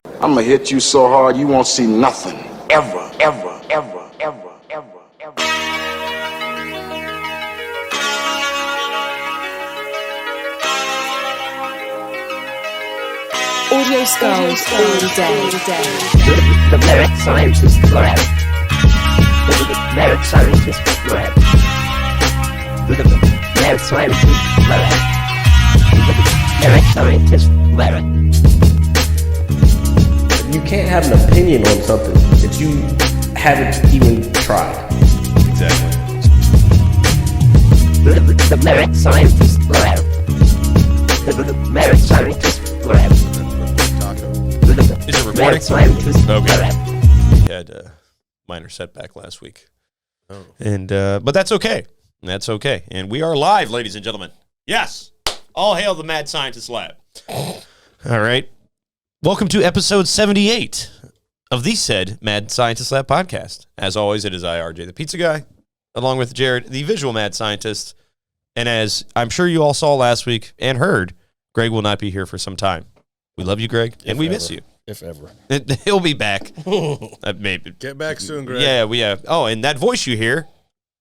I'm gonna hit you so hard you won't see nothing. Ever, ever, ever, ever, ever, ever. Audio skulls all day. The merit scientist lab. The merit scientist lab. The merit scientist lab. The merit scientist lab. You can't have an opinion on something that you haven't even tried. Exactly. The merit scientist lab. The merit scientist lab. Is it recording? Merit scientist lab. We had a minor setback last week. Oh. And but that's okay. That's okay. And we are live, ladies and gentlemen. Yes. All hail the Mad Scientist Lab. All right. Welcome to episode 78 of the said Mad Scientist Lab podcast. As always, it is I, RJ, the pizza guy, along with Jared, the visual mad scientist. And as I'm sure you all saw last week and heard, Greg will not be here for some time. We love you, Greg, and we miss you. If ever. He'll be back. Maybe. Get back soon, Greg. Yeah, we have. Oh, and that voice you hear,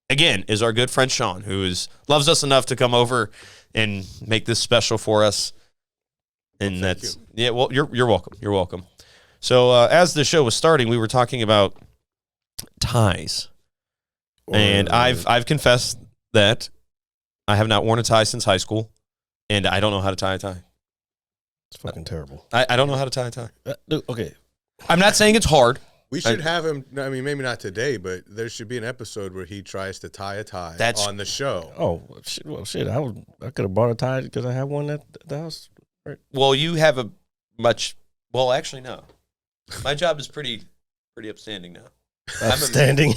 again, is our good friend Shawn, who loves us enough to come over and make this special for us. And that's yeah. Well, you're welcome. You're welcome. So as the show was starting, we were talking about ties, and I've confessed that I have not worn a tie since high school, and I don't know how to tie a tie. It's fucking terrible. I don't know how to tie a tie. Dude, okay. I'm not saying it's hard. We should have him. I mean, maybe not today, but there should be an episode where he tries to tie a tie on the show. Oh, shit. Well, shit. I could have bought a tie because I have one at the house. Right. Well, you have a much. Well, actually, no. My job is pretty upstanding now. Upstanding?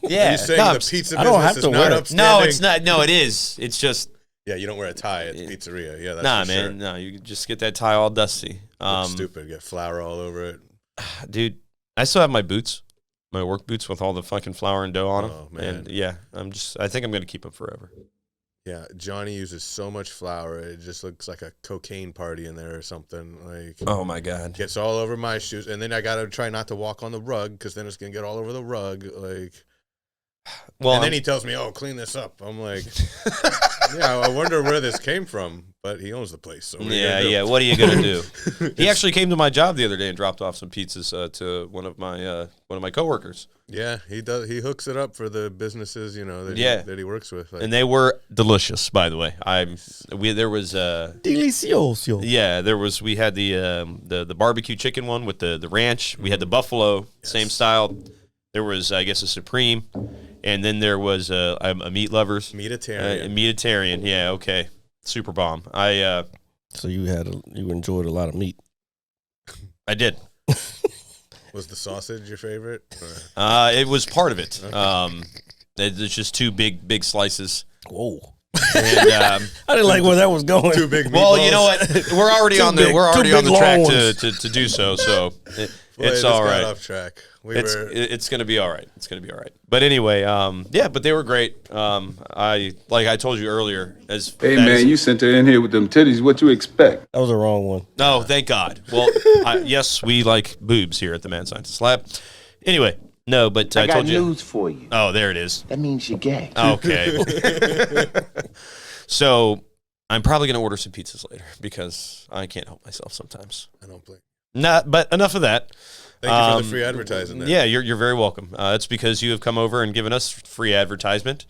Yeah. Are you saying No, the pizza I don't business have is to not wear it. upstanding? No, it's not. No, it is. It's just. Yeah, you don't wear a tie at the pizzeria. Yeah, that's Nah, for man. sure. No, you just get that tie all dusty. Looks stupid. Get flour all over it. Dude, I still have my boots, my work boots with all the fucking flour and dough on them. Oh, man. And yeah, I think I'm going to keep them forever. Yeah, Johnny uses so much flour, it just looks like a cocaine party in there or something. Like, Oh, my God. gets all over my shoes, and then I gotta try not to walk on the rug because then it's gonna get all over the rug. Like, Well, and then he tells me, "Oh, clean this up." I'm like, "Yeah, I wonder where this came from." But he owns the place, so what are you gonna do? yeah. What are you going to do? He actually came to my job the other day and dropped off some pizzas to one of my coworkers. Yeah, he does. He hooks it up for the businesses, that he works with. Like, And they were delicious, by the way. There was Delicioso. yeah, we had the barbecue chicken one with the ranch. We had the buffalo, same style. There was, I guess, a supreme, and then there was a meat lovers. Meatitarian. Meatitarian, yeah, okay. Super bomb. So you enjoyed a lot of meat. I did. Was the sausage your favorite? It was part of it. It's just two big slices. Whoa. And, I didn't like where that was going. Two big meatballs. well, you know what? We're already on the track ones. to do so. So it's Boy, all this got right. off track. It's gonna be all right. It's gonna be all right. But anyway, yeah, but they were great. I told you earlier. Hey, man, you sent her in here with them titties. What you expect? That was the wrong one. Oh, thank God. Well, yes, we like boobs here at the Mad Scientist Lab. Anyway, no, but I got told you. news for you. Oh, there it is. That means you're gay. Okay. So I'm probably gonna order some pizzas later because I can't help myself sometimes. I don't blame. But enough of that. Thank you for the free advertising there. Yeah, you're very welcome. It's because you have come over and given us free advertisement.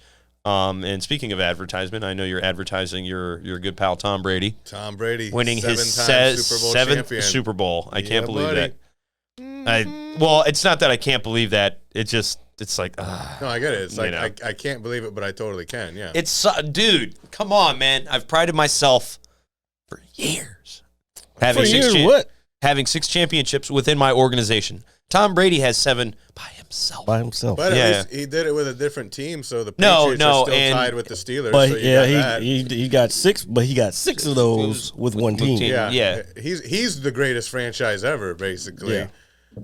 And speaking of advertisement, I know you're advertising your good pal Tom Brady. Tom Brady Winning his seven-time Super Bowl seventh champion. Super Bowl. I can't believe buddy. that. Well, it's not that I can't believe that. It's like, No, I get it. It's like, I I can't believe it, but I totally can, yeah. dude, come on, man. I've prided myself for years. Having 6 championships within my organization. Tom Brady has 7 by himself. But Yeah. at least he did it with a different team, so the Patriots are still tied with the Steelers. But so he got 6, but he got 6 of those with one team. Yeah. He's the greatest franchise ever, basically. Yeah.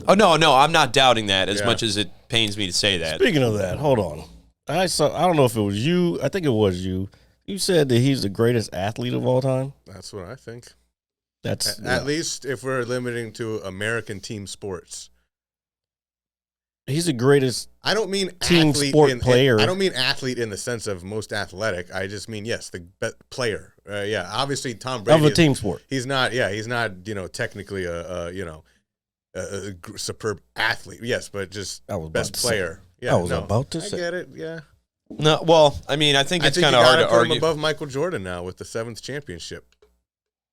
Oh, no, I'm not doubting that as much as it pains me to say that. Speaking of that, hold on. I don't know if it was you. I think it was you. You said that he's the greatest athlete of all time. That's what I think. That's At least if we're limiting to American team sports. he's the greatest. I don't mean Team athlete sport player. I don't mean athlete in the sense of most athletic. I just mean the player. Yeah, obviously Tom Brady Of a team sport. He's not. Yeah, he's not. Technically a superb athlete. Yes, but just I was best about to say. player. Yeah, I was about to I say. get it. Yeah. No, well, I mean, I think it's kind of you hard gotta to put him argue. above Michael Jordan now with the 7th championship.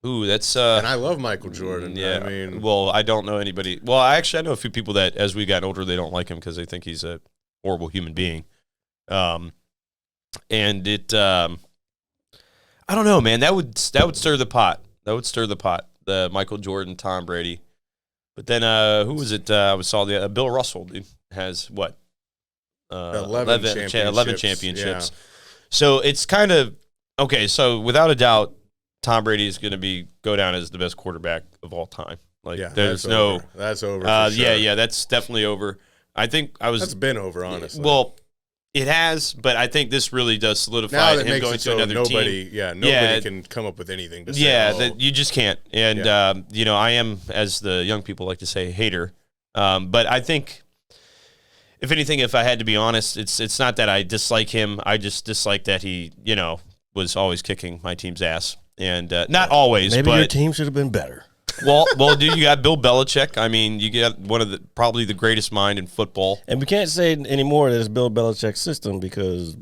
Ooh, that's And I love Michael Jordan. yeah. I mean, well, I don't know anybody. Well, I know a few people that, as we got older, they don't like him because they think he's a horrible human being. And it, I don't know, man. That would stir the pot. That would stir the pot. The Michael Jordan, Tom Brady. But then, who was it? I saw the Bill Russell, dude, has what? 11 championships. So it's kind of okay. So without a doubt, Tom Brady is going to go down as the best quarterback of all time. Like there's that's over. For sure. Yeah, that's definitely over. I think that's been over, honestly. Well, it has, but I think this really does solidify now that him makes going it to so another nobody, team. Yeah, nobody can come up with anything to say. Yeah, that you just can't. And I am, as the young people like to say, hater. But I think, if anything, if I had to be honest, it's not that I dislike him. I just dislike that he, was always kicking my team's ass. And not always, Maybe but your team should have been better. well, dude, you got Bill Belichick. I mean, you got one of probably the greatest mind in football. And we can't say anymore that it's Bill Belichick's system because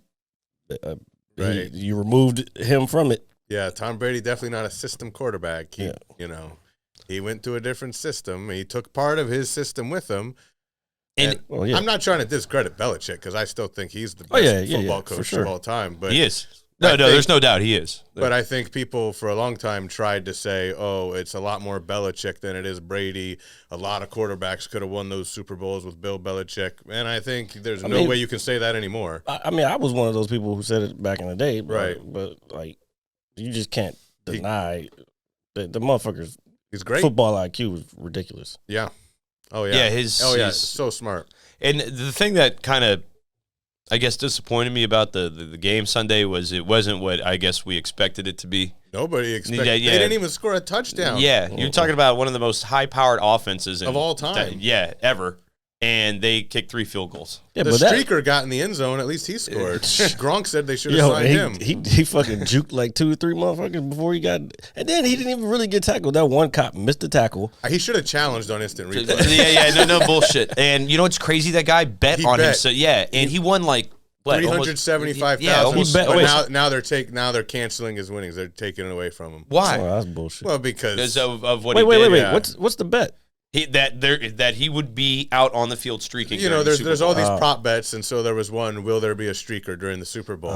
you removed him from it. Yeah, Tom Brady definitely not a system quarterback. He went to a different system. He took part of his system with him. And I'm not trying to discredit Belichick because I still think he's the best football coach of all time. But he is. No, there's no doubt he is. But I think people for a long time tried to say, oh, it's a lot more Belichick than it is Brady. A lot of quarterbacks could have won those Super Bowls with Bill Belichick. And I think there's no way you can say that anymore. I mean, I was one of those people who said it back in the day. Right. But you just can't deny the motherfucker's he's great. Football IQ was ridiculous. Yeah. Oh, yeah. Yeah, so smart. And the thing that kind of, I guess, disappointed me about the game Sunday was it wasn't what I guess we expected it to be. Nobody expected. They didn't even score a touchdown. Yeah, you're talking about one of the most high-powered offenses of all time. Ever. And they kicked 3 field goals. Yeah, the streaker got in the end zone. At least he scored. Gronk said they should have signed him. He fucking juked like 2 or 3 motherfuckers before he got. And then he didn't even really get tackled. That one cop missed the tackle. He should have challenged on instant replay. No bullshit. And you know what's crazy? That guy bet on him. So and he won like what, 375,000. Yeah, now they're canceling his winnings. They're taking it away from him. Why? Oh, that's bullshit. Well, because of what wait. Yeah. What's the bet? That he would be out on the field streaking. There's all these prop bets, and so there was one: will there be a streaker during the Super Bowl?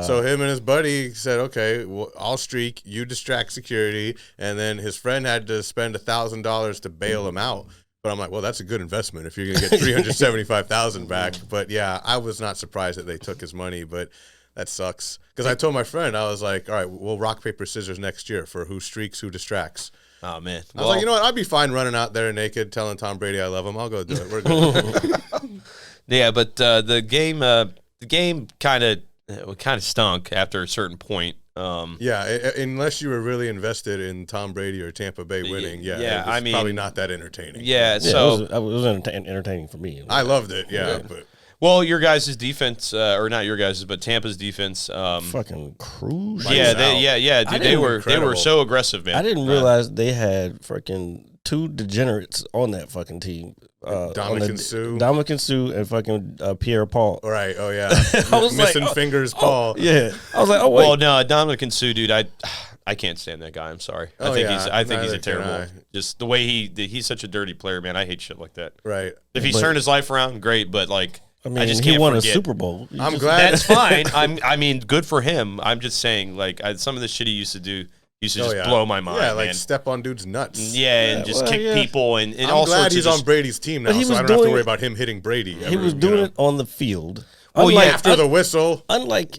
So him and his buddy said, "Okay, well, I'll streak. You distract security," and then his friend had to spend $1,000 to bail him out. But I'm like, well, that's a good investment if you're going to get $375,000 back. But yeah, I was not surprised that they took his money, but that sucks. Because I told my friend, I was like, all right, we'll rock paper scissors next year for who streaks, who distracts. Oh, man. I was like, you know what? I'd be fine running out there naked, telling Tom Brady I love him. I'll go do it. We're good. Yeah, but the game kind of stunk after a certain point. Unless you were really invested in Tom Brady or Tampa Bay winning, I mean, probably not that entertaining. Yeah, so it was entertaining for me. I loved it. But well, your guys' defense, or not your guys', but Tampa's defense, fucking cruise. Yeah, dude, they were so aggressive, man. I didn't realize they had freaking 2 degenerates on that fucking team. Dominican Sue and fucking Pierre Paul. All right. Oh yeah. I was missing fingers, Paul. Yeah. I was like, oh wait. Well, no, Dominican Sue, dude, I can't stand that guy. I'm sorry. I think he's a terrible. Just the way he's such a dirty player, man. I hate shit like that. Right. If he's turned his life around, great. But like, I just he can't won forget. a Super Bowl. I'm glad. That's fine. I mean, good for him. I'm just saying, like, some of the shit he used to do used to just blow my mind. Yeah, like man. step on dudes' nuts. Yeah, and just kick people and I'm all glad sorts he's of on Brady's team now, so I don't have to worry about him hitting Brady. He was doing it on the field. Well, after the whistle. Unlike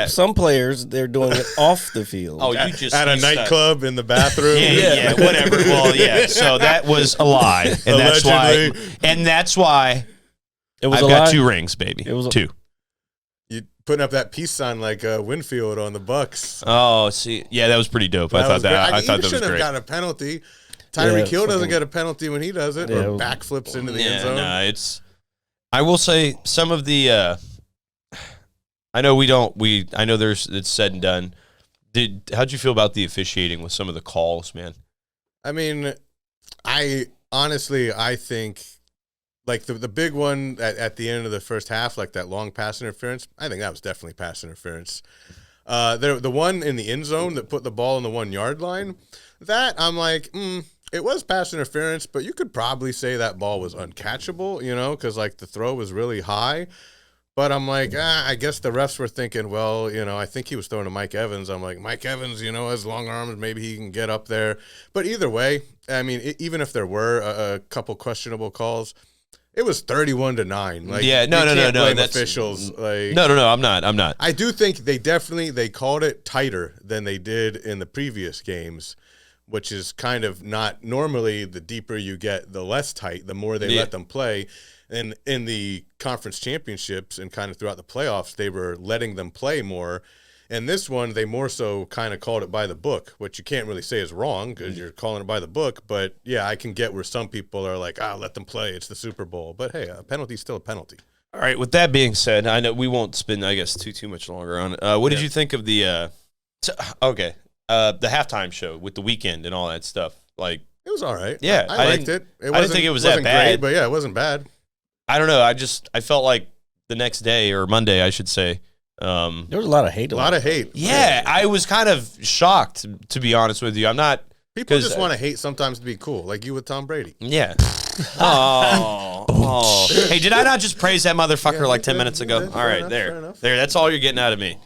some players, they're doing it off the field. Oh, you just at a nightclub in the bathroom. Yeah, whatever. Well, yeah. So that was a lie, and that's why. It was I've got 2 rings, baby. It was 2. putting up that peace sign like Winfield on the Bucks. Oh, see, yeah, that was pretty dope. I thought that was shouldn't have great. got a penalty. Tyreek Hill doesn't get a penalty when he does it, or was- backflips into the end zone. No, I will say some of the. I know we don't. I know it's said and done. How'd you feel about the officiating with some of the calls, man? I mean, I think like the big one at the end of the first half, like that long pass interference. I think that was definitely pass interference. The one in the end zone that put the ball on the 1 yard line, that I'm like, it was pass interference, but you could probably say that ball was uncatchable, because like the throw was really high. But I'm like, I guess the refs were thinking, well, I think he was throwing to Mike Evans. I'm like, Mike Evans, has long arms, maybe he can get up there. But either way, I mean, even if there were a couple questionable calls, it was 31-9. Like, yeah, no. That's officials. Like, no. I'm not. I do think they called it tighter than they did in the previous games, which is kind of not normally. The deeper you get, the less tight, the more they let them play. And in the conference championships and kind of throughout the playoffs, they were letting them play more. And this one, they more so kind of called it by the book, which you can't really say is wrong because you're calling it by the book. But, yeah, I can get where some people are like, let them play. It's the Super Bowl. But, hey, a penalty is still a penalty. All right. With that being said, I know we won't spend, I guess, too much longer on it. What did you think of the halftime show with the Weeknd and all that stuff? Like, it was all right. Yeah, I liked it. I didn't think it was that bad. Great, but, yeah, it wasn't bad. I don't know. I felt like the next day or Monday, I should say. There was a lot of hate. A lot of hate. Yeah, I was kind of shocked, to be honest with you. I'm not. People just want to hate sometimes to be cool, like you with Tom Brady. Yeah. Oh. Hey, did I not just praise that motherfucker like 10 minutes ago? All right, there. That's all you're getting out of me.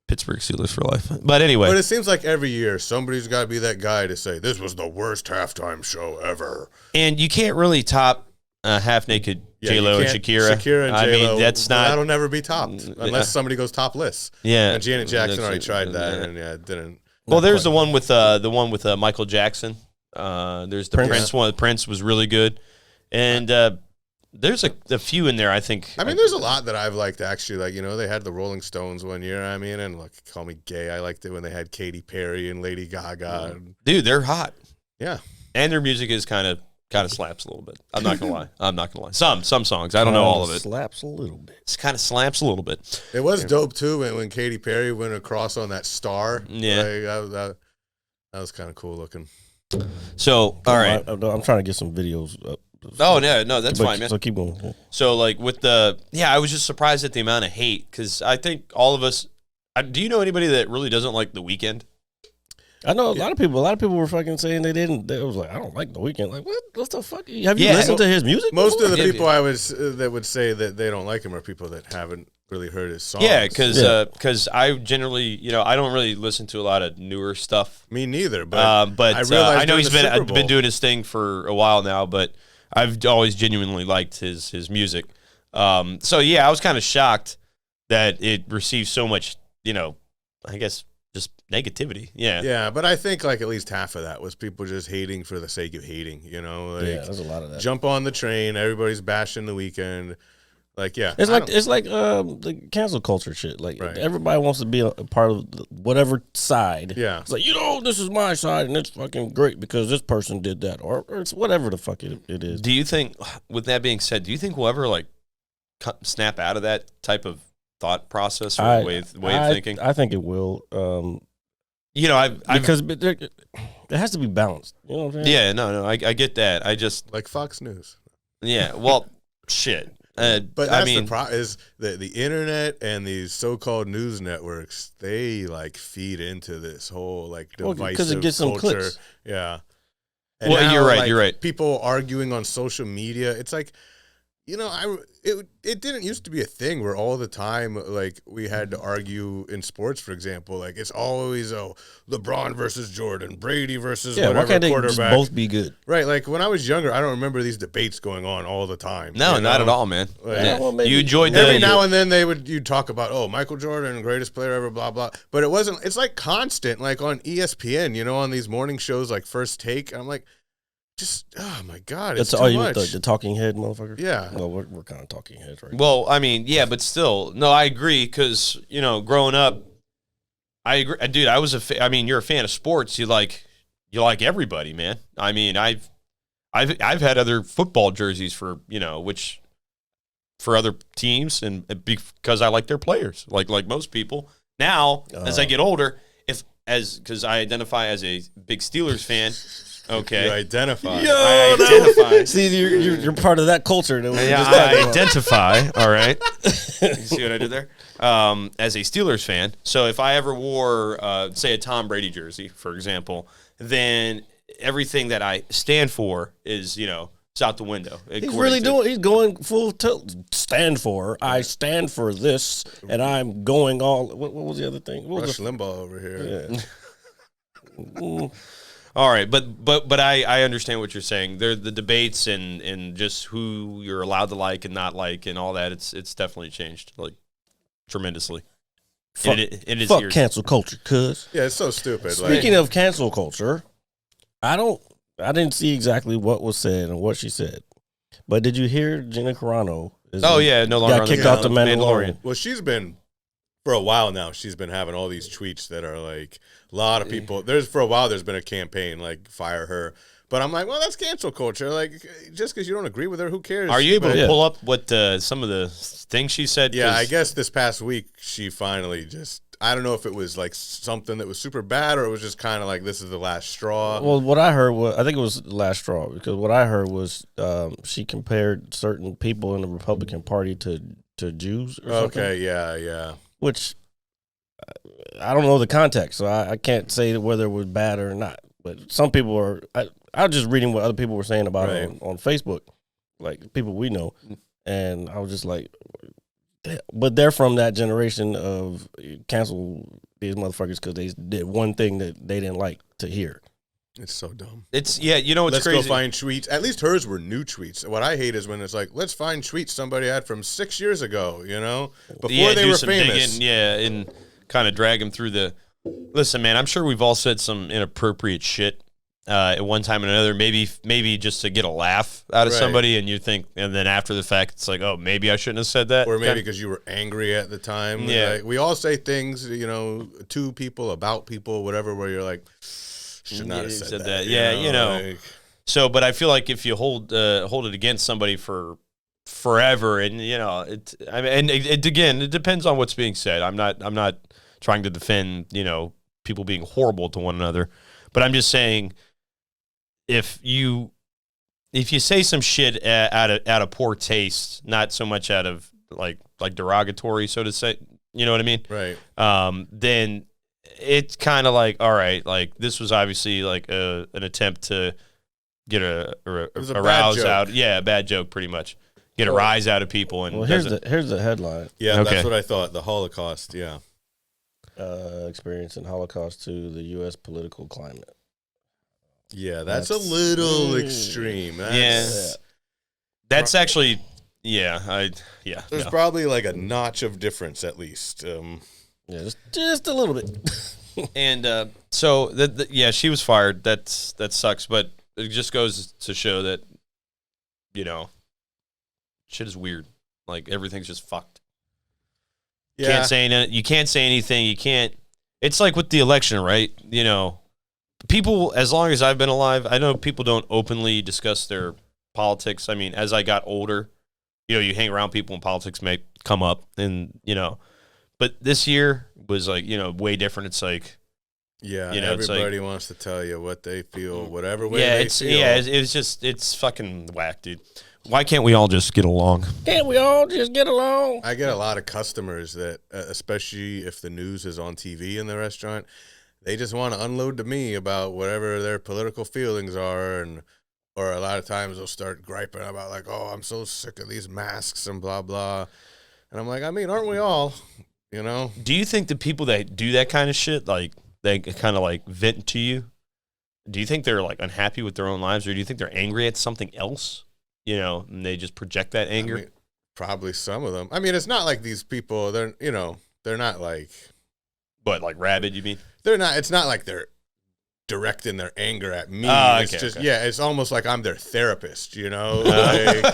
Pittsburgh Steelers for life. But anyway. But it seems like every year somebody's got to be that guy to say, this was the worst halftime show ever. And you can't really top half-naked J-Lo and Shakira. Shakira and J-Lo. I mean, that'll never be topped unless somebody goes topless. Yeah. And Janet Jackson already tried that and it didn't. Well, there's the one with Michael Jackson. There's the Prince one. Prince was really good. And there's a few in there, I think. I mean, there's a lot that I've liked, actually. Like, they had the Rolling Stones one year, and look, call me gay. I liked it when they had Katy Perry and Lady Gaga. Dude, they're hot. Yeah. And their music is kind of slaps a little bit. I'm not gonna lie. Some songs. I don't know all of it. Slaps a little bit. It's kind of slaps a little bit. It was dope too when Katy Perry went across on that star. Yeah, that was kind of cool looking. So all right, I'm trying to get some videos up. Oh no, that's fine, man. So keep going. So like with I was just surprised at the amount of hate because I think all of us. Do you know anybody that really doesn't like The Weeknd? I know a lot of people. A lot of people were fucking saying they didn't. They was like, I don't like The Weeknd. Like, what the fuck? Have you listened to his music? Most before? of the people that would say that they don't like him are people that haven't really heard his songs. Yeah, because I generally, I don't really listen to a lot of newer stuff. Me neither. But I know he's been doing his thing for a while now. But I've always genuinely liked his music. So yeah, I was kind of shocked that it received so much. I guess. Just negativity, yeah. But I think like at least half of that was people just hating for the sake of hating. Like, there's a lot of that. Jump on the train, everybody's bashing The Weeknd. Like, yeah, it's like the cancel culture shit. Like everybody wants to be a part of whatever side. Yeah, it's like this is my side and it's fucking great because this person did that or it's whatever the fuck it is. Do you think, with that being said, do you think we'll ever like snap out of that type of thought process or way of thinking? I think it will. Because it has to be balanced. You know what I'm saying? Yeah, no, I get that. I just like Fox News. Yeah, well, shit. But that's the problem is that the internet and these so-called news networks, they like feed into this whole like divisive because it gets some culture. clicks. Yeah. And well, now, you're right. like, you're right. People arguing on social media. It's like, it didn't used to be a thing where all the time, like, we had to argue in sports, for example. Like, it's always, LeBron versus Jordan, Brady versus whatever why can't quarterback. They just both be good? Right. Like, when I was younger, I don't remember these debates going on all the time. No, not at all, man. Like, you enjoyed every now and then you'd talk about, Michael Jordan, greatest player ever, blah, blah. But it's like constant, like on ESPN, on these morning shows like First Take. I'm like, just oh my god, it's That's too all you much. the talking head motherfucker. Yeah. Well, we're kind of talking heads right Well, I mean, yeah, but still, no, I agree because growing up, I agree, dude. I mean, you're a fan of sports. You like everybody, man. I mean, I've had other football jerseys for which for other teams and because I like their players, like most people. Now, as I get older, because I identify as a big Steelers fan. Okay. You identify. I identify. See, you're part of that culture. That we were Yeah, just talking I about. identify. All right. You see what I did there? As a Steelers fan. So if I ever wore, say, a Tom Brady jersey, for example, then everything that I stand for is, it's out the window. He's going full stand for. I stand for this, and I'm going all. What was the other thing? What was Rush Limbaugh over here. Yeah. All right, but I understand what you're saying. There the debates and just who you're allowed to like and not like and all that. It's definitely changed like tremendously. Fuck, it is fuck cancel culture, cuz. Yeah, it's so stupid. Speaking of cancel culture, I didn't see exactly what was said and what she said, but did you hear Gina Carano? No longer got kicked off the Mandalorian. Well, she's been for a while now. She's been having all these tweets that are like a lot of people. There's been a campaign like fire her, but I'm like, well, that's cancel culture. Like, just because you don't agree with her, who cares? Are you able But- to pull up what some of the things she said? Yeah, I guess this past week she finally just. I don't know if it was like something that was super bad or it was just kind of like this is the last straw. Well, what I heard was I think it was the last straw because what I heard was she compared certain people in the Republican Party to Jews. Or something, Okay, yeah. which I don't know the context, so I can't say whether it was bad or not. But some people are. I was just reading what other people were saying about it on Facebook, like people we know, and I was just like. But they're from that generation of cancel these motherfuckers because they did one thing that they didn't like to hear. It's so dumb. It's Let's crazy. go find tweets. At least hers were new tweets. What I hate is when it's like, let's find tweets somebody had from 6 years ago, before they do were some famous. digging, and kind of drag them through the. Listen, man, I'm sure we've all said some inappropriate shit at one time or another. Maybe just to get a laugh out of Right. somebody, and you think, and then after the fact, it's like, oh, maybe I shouldn't have said that, Or maybe because you were angry at the time. Yeah. Like, we all say things, to people, about people, whatever, where you're like, should not have said that. Yeah, So, but I feel like if you hold it against somebody for forever, and it depends on what's being said. I'm not trying to defend people being horrible to one another, but I'm just saying if you say some shit out of poor taste, not so much out of like derogatory, so to say, you know what I mean? Right. Then it's kind of like, all right, like this was obviously like an attempt to get a was a bad rouse joke. out. Yeah, a bad joke, pretty much. Get a rise out of people. And Well, here's the headline: Yeah, Okay. that's what I thought. The Holocaust, yeah. experiencing Holocaust to the U.S. political climate. Yeah, that's a little extreme. That's actually, There's probably like a notch of difference at least. Yeah, just a little bit. And so she was fired. That sucks, but it just goes to show that shit is weird. Like everything's just fucked. Yeah. You can't say anything. You can't. It's like with the election, right? People, as long as I've been alive, I know people don't openly discuss their politics. I mean, as I got older, you hang around people and politics may come up, and but this year was like way different. It's like everybody wants to tell you what they feel, whatever way yeah, they it's feel. it's fucking whack, dude. Why can't we all just get along? Can't we all just get along? I get a lot of customers that, especially if the news is on TV in the restaurant, they just want to unload to me about whatever their political feelings are, or a lot of times they'll start griping about like, oh, I'm so sick of these masks and blah blah, and I'm like, I mean, aren't we all? Do you think the people that do that kind of shit, like they kind of like vent to you, do you think they're like unhappy with their own lives, or do you think they're angry at something else? And they just project that anger. I mean, probably some of them. I mean, it's not like these people. They're not like. But like rabid, you mean? They're not. It's not like they're directing their anger at me. Okay, it's just okay. yeah, it's almost like I'm their therapist, you know. Like,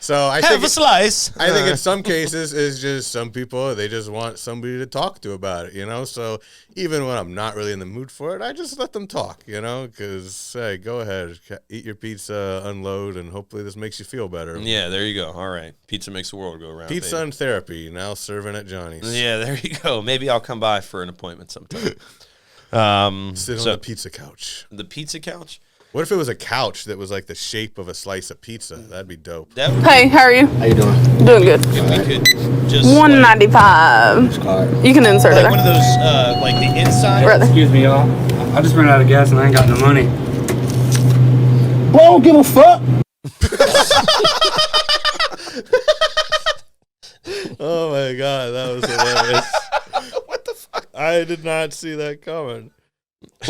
so I Have think a slice. I think in some cases it's just some people they just want somebody to talk to about it, you know. So even when I'm not really in the mood for it, I just let them talk, you know, because hey, go ahead, eat your pizza, unload, and hopefully this makes you feel better. Yeah, there you go. All right. Pizza makes the world go round. Pizza baby. and therapy now serving at Johnny's. Yeah, there you go. Maybe I'll come by for an appointment sometime. Sit on the pizza couch. The pizza couch? What if it was a couch that was like the shape of a slice of pizza? That'd be dope. That would Hey, how are you? How you doing? Doing good. if we could just $1.95. You can insert like it. one of those like the inside. Right there. Excuse me, y'all. I just ran out of gas and I ain't got no money. Boy, I don't give a fuck. Oh my god, that was hilarious. What the fuck? I did not see that coming. I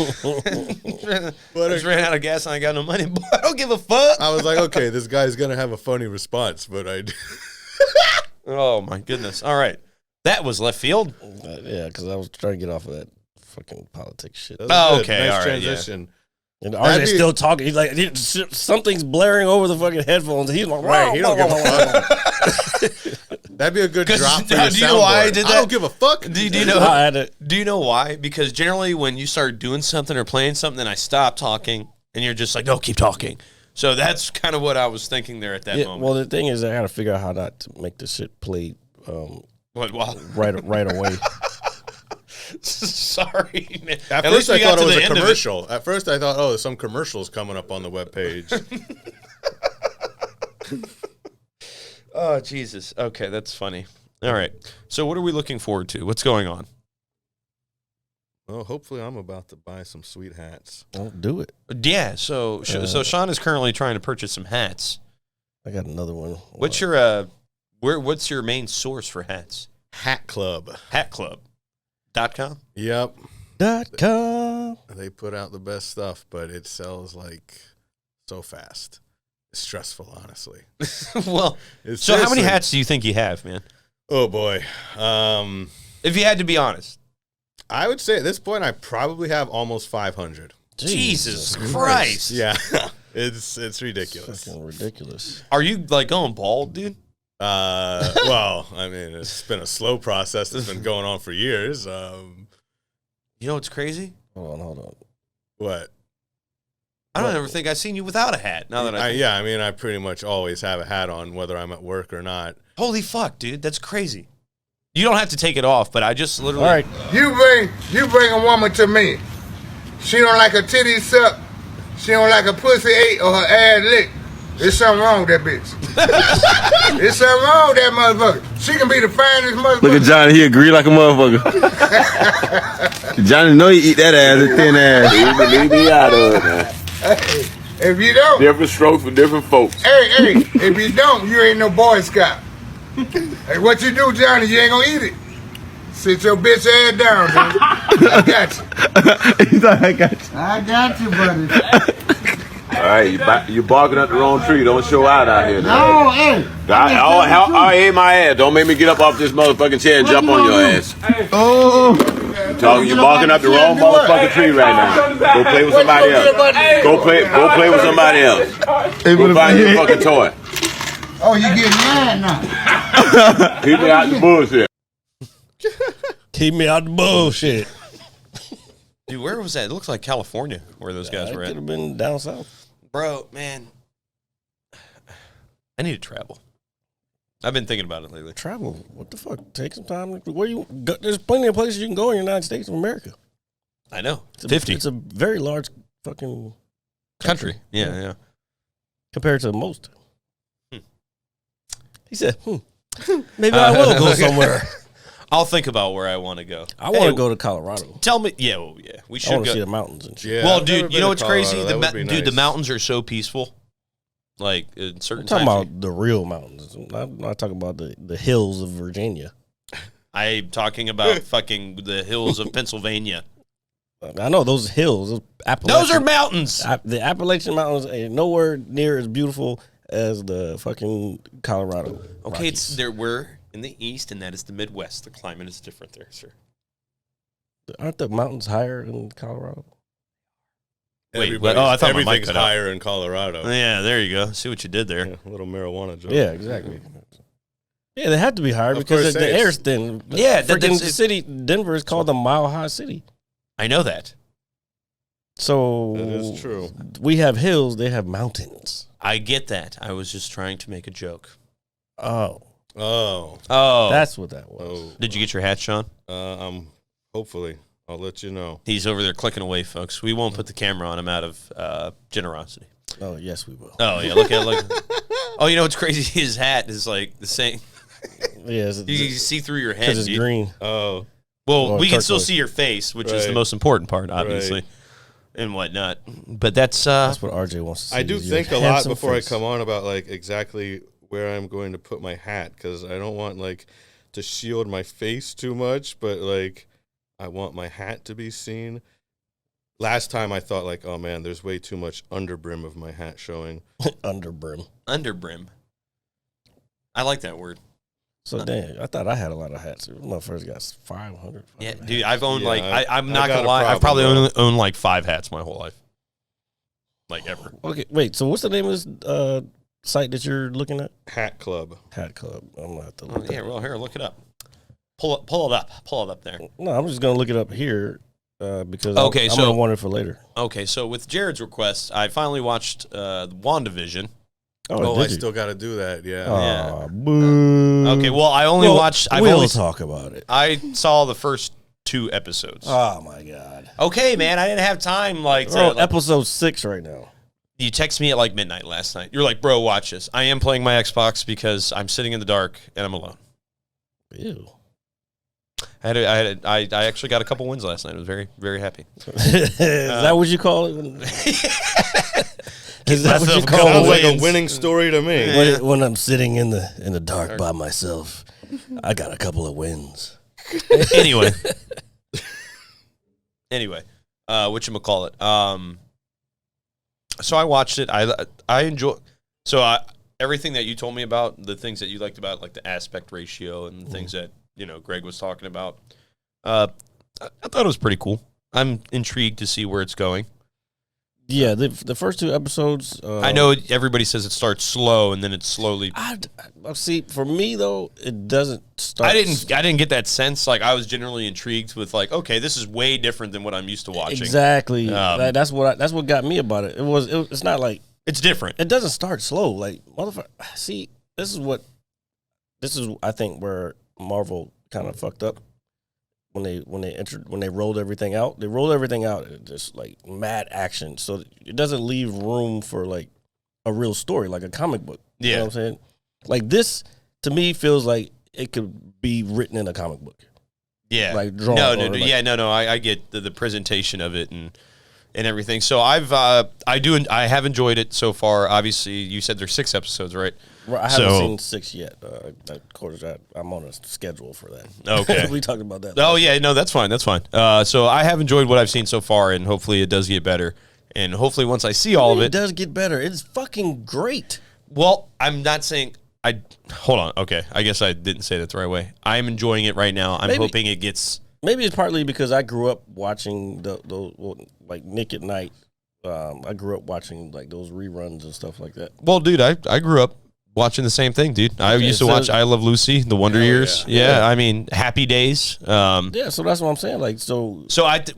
just ran out of gas and I got no money. Boy, I don't give a fuck. I was like, okay, this guy's gonna have a funny response, but I. Oh my goodness! All right, that was left field. Yeah, because I was trying to get off of that fucking politics shit. Oh, okay, nice all right, transition. And RJ's still talking. He's like, something's blaring over the fucking headphones. He's like, Right, he don't give a fuck. That'd be a good drop for your do you know why I soundboard. did I that? don't give a fuck. Do you know? I had it. Do you know why? Because generally, when you start doing something or playing something, I stop talking, and you're just like, "No, keep talking." So that's kind of what I was thinking there at that moment. Well, the thing is, I got to figure out how not to make this shit play What? Well, right away. sorry, man. At At first, least we I got thought to it was the a end of it. commercial. At first, I thought, oh, there's some commercials coming up on the webpage. Oh, Jesus. Okay, that's funny. All right. So what are we looking forward to? What's going on? Well, hopefully, I'm about to buy some sweet hats. Don't do it. Yeah, so Shawn is currently trying to purchase some hats. I got another one. What's your what's your main source for hats? Hat Club. Hatclub.com? Yep. .com. They put out the best stuff, but it sells like so fast. It's stressful, honestly. Well, It's so how many seriously- hats do you think you have, man? Oh boy. If you had to be honest. I would say at this point I probably have almost 500. Jesus Christ. Yeah. it's ridiculous. Fucking ridiculous. Are you like going bald, dude? Well, I mean, it's been a slow process that's been going on for years. You know what's crazy? Hold on. What? I don't ever think I've seen you without a hat. Now that I mean, I pretty much always have a hat on, whether I'm at work or not. Holy fuck, dude, that's crazy. You don't have to take it off, but I just literally. All right. You bring a woman to me. She don't like her titties sucked. She don't like her pussy ate or her ass licked. There's something wrong with that bitch. There's something wrong with that motherfucker. She can be the finest motherfucker. Look at Johnny, he agree like a motherfucker. Johnny know you eat that ass, a thin ass. Leave me out of it, man. Hey, if you don't, Different strokes for different folks. hey, if you don't, you ain't no Boy Scout. Hey, what you do, Johnny? You ain't gonna eat it. Sit your bitch ass down, dude. I got you. He's like, I got you. I got you, buddy. All right, you barking up the wrong tree. Don't show out here now. Oh, hey. I ate my ass. Don't make me get up off this motherfucking chair and jump on your ass. Oh. You barking up the wrong motherfucking tree right now. Go play with somebody else. Go play with somebody else. Go find your fucking toy. Oh, you getting mad now? Keep me out the bullshit. Keep me out the bullshit. Dude, where was that? It looks like California where those guys were Could at. have been down south. Bro, man. I need to travel. I've been thinking about it lately. Travel. What the fuck? Take some time. Where you go, there's plenty of places you can go in the United States of America. I know. It's a, 50. It's a very large fucking country. Yeah. compared to most. He said, maybe I will go somewhere. I'll think about where I want to go. I want to go to Colorado. Tell me. Yeah, we I should want to go. see the mountains and shit. Yeah, Well, I've never dude, been you know to what's crazy? Colorado. That would be Dude, the nice. mountains are so peaceful. Like in certain I'm talking times. about the real mountains. I'm not talking about the hills of Virginia. I'm talking about fucking the hills of Pennsylvania. I know those hills. Those are mountains. The Appalachian Mountains ain't nowhere near as beautiful as the fucking Colorado. Okay, Rockies. we're in the east, and that is the Midwest. The climate is different there, sir. Aren't the mountains higher in Colorado? Wait, what? Oh, I thought my mic everything's cut out. higher in Colorado. Yeah, there you go. See what you did there. Yeah, a little marijuana joke. Yeah, exactly. Yeah, they have to be higher Of because course the it is. air's thin. Yeah, freaking city. Denver is called the Mile High City. I know that. So That is true. We have hills. They have mountains. I get that. I was just trying to make a joke. Oh, That's what that was. Oh. Did you get your hat, Shawn? Hopefully. I'll let you know. He's over there clicking away, folks. We won't put the camera on him out of generosity. Oh, yes, we will. Oh, yeah. Look. Oh, you know what's crazy? His hat is like the same. Yeah, You can see through your head. because it's dude. green. Oh. Well, Or we can still turquoise. see your face, which is the Right. most important part, obviously, and whatnot. But that's That's what RJ wants to see. I do is your think a lot handsome before face. I come on about like exactly where I'm going to put my hat because I don't want like to shield my face too much, but like I want my hat to be seen. Last time I thought like, oh man, there's way too much underbrim of my hat showing. Underbrim. underbrim. I like that word. So damn, I thought I had a lot of hats. Motherfuckers got 500. Yeah, dude, I've owned Yeah, like I'm I not got gonna a lie, I've probably problem, owned like 5 hats my whole life, like ever. Okay, wait. So what's the name of this site that you're looking at? Hat Club. Hat Club. I'm gonna have to Oh, look. yeah, well, here, look it up. Pull it up there. No, I'm just gonna look it up here because Okay, I'm so- gonna want it for later. Okay, so with Jared's request, I finally watched WandaVision. Oh, did I you? still got to do that. Yeah. Aw, Yeah. boo. Okay, well, I only watched. We'll talk about it. I saw the first 2 episodes. Oh my god. Okay, man, I didn't have time. Like, We're on to, episode 6 right now. you text me at like midnight last night. You're like, bro, watch this. I am playing my Xbox because I'm sitting in the dark and I'm alone. Ew. I actually got a couple wins last night. I was very, very happy. Is that what you call it? Is that what you myself call going Sounds it? like a wins. winning story to me. When I'm sitting in the dark by myself? I got a couple of wins. Anyway, whatchamacallit. So I watched it. I enjoy. So everything that you told me about, the things that you liked about, like the aspect ratio and the things that Greg was talking about, I thought it was pretty cool. I'm intrigued to see where it's going. Yeah, the first 2 episodes. I know everybody says it starts slow and then it slowly. I see. For me though, it doesn't start. I didn't get that sense. Like I was generally intrigued with like, okay, this is way different than what I'm used to watching. Exactly. That's what got me about it. It's not like It's different. it doesn't start slow. Like motherfucker. See, this is I think where Marvel kind of fucked up when they rolled everything out. They rolled everything out just like mad action, so it doesn't leave room for like a real story, like a comic book. You know what I'm saying? Like this to me feels like it could be written in a comic book. Yeah. Like drawn. No. I get the presentation of it and everything. So I have enjoyed it so far. Obviously, you said there's 6 episodes, right? Right, I haven't seen 6 yet. Of course, I'm on a schedule for that. Okay. We talked about that. Oh yeah, no, that's fine. That's fine. So I have enjoyed what I've seen so far, and hopefully it does get better. And hopefully once I see all of it it, does get better. It's fucking great. well, I'm not saying hold on. Okay, I guess I didn't say that the right way. I'm enjoying it right now. I'm hoping it gets. Maybe it's partly because I grew up watching those like Nick at Night. I grew up watching like those reruns and stuff like that. Well, dude, I grew up watching the same thing, dude. I used to watch I Love Lucy, The Wonder Years. Yeah, I mean, Happy Days. Yeah, so that's what I'm saying. Like, so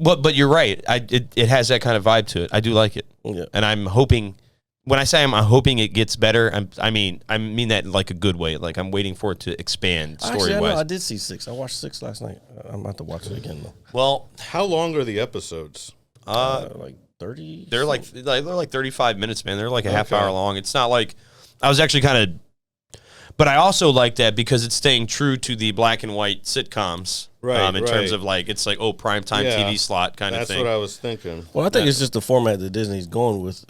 but you're right. It has that kind of vibe to it. I do like it, and I'm hoping. When I say I'm hoping it gets better, I mean that in like a good way. Like I'm waiting for it to expand story wise. I did see 6. I watched 6 last night. I'm about to watch it again though. Well, how long are the episodes? Like 30. They're like 35 minutes, man. They're like a half hour long. It's not like I was actually kind of, but I also like that because it's staying true to the black and white sitcoms, right? In terms of like it's like primetime TV slot kind of thing. That's what I was thinking. Well, I think it's just the format that Disney's going with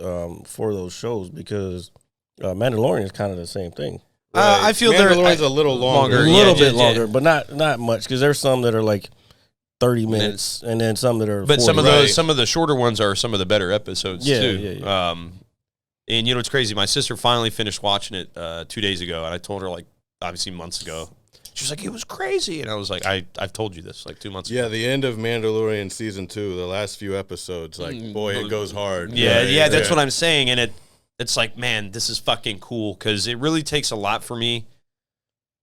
for those shows because Mandalorian is kind of the same thing. Right. I feel Mandalorian's a little longer, a little bit longer, but not much because there's some that are like 30 minutes, and then some that are. But 40. some of the shorter ones are some of the better episodes too. Yeah. And you know what's crazy? My sister finally finished watching it 2 days ago, and I told her like obviously months ago. She was like, it was crazy. And I was like, I've told you this like 2 months ago. Yeah, the end of Mandalorian season 2, the last few episodes, like, boy, it goes hard. Yeah, that's what I'm saying. And it's like, man, this is fucking cool because it really takes a lot for me,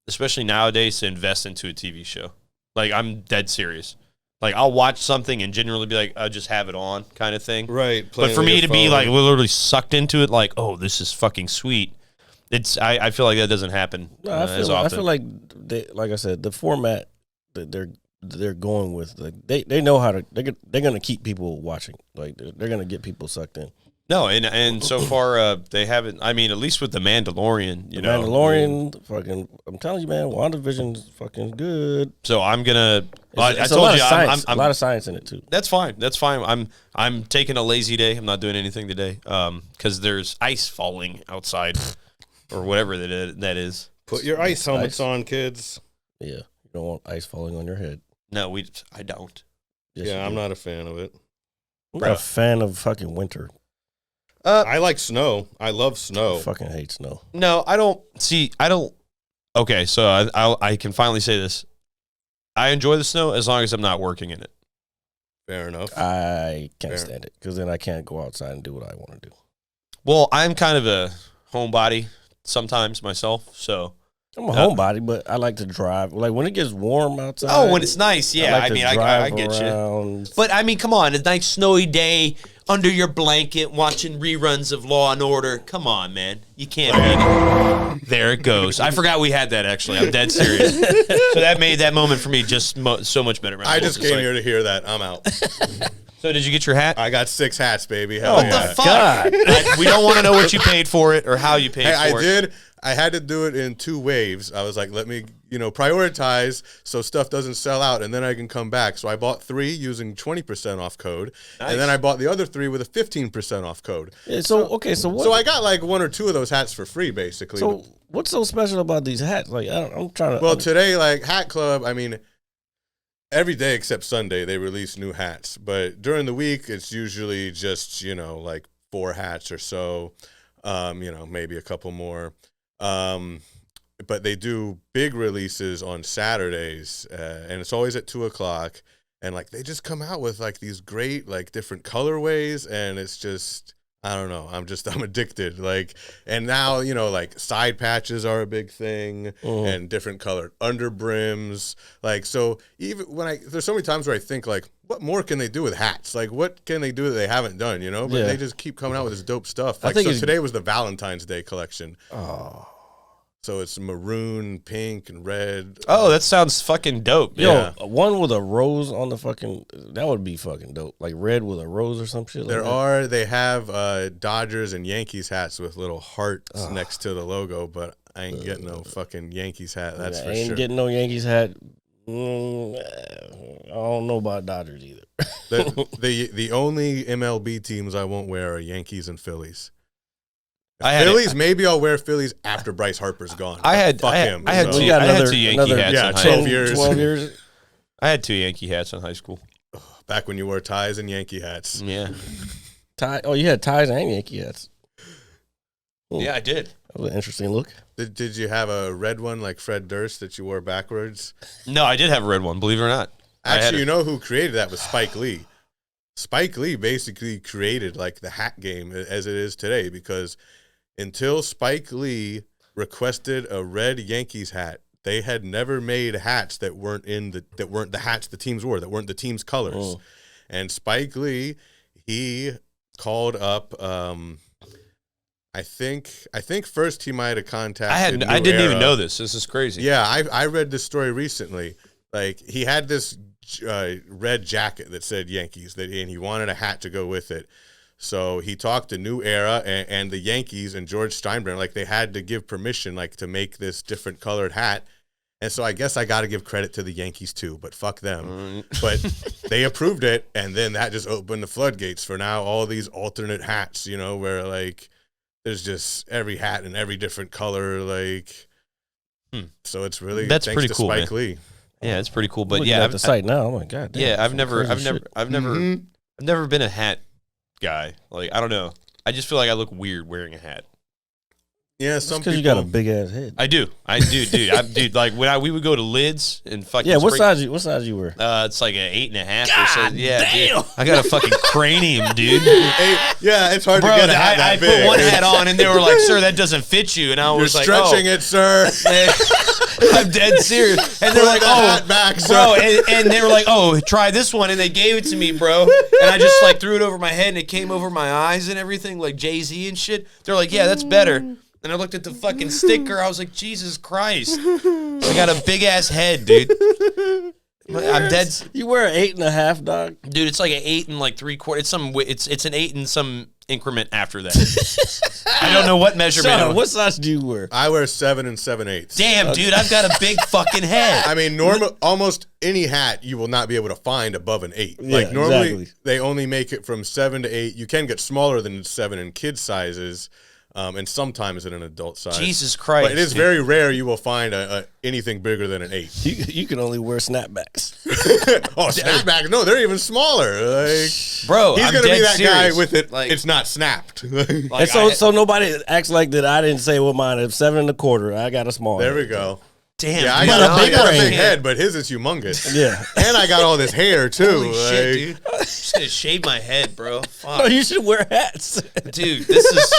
especially nowadays, to invest into a TV show. Like, I'm dead serious. Like, I'll watch something and genuinely be like, I'll just have it on kind of thing. Right. But for me to be, like, literally sucked into it, like, oh, this is fucking sweet, I feel like that doesn't happen as often. I feel like, like I said, the format that they're going with, like, they know how to, they're going to keep people watching. Like, they're going to get people sucked in. No, and so far they haven't. I mean, at least with the Mandalorian, you know. Mandalorian, fucking. I'm telling you, man, WandaVision's fucking good. So I'm gonna. I told you, I'm a lot of science in it too. That's fine. That's fine. I'm taking a lazy day. I'm not doing anything today. Because there's ice falling outside, or whatever that is. Put your ice helmets on, kids. Yeah, you don't want ice falling on your head. No, I don't. Yes, yeah, I'm not a fan of it. I'm not a fan of fucking winter. I like snow. I love snow. I fucking hate snow. No, I don't. See, I don't. Okay, so I can finally say this. I enjoy the snow as long as I'm not working in it. Fair enough. I can't stand it because then I can't go outside and do what I want to do. Well, I'm kind of a homebody sometimes myself, so. I'm a homebody, but I like to drive. Like when it gets warm outside. Oh, when it's nice, yeah. I get around. you. But I mean, come on, a nice snowy day under your blanket watching reruns of Law and Order. Come on, man. You can't beat it. There it goes. I forgot we had that, actually. I'm dead serious. So that made that moment for me just so much better. I just came here to hear that. I'm out. So did you get your hat? I got 6 hats, baby. Hell what yeah. the fuck? We don't want to know what you paid for it or how you paid for it. I did. I had to do it in 2 waves. I was like, let me, prioritize so stuff doesn't sell out, and then I can come back. So I bought 3 using 20% off code, and then I bought the other 3 with a 15% off code. Yeah, so what? So I got like 1 or 2 of those hats for free, basically. So what's so special about these hats? Like I'm trying to. Well, today, like Hat Club, I mean, every day except Sunday they release new hats, but during the week it's usually just like 4 hats or so, maybe a couple more. But they do big releases on Saturdays, and it's always at 2:00. And like they just come out with like these great like different colorways, and it's just I don't know. I'm addicted. Like, and now like side patches are a big thing, and different colored under brims. Like, so even when there's so many times where I think like, what more can they do with hats? Like, what can they do that they haven't done? But they just keep coming out with this dope stuff. Like, so today was the Valentine's Day collection. Oh. So it's maroon, pink, and red. Oh, that sounds fucking dope. Yo, one with a rose on the that would be fucking dope. Like red with a rose or some shit like that. They have Dodgers and Yankees hats with little hearts next to the logo, but I ain't getting no fucking Yankees hat. That's for sure. I ain't getting no Yankees hat. I don't know about Dodgers either. The only MLB teams I won't wear are Yankees and Phillies. Phillies, maybe I'll wear Phillies after Bryce Harper's gone. I had 2 Yankee hats in high 12 school. years. 12 years. I had 2 Yankee hats in high school. Back when you wore ties and Yankee hats. Yeah. You had ties and Yankee hats. Ooh. Yeah, I did. That was an interesting look. Did you have a red one like Fred Durst that you wore backwards? No, I did have a red one, believe it or not. Actually, who created that was Spike Lee. Spike Lee basically created like the hat game as it is today, because until Spike Lee requested a red Yankees hat, they had never made hats that weren't the hats the teams wore, that weren't the team's colors. And Spike Lee, he called up I think first he might have contacted I didn't even know this. This is crazy. Yeah, I read this story recently. Like, he had this red jacket that said Yankees, and he wanted a hat to go with it. So he talked to New Era and the Yankees and George Steinbrenner, like they had to give permission, like to make this different colored hat. And so I guess I got to give credit to the Yankees too, but fuck them. But they approved it, and then that just opened the floodgates for now all these alternate hats, where like there's just every hat in every different color, like. So it's really that's thanks pretty to cool, Spike man. Lee. Yeah, it's pretty cool. But Looking at the site now. Oh my god. Damn, yeah, I've never Mm-hmm. been a hat guy. Like, I don't know. I just feel like I look weird wearing a hat. Yeah, some because people. you got a big ass head. I do, dude. Like when we would go to Lids and fucking. Yeah, what size you wear? It's like an 8.5 or so. Yeah, damn. Dude. I got a fucking cranium, dude. Yeah, it's hard Bro, to get a hat that I big. put one hat on and they were like, "Sir, that doesn't fit you," and I was You're like, stretching it, sir. I'm dead serious. And they're like, "Oh, back, bro," and they were like, "Oh, try this one," and they gave it to me, bro. And I just like threw it over my head and it came over my eyes and everything, like Jay-Z and shit. They're like, "Yeah, that's better." And I looked at the fucking sticker. I was like, Jesus Christ. I got a big ass head, dude. I'm dead. You wear an 8.5, dog? Dude, it's like an 8 and like 3/4. It's an 8 and some increment after that. I don't know what measurement. Shawn, what size do you wear? I wear 7 7/8. Damn, dude, I've got a big fucking head. I mean, almost any hat you will not be able to find above an 8. Yeah, Like normally exactly. they only make it from 7 to 8. You can get smaller than 7 in kid sizes. And sometimes in an adult size. Jesus Christ. But it is very rare you will find anything bigger than an 8. You can only wear snapbacks. Oh, snapback. No, they're even smaller. Like, bro, he's I'm going to be dead that serious. guy with it. Like, it's not snapped. And so nobody acts like that I didn't say what mine is. 7 1/4. I got a small There head. we go. Damn. Yeah, I dude, got a brain. big head, but his is humongous. Yeah. And I got all this hair, too. Holy shit, dude. I'm just going to shave my head, bro. Fuck. No, you should wear hats. Dude, this is...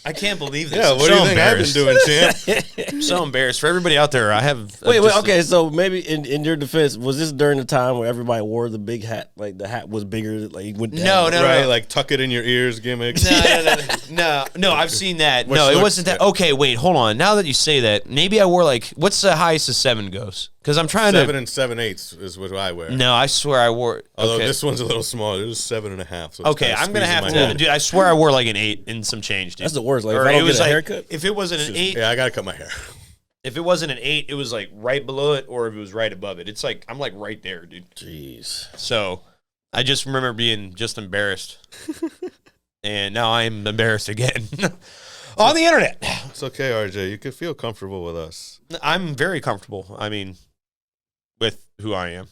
I can't believe this. Yeah, I'm what so do you think I've been doing, champ? I'm so embarrassed. For everybody out there, I have... Wait, okay, so maybe in your defense, was this during the time where everybody wore the big hat? Like the hat was bigger, like it went down? No. Right, like tuck it in your ears gimmick. No, I've seen that. Which No, it looks wasn't that. good. Okay, wait, hold on. Now that you say that, maybe I wore like, what's the highest a 7 goes? Because I'm trying 7 to... 7/8 is what I wear. No, I swear I wore... Although okay. this one's a little smaller. It was 7.5. So it's Okay, kinda I'm gonna have squeezing my to, head. dude. I swear I wore like an 8 and some change, dude. That's the worst. Like, Or if I don't it was get a like, haircut? if it wasn't an 8, Yeah, I gotta cut my hair. if it wasn't an 8, it was like right below it, or if it was right above it. It's like I'm like right there, dude. Jeez. So I just remember being just embarrassed, and now I'm embarrassed again on the internet. It's okay, RJ. You can feel comfortable with us. I'm very comfortable. I mean, with who I am.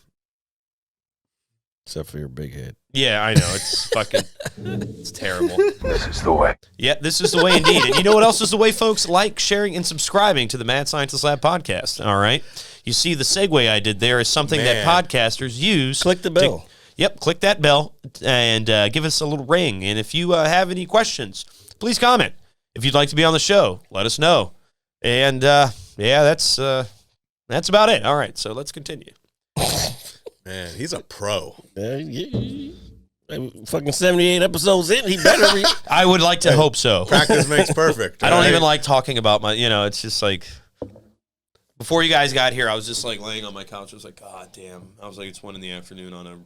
Except for your big head. Yeah, I know. It's fucking, it's terrible. This is the way. Yeah, this is the way indeed. And you know what else is the way, folks? Like, sharing, and subscribing to the Mad Scientist Lab podcast. All right? You see, the segue I did there is something that podcasters use. Click the bell. Yep, click that bell and give us a little ring. And if you have any questions, please comment. If you'd like to be on the show, let us know. And, yeah, that's about it. All right, so let's continue. Man, he's a pro. Fucking 78 episodes in, he better be. I would like to hope so. Practice makes perfect. I don't right? even like talking about my, it's just like, before you guys got here, I was just like laying on my couch. I was like, God damn. I was like, it's 1 PM on a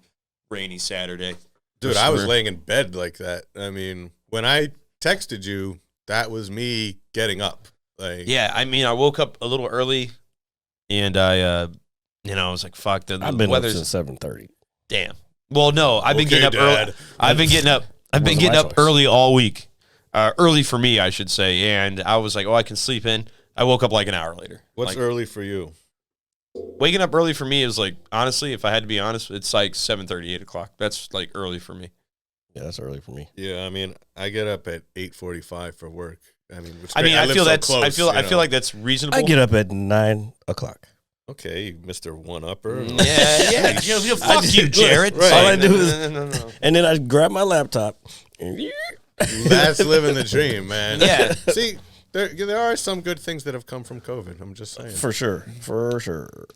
rainy Saturday. Dude, I was laying in bed like that. I mean, when I texted you, that was me getting up. Like, Yeah, I mean, I woke up a little early, and I was like, fuck, the I've been up weather's... since 7:30. Damn. Well, no, I've been Okay, getting up Dad. early. I've been getting up Wasn't my choice. early all week. Early for me, I should say. And I was like, oh, I can sleep in. I woke up like an hour later. What's Like, early for you? waking up early for me is like, honestly, if I had to be honest, it's like 7:30, 8 o'clock. That's like early for me. Yeah, that's early for me. Yeah, I mean, I get up at 8:45 for work. I mean, I live feel so that's close, I feel you know? like that's reasonable. I get up at 9 o'clock. Okay, Mr. One-Upper. Yeah. Fuck you, Jared. Right. All I do is, No. and then I grab my laptop. And That's living the dream, man. Yeah. See, there are some good things that have come from COVID. I'm just saying. for sure.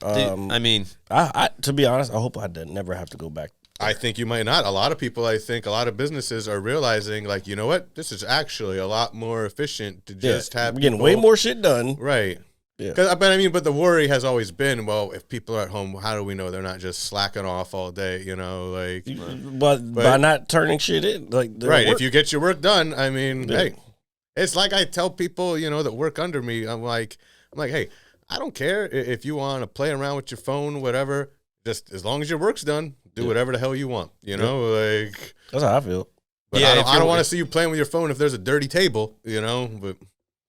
I mean, I to be honest, I hope I never have to go back. I think you might not. A lot of people, I think, a lot of businesses are realizing, like, you know what? This is actually a lot more efficient to just have we're getting people- way more shit done. Right. Yeah. But the worry has always been, well, if people are at home, how do we know they're not just slacking off all day? You know, like, But by not turning shit in, like right. work. If you get your work done, I mean, Yeah. hey, it's like I tell people, that work under me. I'm like, hey, I don't care if you want to play around with your phone, whatever. Just as long as your work's done, do whatever the hell you want. Like That's how I feel. But Yeah, I don't want to see you playing with your phone if there's a dirty table. But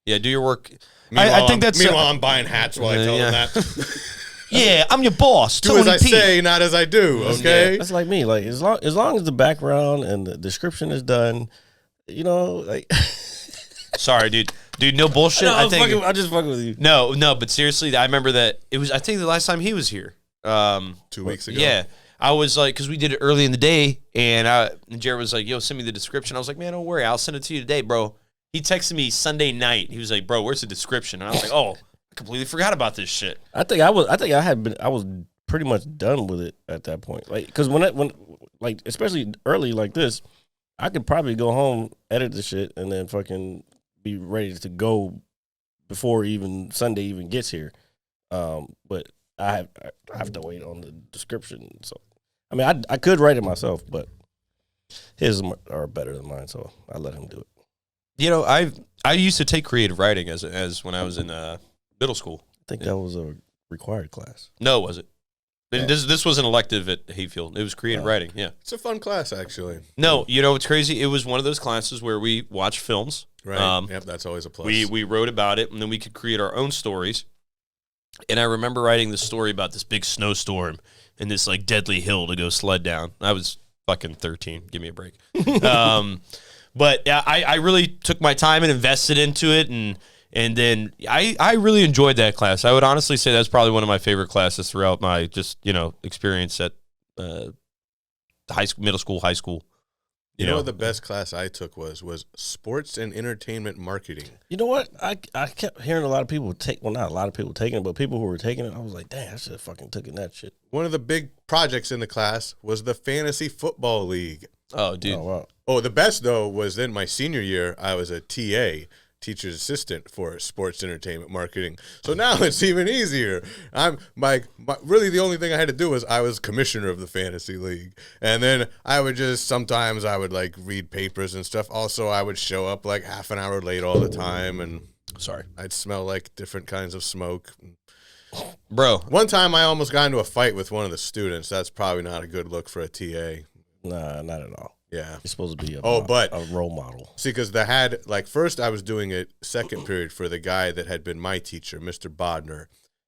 yeah, do your work. meanwhile, I think that's meanwhile I'm buying hats while I tell yeah. them that. Yeah, I'm your boss. Do as Tony I P. say, not as I do. Okay. That's like me. Like as long as the background and the description is done, like Sorry, dude. Dude, no bullshit. No, I just fucking with you. No, but seriously, I remember that it was. I think the last time he was here, 2 weeks ago. Yeah, I was like, because we did it early in the day, and Jared was like, "Yo, send me the description." I was like, "Man, don't worry, I'll send it to you today, bro." He texted me Sunday night. He was like, "Bro, where's the description?" And I was like, "Oh, I completely forgot about this shit." I was pretty much done with it at that point. Like, because when especially early like this, I could probably go home, edit the shit, and then fucking be ready to go before even Sunday even gets here. But I have to wait on the description. So, I mean, I could write it myself, but his are better than mine, so I let him do it. You know, I used to take creative writing as when I was in middle school. I think that was a required class. No, was it? This was an elective at Hayfield. It was creative writing. Yeah, it's a fun class actually. No, you know what's crazy? It was one of those classes where we watched films. Right. Yep, that's always a plus. We wrote about it, and then we could create our own stories. And I remember writing this story about this big snowstorm and this like deadly hill to go sled down. I was fucking 13. Give me a break. But I really took my time and invested into it, and then I really enjoyed that class. I would honestly say that's probably one of my favorite classes throughout my experience at middle school, high school. You know what the best class I took was sports and entertainment marketing. You know what? I kept hearing a lot of people not a lot of people taking it, but people who were taking it, I was like, damn, I should have fucking taken that shit. One of the big projects in the class was the Fantasy Football League. Oh, dude. Oh, wow. Oh, the best, though, was then my senior year, I was a TA, teacher's assistant for sports entertainment marketing. So now it's even easier. I'm really the only thing I had to do was I was commissioner of the fantasy league. And then sometimes I would like read papers and stuff. Also, I would show up like half an hour late all the time. And I'd smell like different kinds of smoke. Bro. One time I almost got into a fight with one of the students. That's probably not a good look for a TA. Nah, not at all. Yeah. You're supposed to be a role model. See, because first I was doing it second period for the guy that had been my teacher, Mr. Bodner.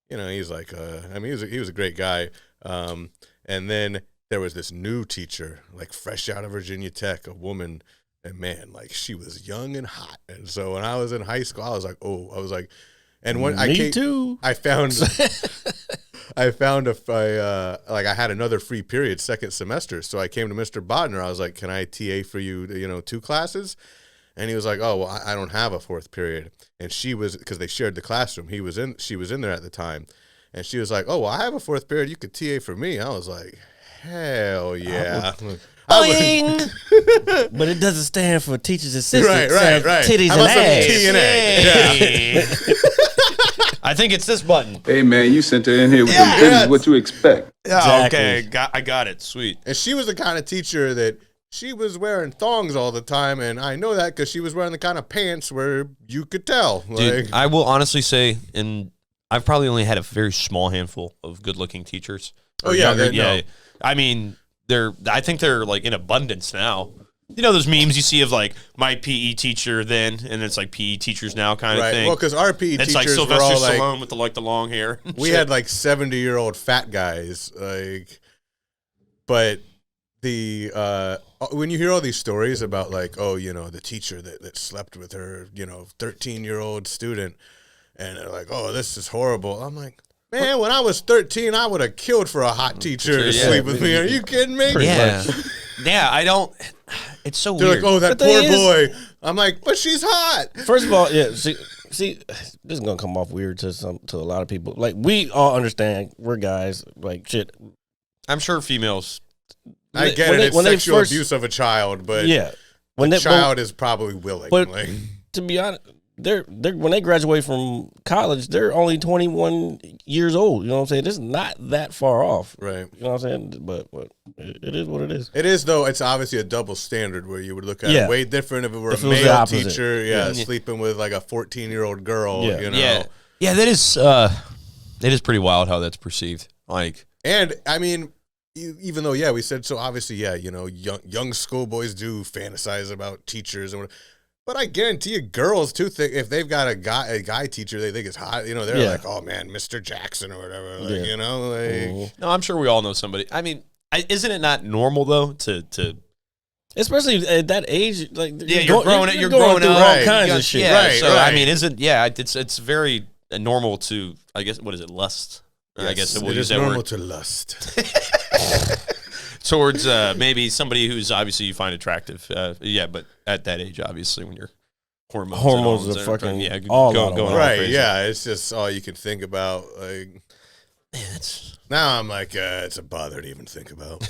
You know, he's like, he was a great guy. And then there was this new teacher, like fresh out of Virginia Tech, a woman, and man, like she was young and hot. And so when I was in high school, I was like, and when too. I found I had another free period second semester. So I came to Mr. Bodner. I was like, can I TA for you, 2 classes? And he was like, oh, well, I don't have a fourth period. And she was, because they shared the classroom. She was in there at the time. And she was like, oh, well, I have a fourth period. You could TA for me. I was like, hell yeah. But it doesn't stand for teacher's assistant. Right. Titties How about and some T and A? Yeah. I think it's this button. Hey, man, you sent her in here with them titties. What you expect? Yeah, exactly. Okay, I got it. Sweet. And she was the kind of teacher that she was wearing thongs all the time, and I know that because she was wearing the kind of pants where you could tell. Dude, I will honestly say, and I've probably only had a very small handful of good-looking teachers. Oh, yeah. Yeah. I mean, I think they're like in abundance now. You know those memes you see of like my PE teacher then, and it's like PE teachers now kind of thing. Well, because our PE it's teachers like Sylvester were all Stallone with the long hair. We had like 70-year-old fat guys, but the when you hear all these stories about like, the teacher that slept with her, 13-year-old student, and they're like, oh, this is horrible. I'm like, man, when I was 13, I would have killed for a hot teacher to sleep with me. Are you kidding me? Yeah, I don't. It's so They're weird. like, oh, that poor boy. I'm like, but she's hot. First of all, yeah. See, this is gonna come off weird to a lot of people. Like, we all understand we're guys. Like, shit. I'm sure females. I get it. It's sexual abuse of a child, but yeah, the child is probably willing. But to be honest, they're when they graduate from college, they're only 21 years old. You know what I'm saying? This is not that far off. Right. You know what I'm saying? But it is what it is. It is, though. It's obviously a double standard where you would look at it way different if it were a male teacher, sleeping with like a 14-year-old girl. Yeah, that is pretty wild how that's perceived. Like, and I mean, even though we said so, obviously, young schoolboys do fantasize about teachers and whatever. But I guarantee you, girls too think if they've got a guy teacher they think is hot, they're like, oh man, Mr. Jackson or whatever, No, I'm sure we all know somebody. I mean, isn't it not normal though to Especially at that age, like you're growing through up, all kinds of shit. Yeah, Right, so right. I mean, it's very normal to, I guess, what is it, lust? Yes, I guess we'll it use is that normal word. to lust. Towards maybe somebody who's obviously you find attractive. But at that age, obviously, when your hormones are fucking going all Right, crazy. yeah, it's just all you can think about. Like, now I'm like, it's a bother to even think about.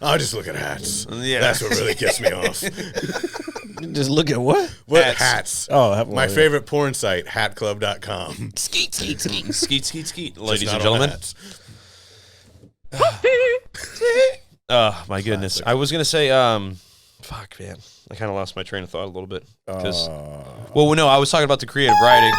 I'll just look at hats. Yeah. That's what really gets me off. Just look at what? Hats. Oh, my favorite porn site, hatclub.com. Skeet, skeet, skeet, skeet, skeet, skeet. Ladies Just and not on gentlemen. hats. Oh my goodness! I was gonna say, fuck, man, I kind of lost my train of thought a little bit because, well, no, I was talking about the creative writing,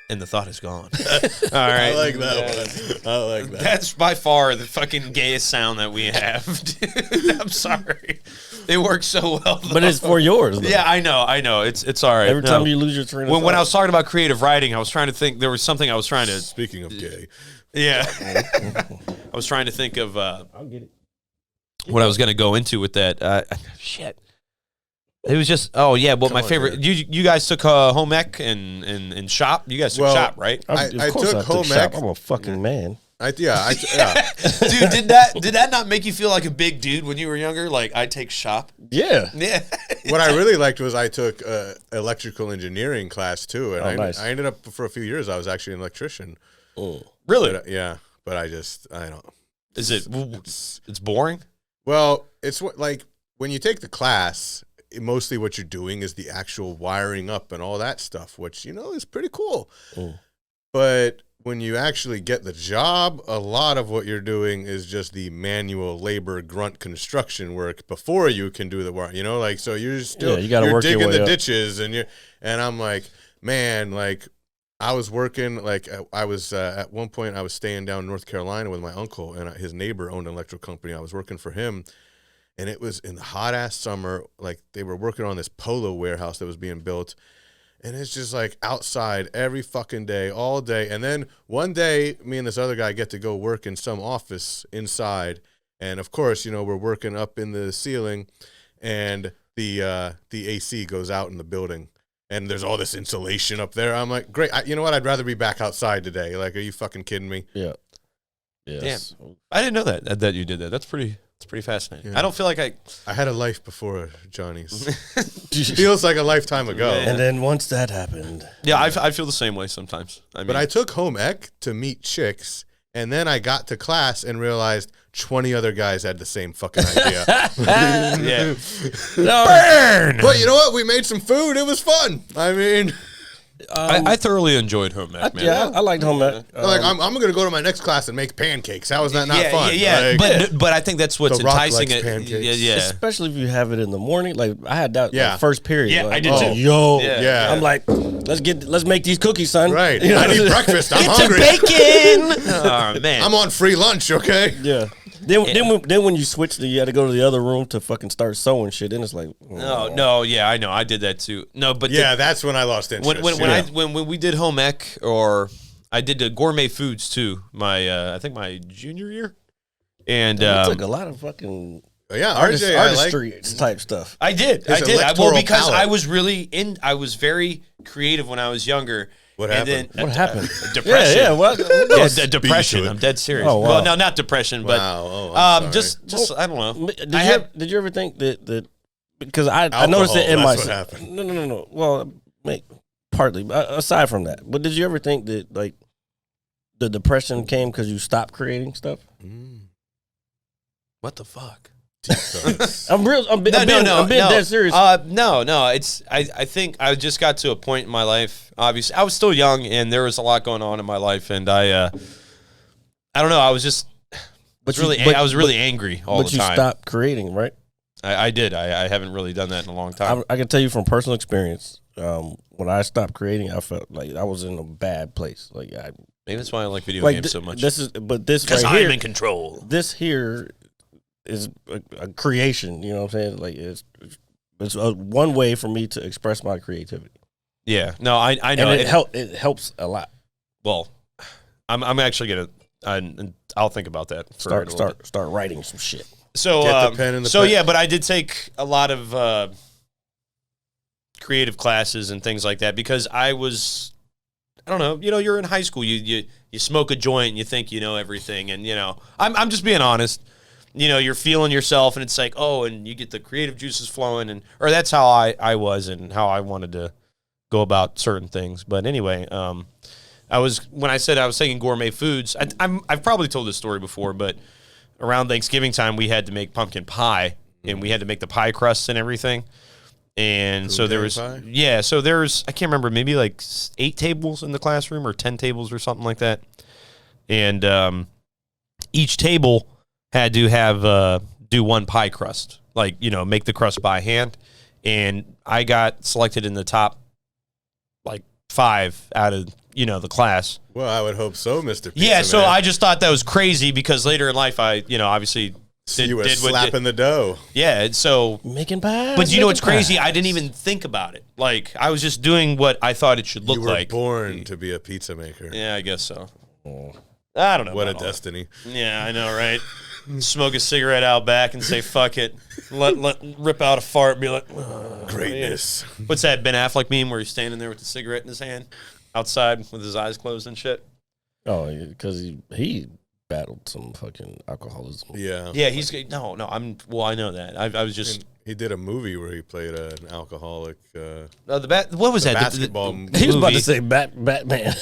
and the thought is gone. All right, I like that one. I like that. That's by far the fucking gayest sound that we have, dude. I'm sorry, it works so well, though. But it's for yours, though. Yeah, I know. It's all right. Every time you lose your train of thought. When I was talking about creative writing, I was trying to think. There was something I was trying to. Speaking of gay. Yeah. I was trying to think of I'll get it. what I was going to go into with that. Shit. It was just, my favorite, you guys took home ec and shop? You guys took shop, right? I took home shop. ec. I'm a fucking man. Yeah. Dude, did that not make you feel like a big dude when you were younger? Like, I take shop? Yeah. Yeah. What I really liked was I took electrical engineering class too. And nice. I ended up, for a few years, I was actually an electrician. Oh. Really? But, yeah. But I don't. Is it's boring? Well, it's like when you take the class, mostly what you're doing is the actual wiring up and all that stuff, which, is pretty cool. Oh. But when you actually get the job, a lot of what you're doing is just the manual labor grunt construction work before you can do the work, like, so you're still, you're digging the ditches and I'm like, man, like, I was working, like, I was, at one point, I was staying down in North Carolina with my uncle, and his neighbor owned an electrical company. I was working for him, and it was in the hot-ass summer. Like, they were working on this polo warehouse that was being built, and it's just, like, outside every fucking day, all day. And then one day, me and this other guy get to go work in some office inside, and, of course, we're working up in the ceiling, and the AC goes out in the building. And there's all this insulation up there. I'm like, great. You know what? I'd rather be back outside today. Like, are you fucking kidding me? Yeah. Yes. Damn. I didn't know that you did that. That's pretty fascinating. Yeah. I don't feel like I had a life before Johnny's. Feels like a lifetime ago. And then once that happened. Yeah, I feel the same way sometimes. But I took home ec to meet chicks, and then I got to class and realized 20 other guys had the same fucking idea. Yeah. Burn! But you know what? We made some food. It was fun. I mean... I thoroughly enjoyed home ec, man. Yeah, I liked home ec. Like, I'm going to go to my next class and make pancakes. How is that not fun? Yeah, like, but I think that's what's The Rock enticing likes it. pancakes. Yeah. Especially if you have it in the morning. Like, I had that Yeah. first period. Yeah, like, I did too. Yo. Yeah. I'm like, let's make these cookies, son. Right. You know? I need breakfast. I'm Get hungry. to bacon. Oh man. I'm on free lunch, okay? Yeah. Then when you switch, you had to go to the other room to fucking start sewing shit. Then it's like, No, yeah, I know, I did that too. No, but Yeah, that's when I lost interest. when we did home ec, or I did the gourmet foods too. My I think my junior year, and it took a lot of fucking yeah, RJ, I like artistry type stuff. I did. His Well, electoral because palette. I was very creative when I was younger. What and happened? Then, What happened? Depression. Yeah, what? Depression. I'm dead serious. Oh, wow. Well, no, not depression, but Wow. I'm sorry. just I don't know. Did you ever think that because I Alcohol, noticed it in that's myself. what happened. No. Well, partly aside from that, but did you ever think that like the depression came because you stopped creating stuff? What the fuck? I'm being dead serious. No. It's I think I just got to a point in my life. Obviously, I was still young, and there was a lot going on in my life, and I don't know. I was just, I was really angry all the time. But you stopped creating, right? I did. I haven't really done that in a long time. I can tell you from personal experience. When I stopped creating, I felt like I was in a bad place. Like maybe that's why I like video games so much. This because right I'm here, in control. This here is a creation. You know what I'm saying? Like it's one way for me to express my creativity. Yeah. No, I know and it helps a lot. Well, I'm actually gonna I'll think about that. For Start writing some shit. So Get the pen and the so pen. yeah, but I did take a lot of creative classes and things like that because I was, I don't know, you're in high school, you smoke a joint and you think you know everything, and I'm just being honest. You're feeling yourself, and it's like, oh, and you get the creative juices flowing, or that's how I was and how I wanted to go about certain things. But anyway, when I said I was taking gourmet foods, I've probably told this story before, but around Thanksgiving time, we had to make pumpkin pie, and we had to make the pie crusts and everything. And so there was, so there's, I can't remember, maybe like 8 tables in the classroom or 10 tables or something like that. And each table had to have, do one pie crust, like, make the crust by hand. And I got selected in the top, like, 5 out of, the class. Well, I would hope so, Mr. Pizza Yeah, so Man. I just thought that was crazy because later in life, I, obviously... You were slapping the dough. Yeah, so... Making pies. But you know what's crazy? I didn't even think about it. Like, I was just doing what I thought it should look like. You were born to be a pizza maker. Yeah, I guess so. I don't know. What a destiny. Yeah, I know, right? Smoke a cigarette out back and say, fuck it. Let rip out a fart and be like... Greatness. Yeah. What's that Ben Affleck meme where he's standing there with the cigarette in his hand? Outside with his eyes closed and shit? Oh, because he battled some fucking alcoholism. Yeah. Yeah, he's no. I know that. I was just. And he did a movie where he played an alcoholic. What was that? Basketball movie. He was about to say Batman.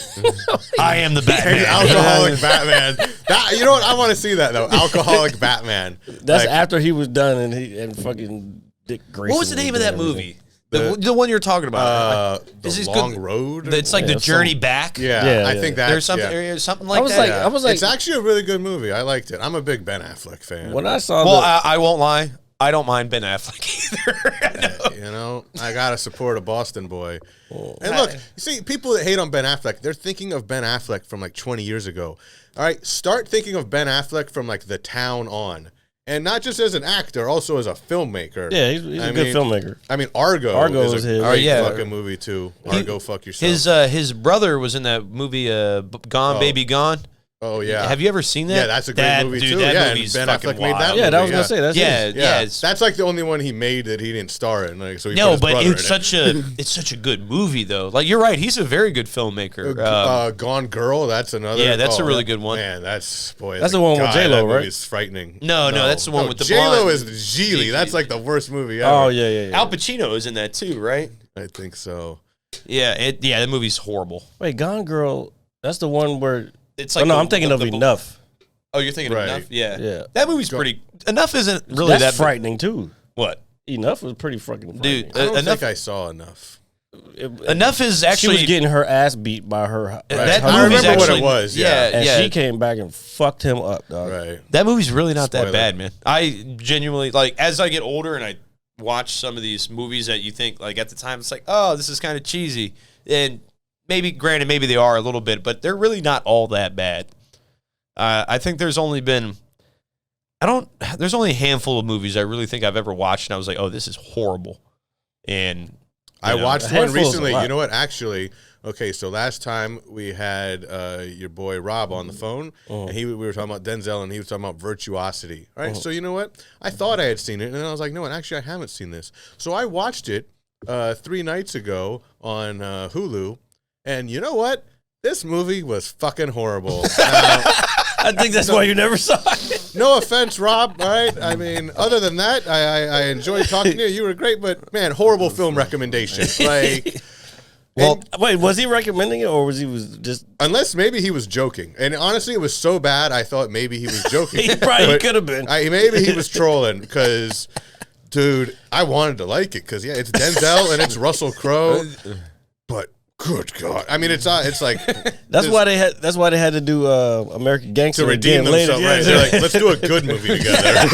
I am the Batman. Alcoholic Batman. You know what? I want to see that though. Alcoholic Batman. That's after he was done and fucking Dick Grayson. What was the name of that movie? The one you're talking about. The Long Road? It's like the journey back. Yeah, I think that. There's something like that. I was like, it's actually a really good movie. I liked it. I'm a big Ben Affleck fan. When I saw I won't lie. I don't mind Ben Affleck either. I got to support a Boston boy. And look, you see, people that hate on Ben Affleck, they're thinking of Ben Affleck from like 20 years ago. All right, start thinking of Ben Affleck from like The Town on. And not just as an actor, also as a filmmaker. Yeah, he's a good filmmaker. I mean, Argo is a great fucking movie, too. Argo, fuck yourself. His brother was in that movie, Gone, Baby Gone. Oh, yeah. Have you ever seen that? Yeah, that's a great movie, too. That movie's Ben Affleck made that movie. Yeah, that was going to say. That's his. That's like the only one he made that he didn't star in. Like, so he no, put but his it's brother it's such a good movie, though. Like, you're right. He's a very good filmmaker. Gone Girl, that's another. Yeah, that's a really good one. Man, that's the one with J-Lo, right? It's frightening. No, that's the one with the J-Lo blonde. is Geely. That's like the worst movie ever. Oh, yeah. Al Pacino is in that, too, right? I think so. Yeah, that movie's horrible. Wait, Gone Girl, that's the one where... It's like I'm thinking of Enough. Oh, you're thinking of Enough? Yeah. That movie's pretty... Enough isn't really That's frightening, too. What? Enough was pretty fucking frightening. Dude, I don't think I saw Enough. Enough is actually... She was getting her ass beat by her... I remember what it was, And she came back and fucked him up, dog. Right. That movie's really not that bad, man. I genuinely... Like, as I get older and I watch some of these movies that you think, like, at the time, it's like, oh, this is kind of cheesy. And maybe they are a little bit, but they're really not all that bad. I think there's only been, there's only a handful of movies I really think I've ever watched, and I was like, oh, this is horrible. And I watched one recently. You know what? Actually, okay, so last time we had your boy Rob on the phone, and we were talking about Denzel, and he was talking about Virtuosity. Right? So you know what? I thought I had seen it, and then I was like, no, actually, I haven't seen this. So I watched it 3 nights ago on Hulu, and you know what? This movie was fucking horrible. I think that's why you never saw it. No offense, Rob. All right. I mean, other than that, I enjoyed talking to you. You were great, but man, horrible film recommendation. Like, well, wait, was he recommending it or was just? Unless maybe he was joking, and honestly, it was so bad. I thought maybe he was joking. He probably could have been. Maybe he was trolling because, dude, I wanted to like it because it's Denzel and it's Russell Crowe, but. Good God! I mean, it's like that's why they had to do American Gangster to redeem themselves. Right? They're like, let's do a good movie together.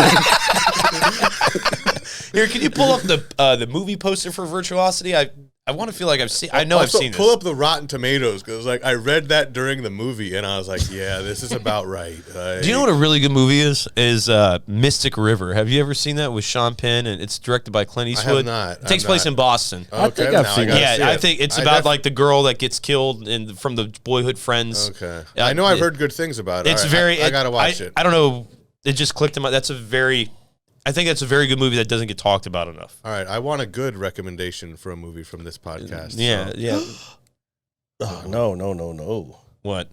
Here, can you pull up the movie poster for Virtuosity? I I want to feel like I've seen. I know Also, I've seen pull this. up the Rotten Tomatoes because like I read that during the movie and I was like, yeah, this is about right. Do you know what a really good movie is? Is Mystic River. Have you ever seen that with Sean Penn? And it's directed by Clint Eastwood. I have not. It takes place in Boston. Okay, I think I've seen it. Yeah, I think it's about like the girl that gets killed from the boyhood friends. Okay. I know I've heard good things about it. It's All right, very. I gotta watch it. I don't know. It just clicked in my. I think that's a very good movie that doesn't get talked about enough. All right, I want a good recommendation for a movie from this podcast. Yeah, yeah. Oh, no. What?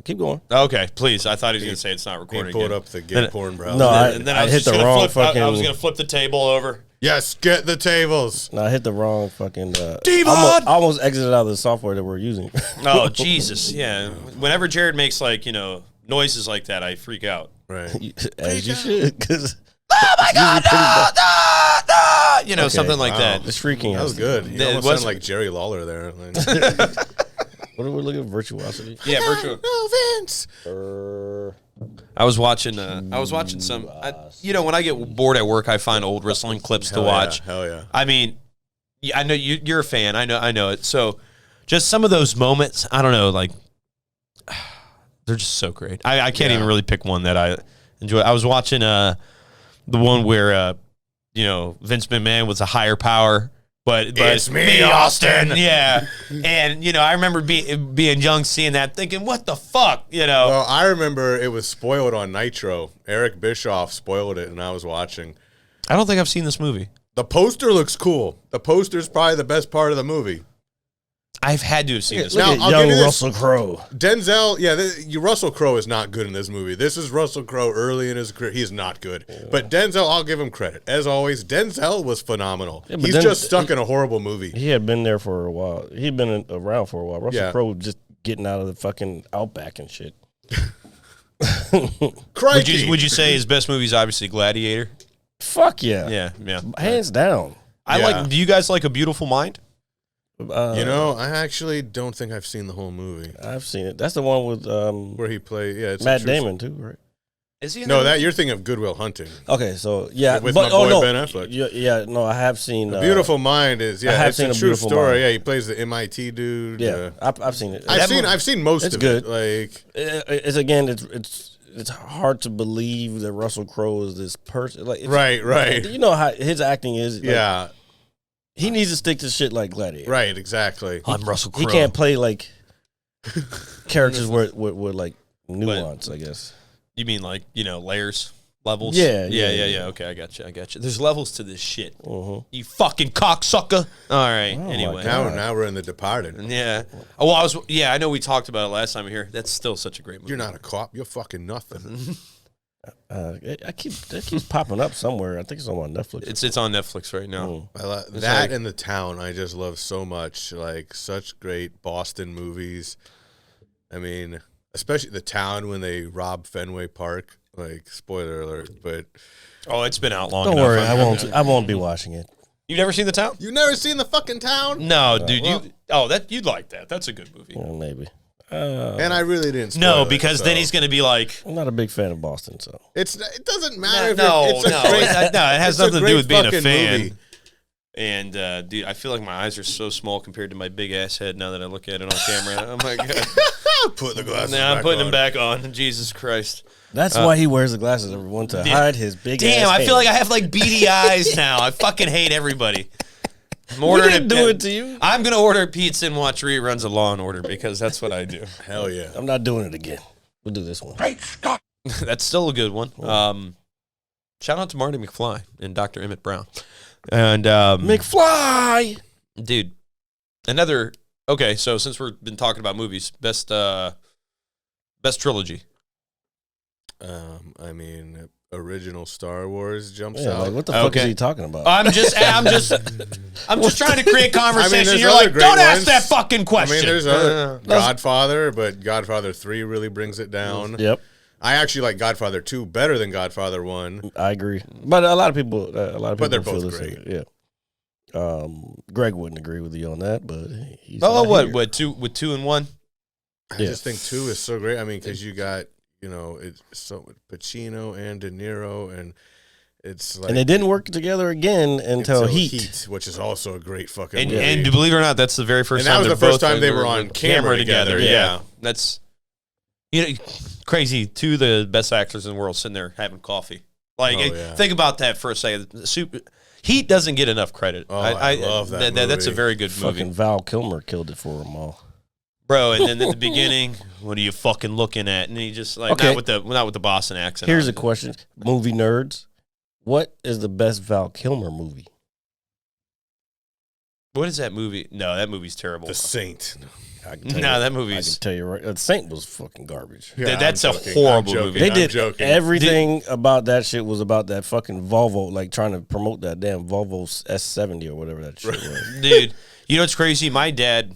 Keep going. Okay, please. I thought he was going to say it's not recording. He pulled again. up the gay porn browser. No, And then I hit was the just gonna wrong flip, fucking. I was going to flip the table over. Yes, get the tables. No, I hit the wrong fucking. D-Mod! Almost exited out of the software that we're using. Oh, Jesus. Yeah. Whenever Jared makes noises like that, I freak out. Right. As you should, because. Oh my God! Something like that. It's freaking out. That was good. You almost sound like Jerry Lawler there. What are we looking at? Virtuosity? Yeah, virtual. No, Vince. I was watching some. When I get bored at work, I find old wrestling clips to watch. Yeah, hell yeah. I mean, I know you're a fan. I know it. So, just some of those moments. I don't know, like they're just so great. I can't even really pick one that I enjoy. I was watching the one where Vince McMahon was a higher power. But it's me, Austin. Yeah, and I remember being young, seeing that, thinking, "What the fuck?" Well, I remember it was spoiled on Nitro. Eric Bischoff spoiled it, and I was watching. I don't think I've seen this movie. The poster looks cool. The poster's probably the best part of the movie. I've had to have seen this. Look movie. at young Russell Crowe. Denzel, Russell Crowe is not good in this movie. This is Russell Crowe early in his career. He's not good. Yeah. But Denzel, I'll give him credit. As always, Denzel was phenomenal. Yeah, he's just stuck in a horrible movie. He had been there for a while. He'd been around for a while. Russell Crowe was just getting out of the fucking Outback and shit. Would you say his best movie is obviously Gladiator? Fuck yeah. Yeah. Hands down. Do you guys like A Beautiful Mind? I actually don't think I've seen the whole movie. I've seen it. That's the one with where he played. Yeah, it's Matt Damon too, right? Is he? No, that you're thinking of Good Will Hunting. Okay, so yeah, with my boy Ben Affleck. Yeah, no, I have seen. A Beautiful Mind is I have it's seen a true Beautiful story. Mind. Yeah, he plays the MIT dude. Yeah, I've seen it. I've seen most it's of good. it. Like it's hard to believe that Russell Crowe is this person. Like right. You know how his acting is. Like, yeah. He needs to stick to shit like Gladiator. Right, exactly. I'm Russell Crowe. He can't play like characters with like nuance, I guess. You mean like, layers, levels? Yeah. Okay, I got you. There's levels to this shit. You fucking cocksucker. All right. Anyway. Now we're in The Departed. Yeah. Oh, well, I know we talked about it last time here. That's still such a great movie. You're not a cop. You're fucking nothing. It keeps popping up somewhere. I think it's on Netflix. It's on Netflix right now. That and The Town I just love so much. Like such great Boston movies. I mean, especially The Town when they rob Fenway Park. Like spoiler alert, but it's been out long. Don't enough. worry, I won't be watching it. You've never seen The Town? You've never seen The fucking Town? No, dude. You'd like that. That's a good movie. Yeah, maybe. And I really didn't. No, because then he's going to be like, I'm not a big fan of Boston, so it doesn't matter. It has nothing to do with being a fan. Movie. And dude, I feel like my eyes are so small compared to my big ass head now that I look at it on camera. Oh my god! Put the glasses. Now I'm putting them back on. Jesus Christ! That's why he wears the glasses, everyone, to hide his big. Damn, ass I feel like I have like beady eyes now. I fucking hate everybody. We didn't do it to you. I'm gonna order pizza and watch reruns of Law and Order because that's what I do. Hell yeah! I'm not doing it again. We'll do this one. Great Scott! That's still a good one. Shout out to Marty McFly and Dr. Emmett Brown. And McFly, dude, another. Okay, so since we've been talking about movies, best trilogy. I mean, original Star Wars jumps yeah, out. like, what the fuck is he talking about? I'm just trying to create conversation. I mean, You're like, don't ask ones. that fucking question. I mean, there's other Godfather, but Godfather 3 really brings it down. Yep. I actually like Godfather 2 better than Godfather 1. I agree, but a lot of people, but they're both great. Yeah. Greg wouldn't agree with you on that, but he's what 2 and 1? I just think 2 is so great. I mean, because you got it's so Pacino and De Niro, and It's like, and they didn't work together again until Heat. which is also a great fucking And, movie. and believe it or not, that's the very first And that time was they're the first both time they were on camera together. Yeah. That's crazy. Two of the best actors in the world sitting there having coffee. Like, think about that for a second. Heat doesn't get enough credit. Oh, I love that movie. That's a very good movie. Fucking Val Kilmer killed it for them all. Bro, and then at the beginning, what are you fucking looking at? And he just like not with the Boston accent. Here's a question. Movie nerds. What is the best Val Kilmer movie? What is that movie? No, that movie's terrible. The Saint. That movie's. I can tell you right. The Saint was fucking garbage. Yeah, that's a horrible movie. They did everything about that shit was about that fucking Volvo, like trying to promote that damn Volvo S70 or whatever that shit was. Dude, you know what's crazy? My dad,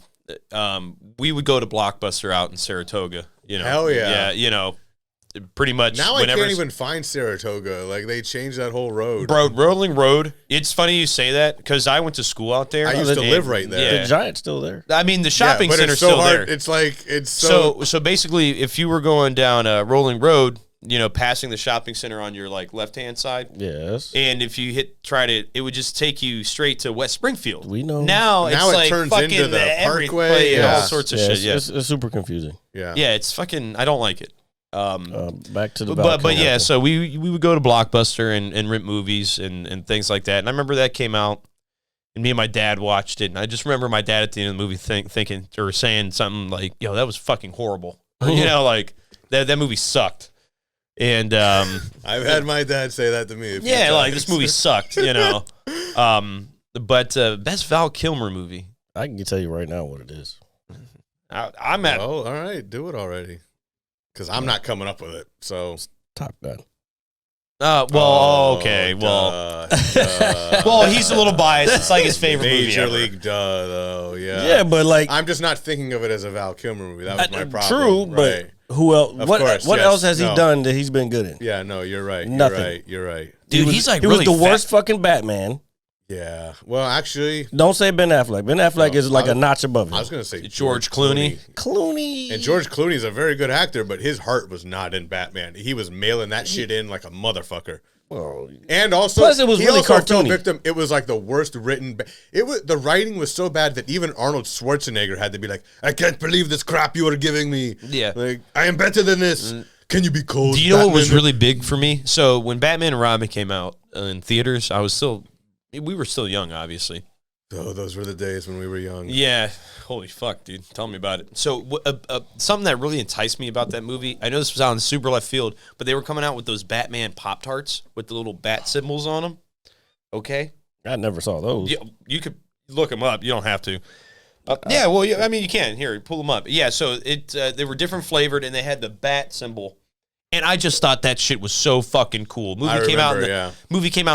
we would go to Blockbuster out in Saratoga. You know, Hell yeah. Yeah, you know, pretty much. Now I can't even find Saratoga. Like, they changed that whole road. Bro, Rolling Road. It's funny you say that because I went to school out there. I used to live right there. The Giant's still there. I mean, the shopping but center's it's so still hard. there. It's like, it's so... So basically, if you were going down Rolling Road, you know, passing the shopping center on your, like, left-hand side. Yes. And if you it would just take you straight to West Springfield. We know. Now it's it like turns fucking into the every Parkway. place, Yeah. all sorts of shit. Yeah. It's super confusing. Yeah. Yeah, it's fucking, I don't like it. Back to the but yeah, so we would go to Blockbuster and rent movies and things like that. And I remember that came out, and me and my dad watched it. And I just remember my dad at the end of the movie thinking or saying something like, "Yo, that was fucking horrible." You know, like that movie sucked. And I've had my dad say that to me. Yeah, like this movie sucked. You know, but best Val Kilmer movie. I can tell you right now what it is. I'm at. Oh, all right, do it already. Because I'm not coming up with it. So Top Gun. Okay. Well, well, he's a little biased. It's like his favorite movie Major ever. League Duh, though. Yeah. Yeah, but like I'm just not thinking of it as a Val Kilmer movie. That was my problem. True, right. but who else? Of What course, what yes. else has he No. done that he's been good in? Yeah, no, you're right. Nothing. You're right. Dude, he's like he really was the fat. worst fucking Batman. Yeah. Well, actually, Don't say Ben Affleck. Ben Affleck is like a notch above him. I was going to say George Clooney. Clooney. And George Clooney's a very good actor, but his heart was not in Batman. He was mailing that shit in like a motherfucker. Well, And also, plus it was he really also fell cartoony. victim. It was like the worst written. It was the writing was so bad that even Arnold Schwarzenegger had to be like, "I can't believe this crap you are giving me. Yeah. Like I am better than this. Can you be cold?" Do you know what was Batman?" really big for me? So when Batman and Robin came out in theaters, we were still young, obviously. Oh, those were the days when we were young. Yeah. Holy fuck, dude. Tell me about it. So something that really enticed me about that movie, I know this was out in super left field, but they were coming out with those Batman Pop-Tarts with the little bat symbols on them. Okay? I never saw those. You could look them up. You don't have to. Yeah, well, I mean, you can. Here, pull them up. Yeah, so they were different flavored, and they had the bat symbol. And I just thought that shit was so fucking cool. Movie came out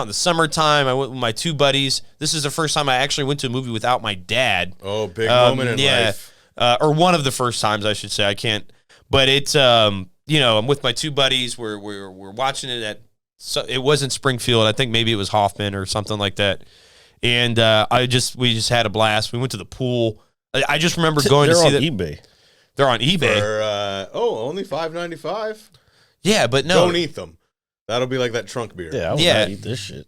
in the summertime. I went with my two buddies. This is the first time I actually went to a movie without my dad. Oh, big moment in life. Or one of the first times, I should say. I can't. But it's I'm with my two buddies. We're watching it it wasn't Springfield. I think maybe it was Hoffman or something like that. And we just had a blast. We went to the pool. I just remember going to see that. eBay. They're on eBay. For, only $5.95. Yeah, but no. Don't eat them. That'll be like that trunk beer. Yeah, I would not eat this shit.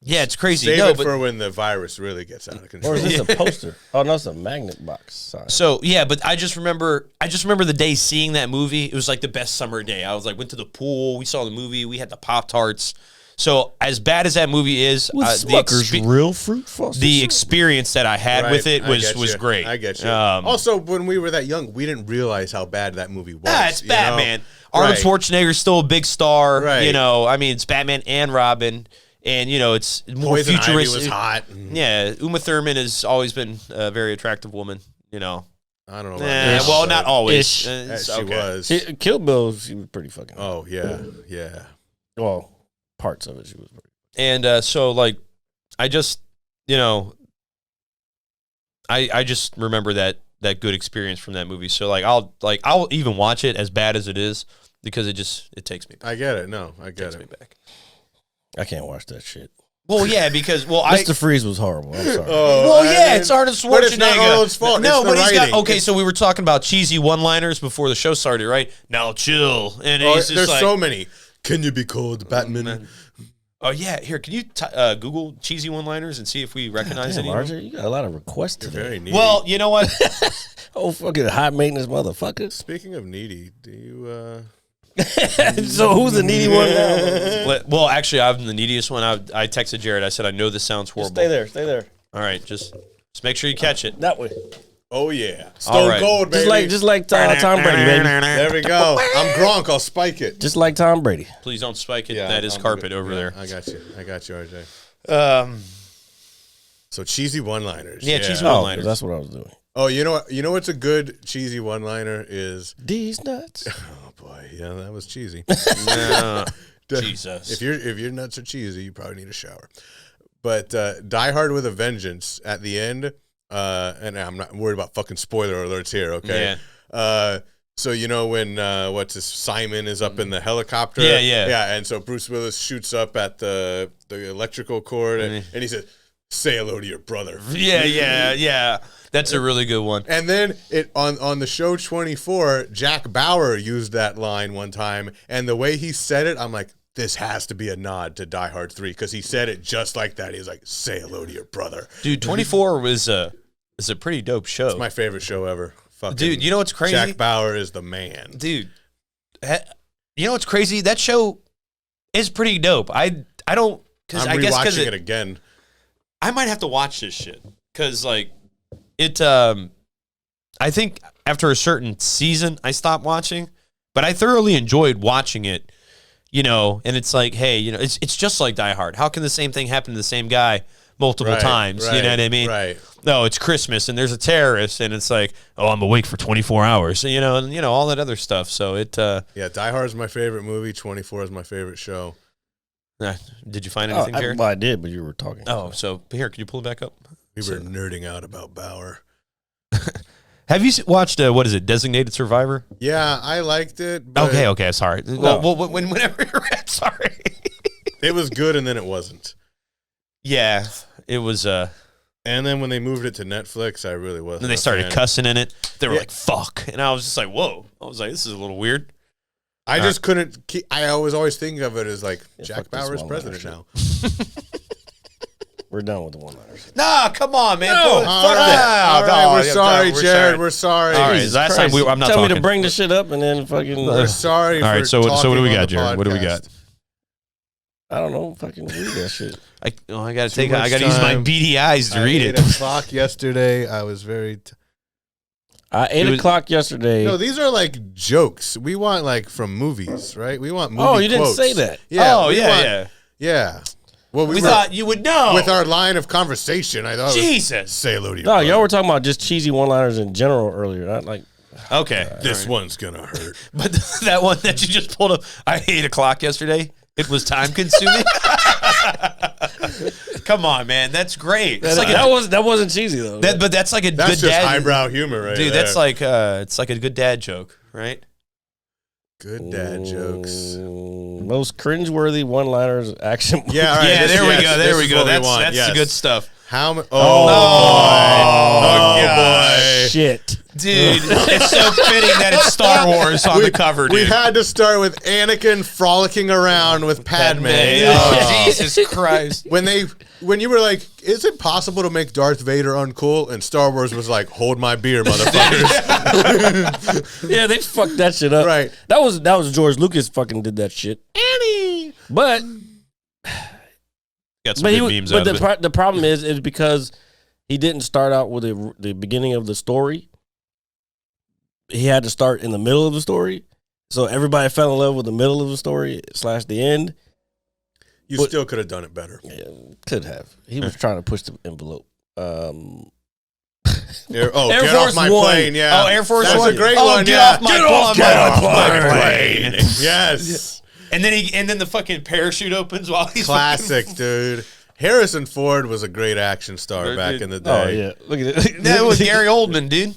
Yeah, it's crazy. Save it for when the virus really gets out of control. Or is this a poster? Oh no, it's a magnet box sign. So yeah, but I just remember the day seeing that movie. It was like the best summer day. I was like, went to the pool, we saw the movie, we had the Pop-Tarts. So as bad as that movie is, Smucker's real fruit frosted the syrup. experience that I had with it was great. I get you. Also, when we were that young, we didn't realize how bad that movie was. It's Batman. Arnold Schwarzenegger's still a big star. Right. You know, I mean, it's Batman and Robin. And, it's more Poison Ivy futuristic. was hot. Yeah, Uma Thurman has always been a very attractive woman, I don't know about well, not always. She was. Kill Bill, she was pretty fucking hot. Oh, yeah. Well, parts of it, she was pretty. And so, like, I just, I just remember that good experience from that movie. So, I'll even watch it as bad as it is because it takes me back. I get it. No, I get Me it. back. I can't watch that shit. Well, yeah, because Mr. Freeze was horrible. I'm sorry. It's Arnold Schwarzenegger. But it's not Arnold's fault. No, it's the but he's writing. got. Okay, so we were talking about cheesy one-liners before the show started, right? Now chill, and he's just there's like, so many. Can you be cold, Batman? Oh yeah, here. Can you Google cheesy one-liners and see if we recognize any? RJ, you got a lot of requests today. Very needy. Well, you know what? Oh, fucking high maintenance motherfucker. Speaking of needy, do you? So who's the needy one now? Well, actually, I'm the neediest one. I texted Jared. I said, I know this sounds horrible. Stay there. All right, just make sure you catch it. That way. Oh yeah, All Stone right. Cold, baby. Just like Tom Brady, baby. There we go. I'm Gronk. I'll spike it. Just like Tom Brady. Please don't spike it. Yeah, that is carpet over there. I got you, RJ. So cheesy one-liners. Yeah, cheesy Oh, one-liners. that's what I was doing. Oh, you know what? You know what's a good cheesy one-liner is? These nuts. Oh boy, yeah, that was cheesy. No. Jesus. If your nuts are cheesy, you probably need a shower. But Die Hard with a Vengeance at the end, and I'm not worried about fucking spoiler alerts here, okay? Yeah. So you know when Simon is up in the helicopter? Yeah. And so Bruce Willis shoots up at the electrical cord, and he says, "Say hello to your brother." Yeah. That's a really good one. And then on the show 24, Jack Bauer used that line one time, and the way he said it, I'm like, this has to be a nod to Die Hard 3 because he said it just like that. He's like, "Say hello to your brother." Dude, 24 is a pretty dope show. It's my favorite show ever. Fucking Dude, you know what's crazy? Jack Bauer is the man. Dude, you know what's crazy? That show is pretty dope. I don't because I'm I guess rewatching because it again. I might have to watch this shit because like it. I think after a certain season, I stopped watching, but I thoroughly enjoyed watching it. You know, and it's like, hey, you know, it's just like Die Hard. How can the same thing happen to the same guy multiple times? You know what I mean? Right. No, it's Christmas and there's a terrorist and it's like, oh, I'm awake for 24 hours. You know, and all that other stuff. So it. Yeah, Die Hard is my favorite movie. 24 is my favorite show. Did you find anything, Jared? Well, I did, but you were talking. Oh, so here, can you pull it back up? We were nerding out about Bauer. Have you watched what is it, Designated Survivor? Yeah, I liked it. But Okay, sorry. Well, whenever you're at, sorry. it was good, and then it wasn't. Yeah, it was. And then when they moved it to Netflix, I really wasn't. And they started cussing in it. They were like, "Fuck," and I was just like, "Whoa!" I was like, "This is a little weird." I just couldn't. I was always thinking of it as like Jack fuck this Bauer is one-liner president now. We're done with the one-liners. Nah, come on, man. All right, we're sorry, Jared. We're sorry. All right, last time I'm not Tell talking. me to bring the shit up and then fucking. We're sorry. All right, so what do we got, Jared? What do we got? I don't know. Fucking read that shit. I gotta use my beady eyes to read it. 8 o'clock yesterday. I was very. 8 o'clock yesterday. No, these are like jokes. We want like from movies, right? We want movie Oh, you didn't quotes. say that. Yeah. Yeah. Yeah. Well, We thought you would know. with our line of conversation. I thought, Jesus. say hello to your No, brother. y'all were talking about just cheesy one-liners in general earlier. Not like. Okay. This one's gonna hurt. But that one that you just pulled up, 8 o'clock yesterday, it was time consuming. Come on, man. That's great. That wasn't cheesy though. But that's like a That's good just dad. highbrow humor, right? Dude, there. that's like it's like a good dad joke, right? good dad jokes. Most cringeworthy one-liners action. Yeah, all right. Yeah, there we go. There this we is go. what we That's want, the yes. good stuff. How many? Oh, boy. Shit. Dude, it's so fitting that it's Star Wars on the cover, dude. We had to start with Anakin frolicking around with Padme. Oh, Jesus Christ. When you were like, is it possible to make Darth Vader uncool? And Star Wars was like, hold my beer, motherfuckers. Yeah, they fucked that shit up. Right. That was George Lucas fucking did that shit. Annie. But Got some good memes out of it. the problem is because he didn't start out with the beginning of the story. He had to start in the middle of the story. So everybody fell in love with the middle of the story / the end. You still could have done it better. Yeah, could have. He was trying to push the envelope. Air Air get Force off my One. plane, yeah. Oh, Air Force That's One. a great Oh, one, get yeah. off my plane. Yes. And then the fucking parachute opens while he's Classic, dude. Harrison Ford was a great action star back in the day. Oh, yeah. Look at it. That was Gary Oldman, dude.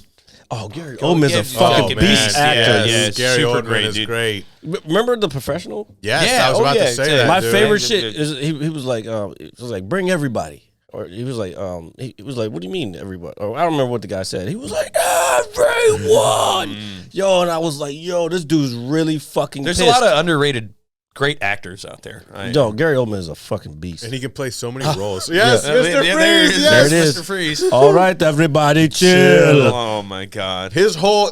Oh, Gary Oldman's a fucking man. beast actor. Yeah, Gary super Oldman great, is dude. great. Remember The Professional? Yes, Yeah, I was about to say that. My dude. favorite Dude, shit dude. is he was like bring everybody, or he was like he was like, what do you mean everybody? Or I don't remember what the guy said. He was like everyone, yo, and I was like, yo, this dude's really fucking. There's pissed. a lot of underrated great actors out there. Yo, Gary Oldman is a fucking beast. And he can play so many roles. Yes, Yeah. Mr. Yeah, Freeze. Yes, there it is. Mr. Freeze. All right, everybody, chill. Oh my god. His whole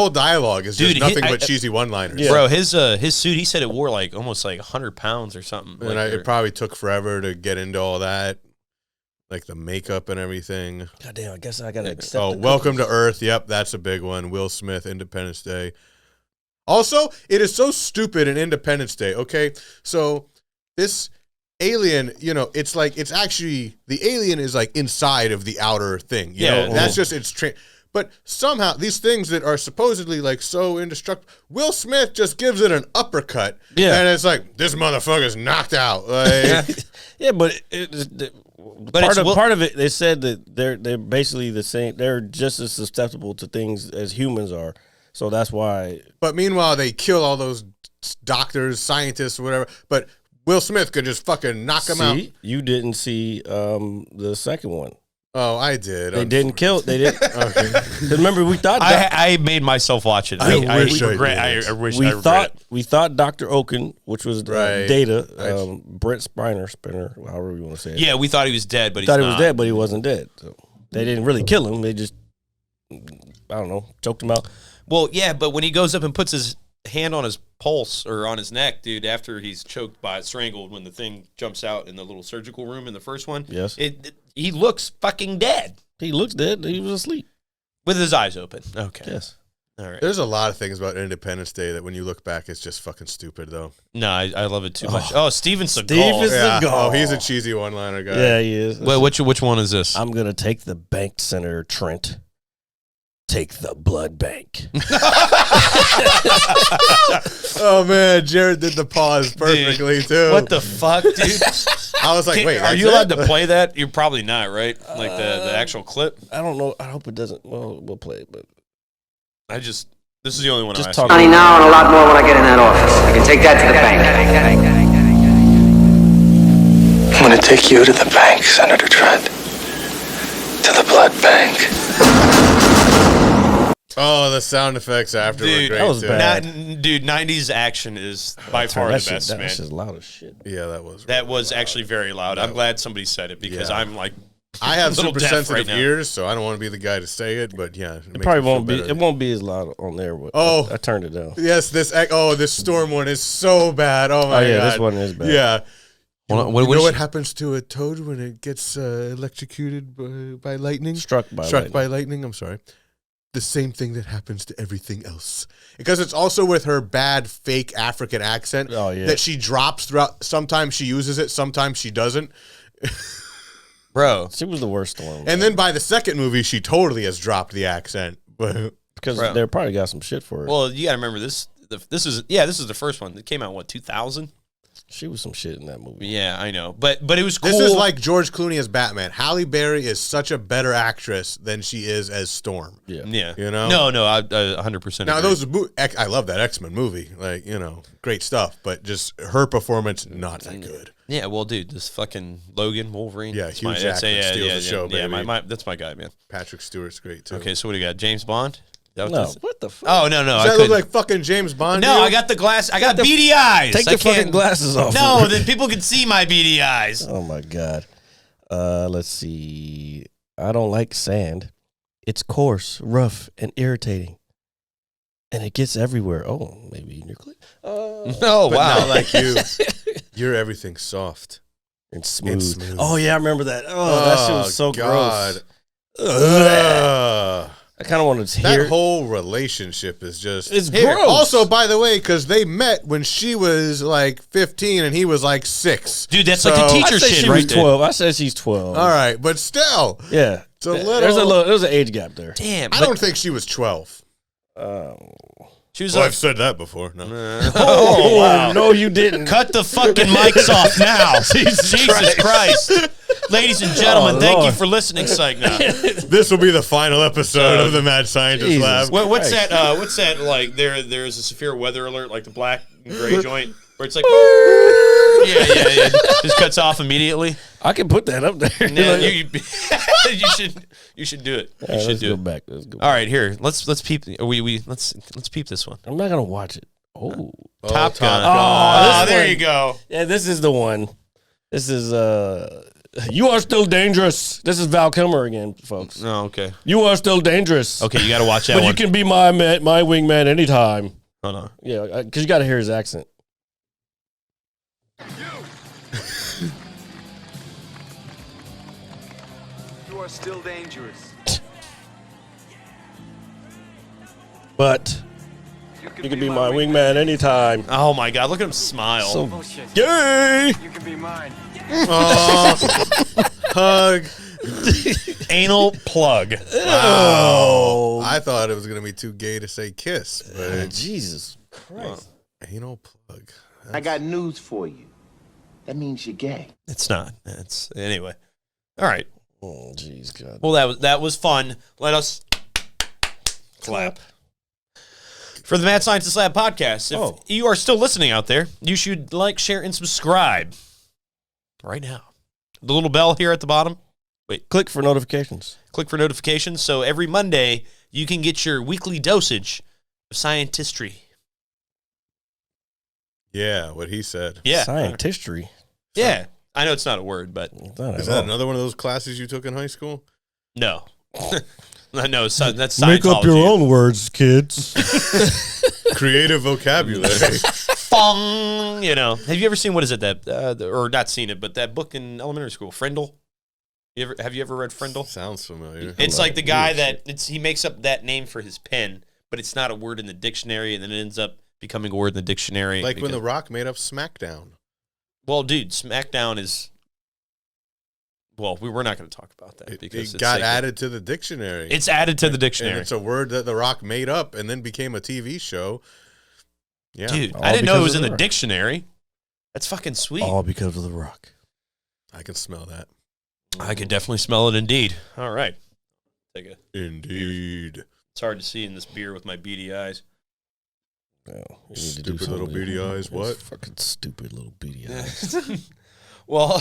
dialogue is just Dude, nothing but cheesy one-liners. Yeah. Bro, his suit, he said it wore like almost like 100 pounds or something. And Like, it probably took forever to get into all that, like the makeup and everything. God damn, I guess I gotta accept. Oh, Welcome to Earth. Yep, that's a big one. Will Smith, Independence Day. Also, it is so stupid in Independence Day. Okay, so this alien, it's like it's actually the alien is like inside of the outer thing. You know, that's just its But somehow these things that are supposedly like so indestructible, Will Smith just gives it an uppercut. Yeah. And it's like, this motherfucker's knocked out. Like, Yeah, but part of it, they said that they're basically the same. They're just as susceptible to things as humans are. So that's why. But meanwhile, they kill all those doctors, scientists, whatever. But Will Smith could just fucking knock them out. You didn't see the second one. Oh, I did. They didn't kill. They didn't. Okay. 'Cause remember, we thought I made myself watch it. I wish we thought Dr. Oaken, which was Right. Data, Brent Spinner, however you want to say it. Yeah, we thought he was dead, but He was dead, but he wasn't dead. So they didn't really kill him. They just, I don't know, choked him out. Well, yeah, but when he goes up and puts his hand on his pulse or on his neck, dude, after he's choked by strangled, when the thing jumps out in the little surgical room in the first one, yes, he looks fucking dead. He looks dead. He was asleep with his eyes open. Okay. Yes. All right. There's a lot of things about Independence Day that when you look back, it's just fucking stupid, though. No, I love it too much. Oh, Steven Seagal. Seagal. Oh, he's a cheesy one-liner guy. Yeah, he is. Wait, which one is this? I'm gonna take the bank, Senator Trent. Take the blood bank. Oh man, Jared did the pause perfectly too. What the fuck, dude? I was like, wait, are you allowed to play that? You're probably not, right? Like the actual clip. I don't know. I hope it doesn't. Well, we'll play it, but this is the only one. Just I'm talk. Money now and a lot more when I get in that office. I can take that to the bank. I'm going to take you to the bank, Senator Trent. To the blood bank. Oh, the sound effects after were great. That was too. bad. Dude, 90s action is by far the best, man. That's just loud as shit. Yeah, that was. That was actually very loud. I'm glad somebody said it because I'm like, I have little super deaf sensitive right now. ears, so I don't want to be the guy to say it. But yeah, It probably won't be. It won't be as loud on there. But I turned it down. Yes, this storm one is so bad. Oh my god, this one is bad. Yeah. You know what she- happens to a toad when it gets electrocuted by lightning? Struck by lightning. I'm sorry. The same thing that happens to everything else. Because it's also with her bad fake African accent that she drops throughout. Sometimes she uses it, sometimes she doesn't. Bro. She was the worst one. And then by the second movie, she totally has dropped the accent. Because they probably got some shit for it. Well, you got to remember this. This is the first one. It came out, 2000? She was some shit in that movie. Yeah, I know. But it was cool. This is like George Clooney as Batman. Halle Berry is such a better actress than she is as Storm. Yeah. You know? No, I 100% Now, agree. I love that X-Men movie. Like, great stuff. But just her performance, not that good. Yeah, well, dude, this fucking Logan, Wolverine. Yeah, Hugh Jackman steals the show, baby. Yeah, that's my guy, man. Patrick Stewart's great, too. Okay, so what do you got? James Bond? What the fuck? Oh, no. Does that look like fucking James Bond? No, dude? I got the glass. I got beady eyes. Take the fucking glasses off. No, then people can see my beady eyes. Oh my god. Let's see. I don't like sand. It's coarse, rough, and irritating, and it gets everywhere. Oh, maybe in your clip. Oh But wow, not like you. You're everything soft and smooth. It's smooth. Oh yeah, I remember that. Oh, that shit was so God. gross. I kind of wanted to hear that whole relationship is just it's gross. Also, by the way, because they met when she was like 15 and he was like 6. dude, that's like the teacher I said shit, she right was 12. I said she's 12. All right, but still, Yeah, it's a little. There's an age gap there. Damn, I don't think she was 12. she was Well, like, I've said that before. No. Oh wow! No, you didn't. cut the fucking mics off now. Jesus Christ. Ladies and gentlemen, thank you Lord. for listening, Psych Now. This will be the final episode of the Mad Scientist Jesus. Lab. What's that? What's that? Like there's a severe weather alert, like the black and gray joint, where it's like, yeah, just cuts off immediately. I can put that up there. Yeah, you should do it. You should let's do go it. back. Let's go. All right, here. Let's peep. Let's peep this one. I'm not gonna watch it. Oh, Top Gun. Oh, there you go. Yeah, this is the one. This is You Are Still Dangerous. This is Val Kilmer again, folks. Oh, okay. You Are Still Dangerous. Okay, you got to watch that but one. you can be my wingman anytime. Oh, no. Yeah, because you got to hear his accent. You are still dangerous. But you can be my wingman anytime. Oh, my God. Look at him smile. So Bullshit. gay. You can be mine. Hug. Anal plug. Wow. I thought it was going to be too gay to say kiss. But Jesus Christ. Anal plug. I got news for you. That means you're gay. It's not. It's anyway. All right. Oh, jeez, God. Well, that was fun. Let us clap. For the Mad Scientist Lab podcast, if you are still listening out there, you should like, share, and subscribe right now. The little bell here at the bottom. Wait. Click for notifications. Click for notifications. So every Monday, you can get your weekly dosage of scientistry. Yeah, what he said. Yeah. Scientistry. Yeah. I know it's not a word, but. Is that another one of those classes you took in high school? No. No, that's Scientology. Make up your own words, kids. Creative vocabulary. Fong, you know. Have you ever seen, what is it, or not seen it, but that book in elementary school, Frindle? Have you ever read Frindle? Sounds familiar. It's like the guy he makes up that name for his pen, but it's not a word in the dictionary, and then it ends up becoming a word in the dictionary. Like when The Rock made up SmackDown. Well, dude, SmackDown is... Well, we're not going to talk about that because it got added to the dictionary. It's added to the dictionary. And it's a word that The Rock made up and then became a TV show. Yeah. Dude, I didn't know it was in the dictionary. That's fucking sweet. All because of The Rock. I can smell that. I can definitely smell it indeed. All right. Take a Indeed. Beer. It's hard to see in this beer with my beady eyes. No, stupid little beady eyes. What? Fucking stupid little beady eyes. Well,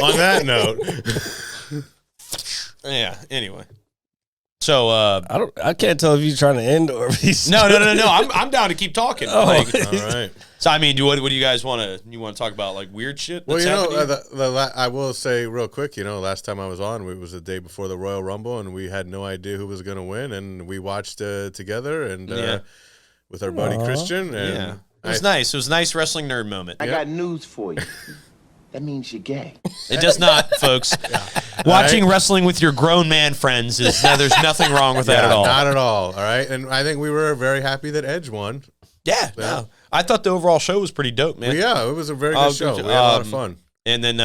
on that note, yeah. Anyway, so I can't tell if he's trying to end or if he's no. I'm down to keep talking. All right. So I mean, what do you guys want to? You want to talk about like weird shit? Well, I will say real quick. Last time I was on, it was the day before the Royal Rumble, and we had no idea who was going to win, and we watched together and with our buddy Christian. And it was nice. It was a nice wrestling nerd moment. I got news for you. That means you're gay. It does not, folks. Watching wrestling with your grown man friends there's nothing wrong with that at all. Not at all. All right, and I think we were very happy that Edge won. Yeah, no. I thought the overall show was pretty dope, man. Well, yeah, it was a very good show. We had a lot of fun. And then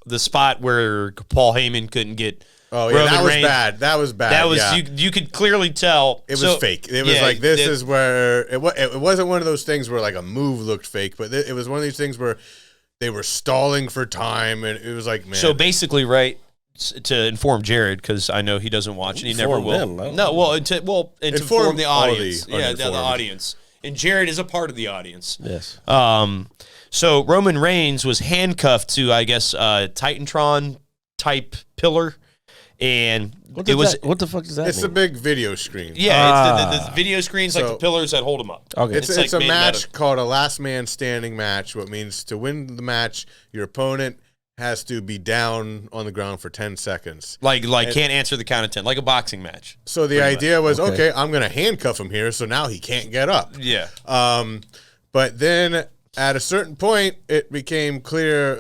the spot where Paul Heyman couldn't get. Oh yeah, Roman that was Reigns. bad. That was bad. That was yeah. you could clearly tell it was fake. It was like this is where it wasn't one of those things where like a move looked fake, but it was one of these things where they were stalling for time, and it was like, man. So basically, right, to inform Jared, because I know he doesn't watch and he never will. To inform the audience. The audience. And Jared is a part of the audience. Yes. So Roman Reigns was handcuffed to, I guess, Titantron type pillar. And what the fuck is that? It's a big video screen. Yeah, it's the video screens, like the pillars that hold them up. Okay. It's a match called a last man standing match, what means to win the match, your opponent has to be down on the ground for 10 seconds. Like can't answer the count of 10, like a boxing match. So the idea was, okay, I'm going to handcuff him here, so now he can't get up. Yeah. But then at a certain point, it became clear,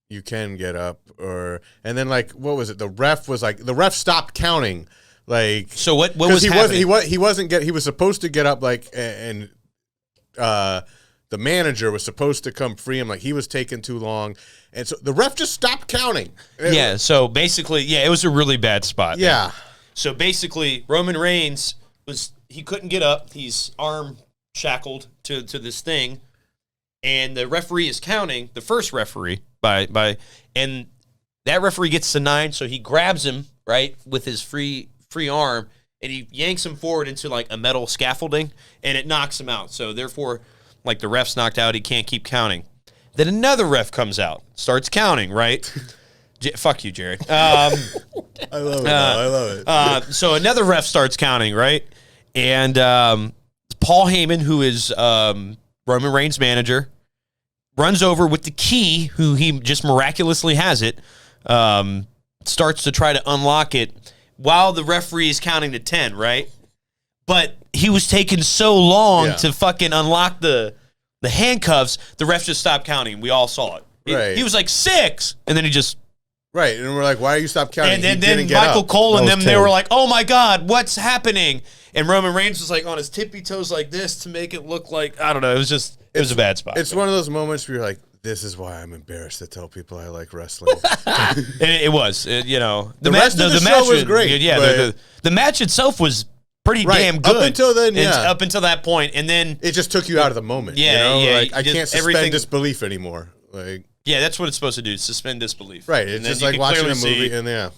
you can get up, and then what was it? The ref stopped counting. So what was happening? He was supposed to get up and the manager was supposed to come free him, he was taking too long, and so the ref just stopped counting. Yeah. So basically, it was a really bad spot. Yeah. Man. So basically, Roman Reigns he couldn't get up. He's arm shackled to this thing, and the referee is counting. The first referee. And that referee gets to 9, so he grabs him right with his free arm, and he yanks him forward into a metal scaffolding, and it knocks him out. So therefore, the ref's knocked out, he can't keep counting. Then another ref comes out, starts counting, right? Fuck you, Jared. I love it. I love it. So another ref starts counting, right? And Paul Heyman, who is Roman Reigns' manager, runs over with the key, who he just miraculously has it, starts to try to unlock it while the referee is counting to 10, right? But he was taking so long to fucking unlock the handcuffs, the ref just stopped counting. We all saw it. Right. He was like 6, and then he just... Right, and we're like, why are you stopped counting? And then Michael Cole and them, they were like, oh my God, what's happening? And Roman Reigns was like on his tippy toes like this to make it look like, I don't know, it was a bad spot. It's one of those moments where you're like, this is why I'm embarrassed to tell people I like wrestling. It was, you know. The rest of the show was great. Yeah, the match itself was pretty damn good. Up until then, Up until that point, and then... It just took you out of the moment. Yeah, you know? yeah. Like, I can't suspend disbelief anymore. Like... Yeah, that's what it's supposed to do, suspend disbelief. Right, it's just like watching a movie, and And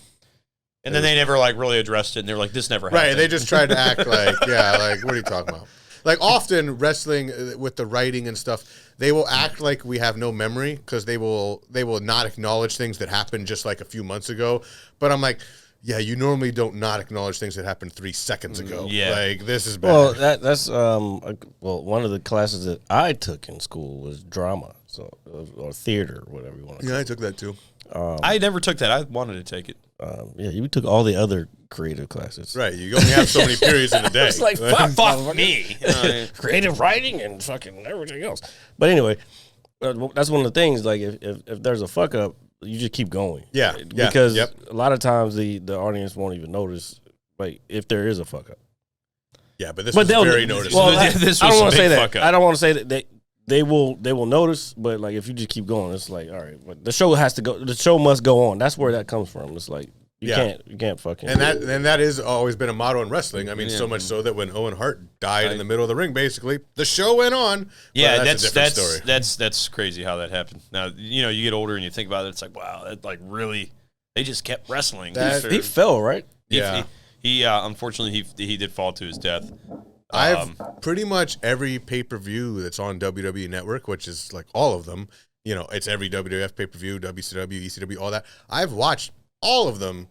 then they never, like, really addressed it, and they were like, this never happened. Right, they just tried to act like, like, what are you talking about? Like, often, wrestling, with the writing and stuff, they will act like we have no memory, because they will not acknowledge things that happened just, like, a few months ago. But I'm like, yeah, you normally don't not acknowledge things that happened 3 seconds ago. Yeah. Like, this is bad. Well, that's one of the classes that I took in school was drama. So, or theater, whatever you want to call it. Yeah, I took that too. I never took that. I wanted to take it. Yeah, you took all the other creative classes. Right, you only have so many periods in a day. It's like, fuck me. Creative writing and fucking everything else. But anyway, that's one of the things, like, if there's a fuck up, you just keep going. Yeah. Because a lot of times the audience won't even notice, like, if there is a fuck up. Yeah, but this was very noticeable. Well, this I was don't a want to say big that. fuck up. I don't want to say that they will notice, but like if you just keep going, it's like, all right, but the show has to go. The show must go on. That's where that comes from. It's like you can't fucking. And that has always been a motto in wrestling. I mean, so much so that when Owen Hart died in the middle of the ring, basically the show went on. Yeah, that's a different story. That's crazy how that happened. Now you get older and you think about it. It's like, wow, that like really they just kept wrestling. He fell, right? Yeah, he unfortunately he did fall to his death. I have pretty much every pay-per-view that's on WWE Network, which is like all of them. You know, it's every WWF pay-per-view, WCW, ECW, all that. I've watched all of them.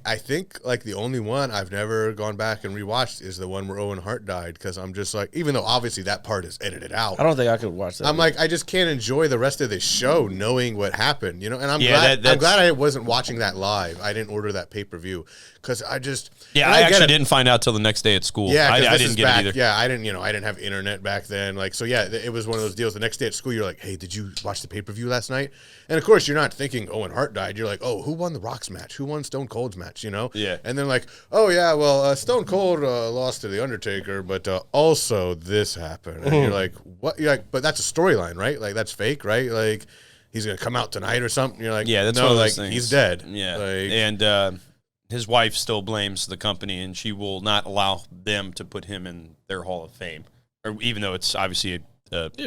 I think like the only one I've never gone back and rewatched is the one where Owen Hart died, because I'm just like, even though obviously that part is edited out, I don't think I could watch that. I'm like, I just can't enjoy the rest of this show knowing what happened, you know. And I'm glad I wasn't watching that live. I didn't order that pay-per-view because I actually didn't find out till the next day at school. Yeah, I didn't get it either. Yeah, I didn't have internet back then. Like, so yeah, it was one of those deals. The next day at school, you're like, hey, did you watch the pay-per-view last night? And of course, you're not thinking Owen Hart died. You're like, oh, who won the Rock's match? Who won Stone Cold's match? You know? Yeah. And then like, oh yeah, well, Stone Cold lost to the Undertaker, but also this happened. And you're like, what? You're like, but that's a storyline, right? Like that's fake, right? Like he's gonna come out tonight or something. You're like, yeah, that's no, one of like those things. he's dead. Yeah, like, and his wife still blames the company, and she will not allow them to put him in their Hall of Fame, or even though it's obviously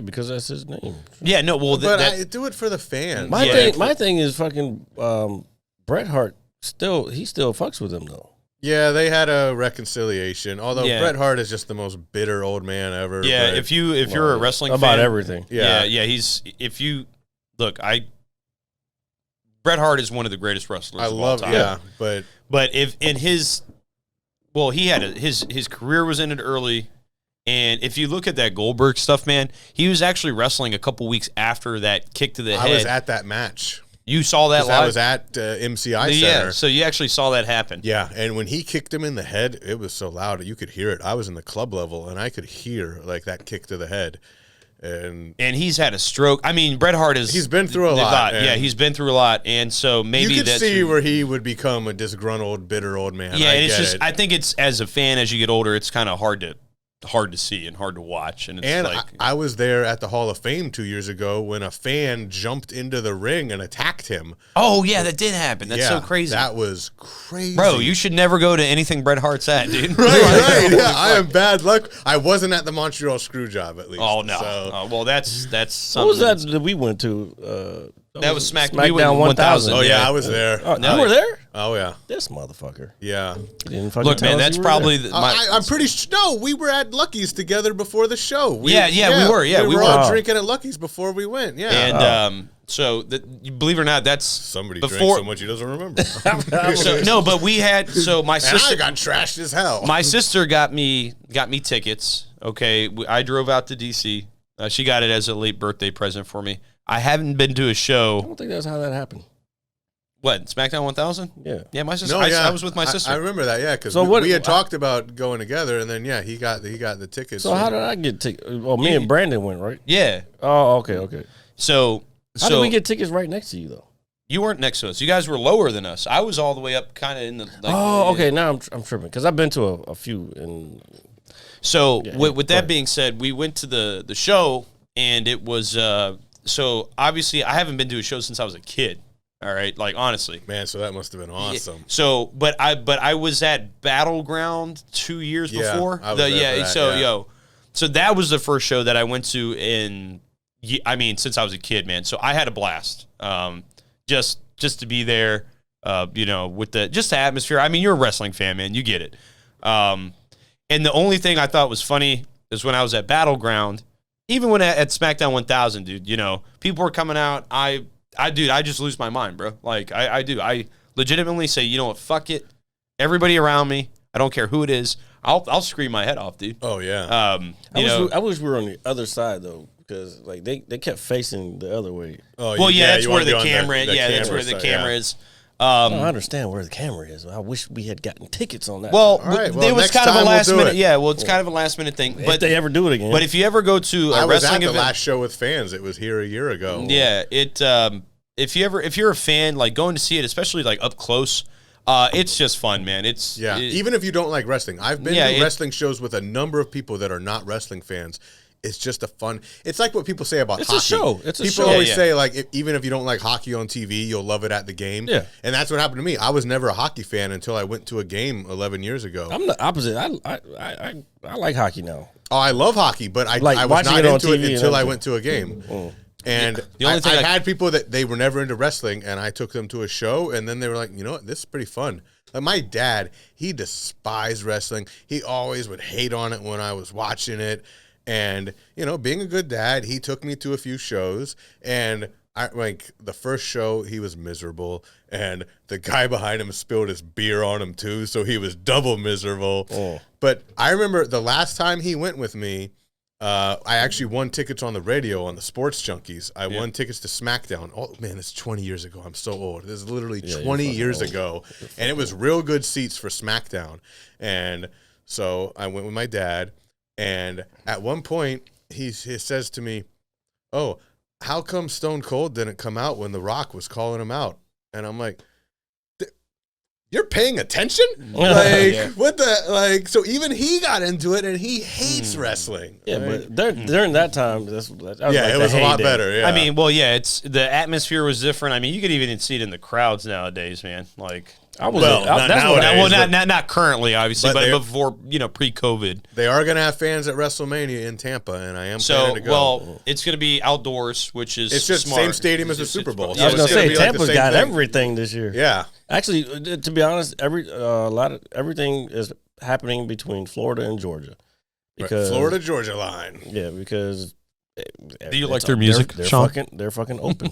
because that's his name. Yeah, no, well, but I do it for the fans. My thing is fucking Bret Hart. He still fucks with him though. Yeah, they had a reconciliation. Although Bret Hart is just the most bitter old man ever. Yeah, if you're a wrestling about fan, everything. Yeah, Bret Hart is one of the greatest wrestlers of all time. Yeah, but if in his his career was ended early, and if you look at that Goldberg stuff, man, he was actually wrestling a couple weeks after that kick to the head. I was at that match. You saw that live? I was at MCI Center. Yeah, so you actually saw that happen. Yeah, and when he kicked him in the head, it was so loud you could hear it. I was in the club level, and I could hear like that kick to the head. And he's had a stroke. I mean, Bret Hart he's been through a lot. Yeah, he's been through a lot, and so maybe you could see where he would become a disgruntled, bitter old man. Yeah, I think it's as a fan, as you get older, it's kind of hard to see and hard to watch. And I was there at the Hall of Fame 2 years ago when a fan jumped into the ring and attacked him. Oh yeah, that did happen. That's so crazy. That was crazy, bro. You should never go to anything Bret Hart's at, dude. right. Yeah, I am bad luck. I wasn't at the Montreal Screwjob at least. Oh no. So. Well, that's something. What was that we went to? That was SmackDown 1000. Oh yeah, I was there. Oh, you were there? Oh yeah, this motherfucker. Yeah. Look, man, that's probably. I'm pretty sure. No, we were at Lucky's together before the show. We were. Yeah, we were all drinking at Lucky's before we went. Yeah, and So believe it or not, that's somebody before, drank so much he doesn't remember. No, but we had my sister I got trashed as hell. My sister got me tickets. Okay, I drove out to DC. She got it as a late birthday present for me. I haven't been to a show. I don't think that's how that happened. What, SmackDown 1000? Yeah, my sister. No, I was with my sister. I remember that. Yeah, because we had talked about going together, and then he got the tickets. So how did I get tickets? Well, me and Brandon went, right? Yeah. Oh, okay. So how did we get tickets right next to you though? You weren't next to us. You guys were lower than us. I was all the way up, kind of in the. Okay. Now I'm tripping because I've been to a few. And so with that being said, we went to the show, and it was so obviously I haven't been to a show since I was a kid. All right, like honestly, man. So that must have been awesome. Yeah. So, but I was at Battleground 2 years before. So that was the first show that I went to in. I mean, since I was a kid, man. So I had a blast. Just to be there, with the atmosphere. I mean, you're a wrestling fan, man. You get it. And the only thing I thought was funny is when I was at Battleground, even when at SmackDown 1000, dude. People were coming out. I just lose my mind, bro. Like, I do. I legitimately say, you know what, fuck it. Everybody around me, I don't care who it is, I'll scream my head off, dude. Oh, yeah. I wish we were on the other side, though, because, like, they kept facing the other way. Oh, well, that's where the camera that's where the camera is. I don't understand where the camera is. I wish we had gotten tickets on that. Well, it was kind of a last minute. Yeah, well, it's kind of a last minute thing. But if they ever do it again. But if you ever go to a wrestling event, the last show with fans. It was here a year ago. Yeah, if you're a fan, like going to see it, especially like up close, it's just fun, man. Even if you don't like wrestling, I've been to wrestling shows with a number of people that are not wrestling fans. It's just a fun. It's like what people say about hockey. It's a show. People always say like even if you don't like hockey on TV, you'll love it at the game. Yeah, and that's what happened to me. I was never a hockey fan until I went to a game 11 years ago. I'm the opposite. I like hockey now. Oh, I love hockey, but I was not into it until I went to a game. And the only thing I've had people that they were never into wrestling, and I took them to a show, and then they were like, you know what, this is pretty fun. Like my dad, he despised wrestling. He always would hate on it when I was watching it. And, being a good dad, he took me to a few shows, and the first show, he was miserable, and the guy behind him spilled his beer on him too, so he was double miserable. Oh. But I remember the last time he went with me, I actually won tickets on the radio on the Sports Junkies. I won tickets to SmackDown. Oh, man, it's 20 years ago. I'm so old. This is literally 20 years ago, and it was real good seats for SmackDown. And so I went with my dad. And at one point, he says to me, "Oh, how come Stone Cold didn't come out when The Rock was calling him out?" And I'm like, "You're paying attention? What the like?" So even he got into it, and he hates wrestling. Yeah, but during that time, that was it was a lot better. Yeah, I mean, well, it's the atmosphere was different. I mean, you could even see it in the crowds nowadays, man. Like. Not currently, obviously, but before pre-COVID. They are going to have fans at WrestleMania in Tampa, and I am planning to go. Well, it's going to be outdoors, which is it's just smart. Same stadium as the Super Bowl. I was going to say Tampa's got everything this year. Yeah, actually, to be honest, everything is happening between Florida and Georgia. Because Florida Georgia line. Yeah, because do you like their music? They're fucking open.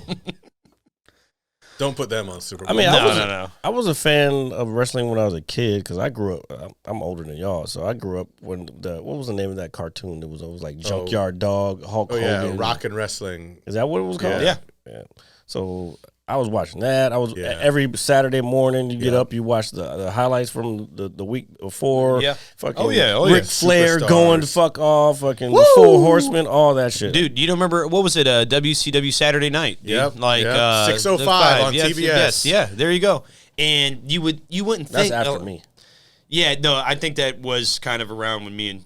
Don't put them on Super Bowl. I mean, I was a fan of wrestling when I was a kid because I grew up. I'm older than y'all, so I grew up when what was the name of that cartoon? That was like Junkyard Dog, Hulk Hogan. Yeah, Rock and Wrestling. Is that what it was called? Yeah. So I was watching that. I was every Saturday morning. You get up, you watch the highlights from the week before. Yeah. Fucking Ric Flair going to fuck off. Fucking the 4 Horsemen, all that shit. Dude, you don't remember what was it? WCW Saturday Night. Dude? Yep. Like 6:05 on TBS. Yes. Yeah. There you go. And you wouldn't think that's after me. Yeah. No, I think that was kind of around when me and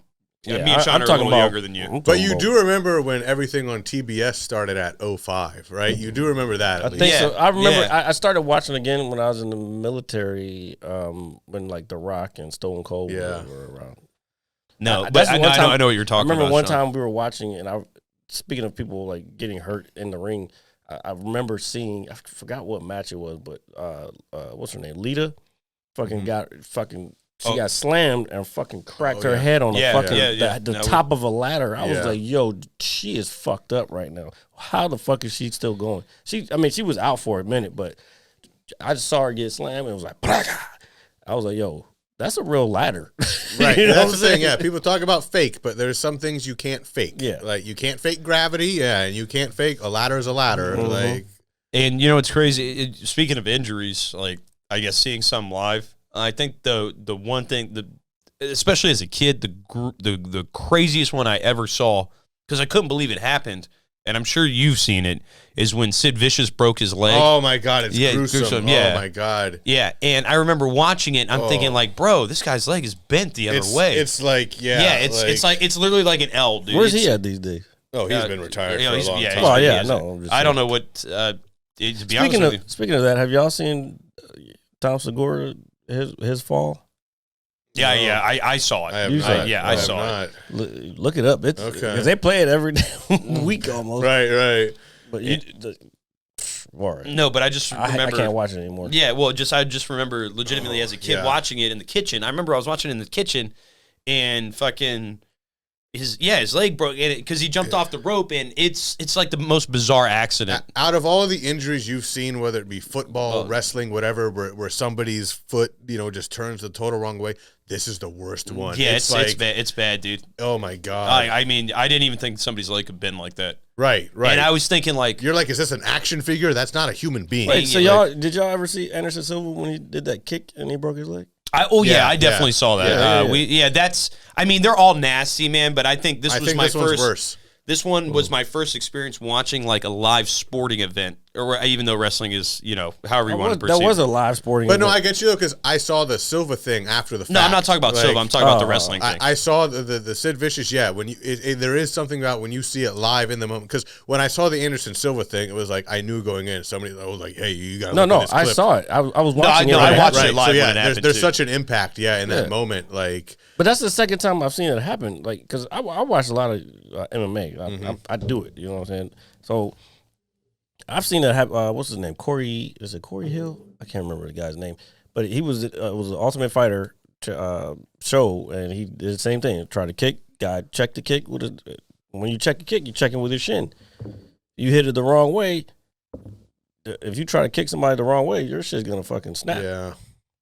Shawn are a little younger than you. But you do remember when everything on TBS started at 05, right? You do remember that. I think so. I remember I started watching again when I was in the military, when like The Rock and Stone Cold were around. No, but I know what you're talking about. I remember one time we were watching, and speaking of people like getting hurt in the ring, I remember seeing, I forgot what match it was, but what's her name? Lita fucking got she got slammed and fucking cracked her head on the top of a ladder. I was like, yo, she is fucked up right now. How the fuck is she still going? She was out for a minute, but I just saw her get slammed and it was like, Plaka. I was like, yo, that's a real ladder. Right. You know That's what the I'm thing. saying? Yeah. People talk about fake, but there's some things you can't fake. Yeah. Like you can't fake gravity. Yeah. And you can't fake a ladder is a ladder. Mm-hmm. Like, and you know, it's crazy. Speaking of injuries, like, I guess seeing some live, I think the one thing, especially as a kid, the craziest one I ever saw, because I couldn't believe it happened, and I'm sure you've seen it, is when Sid Vicious broke his leg. oh my God, it's gruesome. Yeah. Oh my God. Yeah, and I remember watching it, and I'm thinking, like, bro, this guy's leg is bent the other way. It's like, it's literally like an L, dude. Where's he at these days? Oh, he's been retired for a long time. Oh, yeah, no. I don't know what, to be honest with you. Speaking of that, have y'all seen Tom Segura, his fall? Yeah, I saw it. I saw it. Look it up. It's because they play it every week almost. Right. But no, but I just remember I can't watch it anymore. Yeah, well, I just remember legitimately as a kid watching it in the kitchen. I remember I was watching it in the kitchen, and fucking his leg broke because he jumped off the rope, and it's like the most bizarre accident. Out of all the injuries you've seen, whether it be football, wrestling, whatever, where somebody's foot, just turns the total wrong way, this is the worst one. Yeah, it's bad, dude. Oh my God. I mean, I didn't even think somebody's leg could bend like that. Right. And I was thinking, like, you're like, is this an action figure? That's not a human being. Wait, so did y'all ever see Anderson Silva when he did that kick and he broke his leg? I definitely saw that. That's. I mean, they're all nasty, man. But I think this was my first. Worse. This one was my first experience watching like a live sporting event, or even though wrestling is, however you want to perceive. That was a live sporting event. But no, I get you because I saw the Silva thing after the fact. No, I'm not talking about Silva. I'm talking about the wrestling thing. I saw the Sid Vicious. Yeah, when there is something about when you see it live in the moment. Because when I saw the Anderson Silva thing, it was like I knew going in. Somebody was like, "Hey, you got to look at this clip." I saw it. I was watching it. I watched it live. So when it happened there's too. such an impact. Yeah, in that moment, like. But that's the second time I've seen it happen. Like, because I watch a lot of MMA. I do it. You know what I'm saying? So I've seen it happen. What's his name? Corey? Is it Corey Hill? I can't remember the guy's name. But he was an Ultimate Fighter show, and he did the same thing. Tried to kick. Guy checked the kick with his. When you check a kick, you check him with your shin. You hit it the wrong way. If you try to kick somebody the wrong way, your shit's gonna fucking snap. Yeah.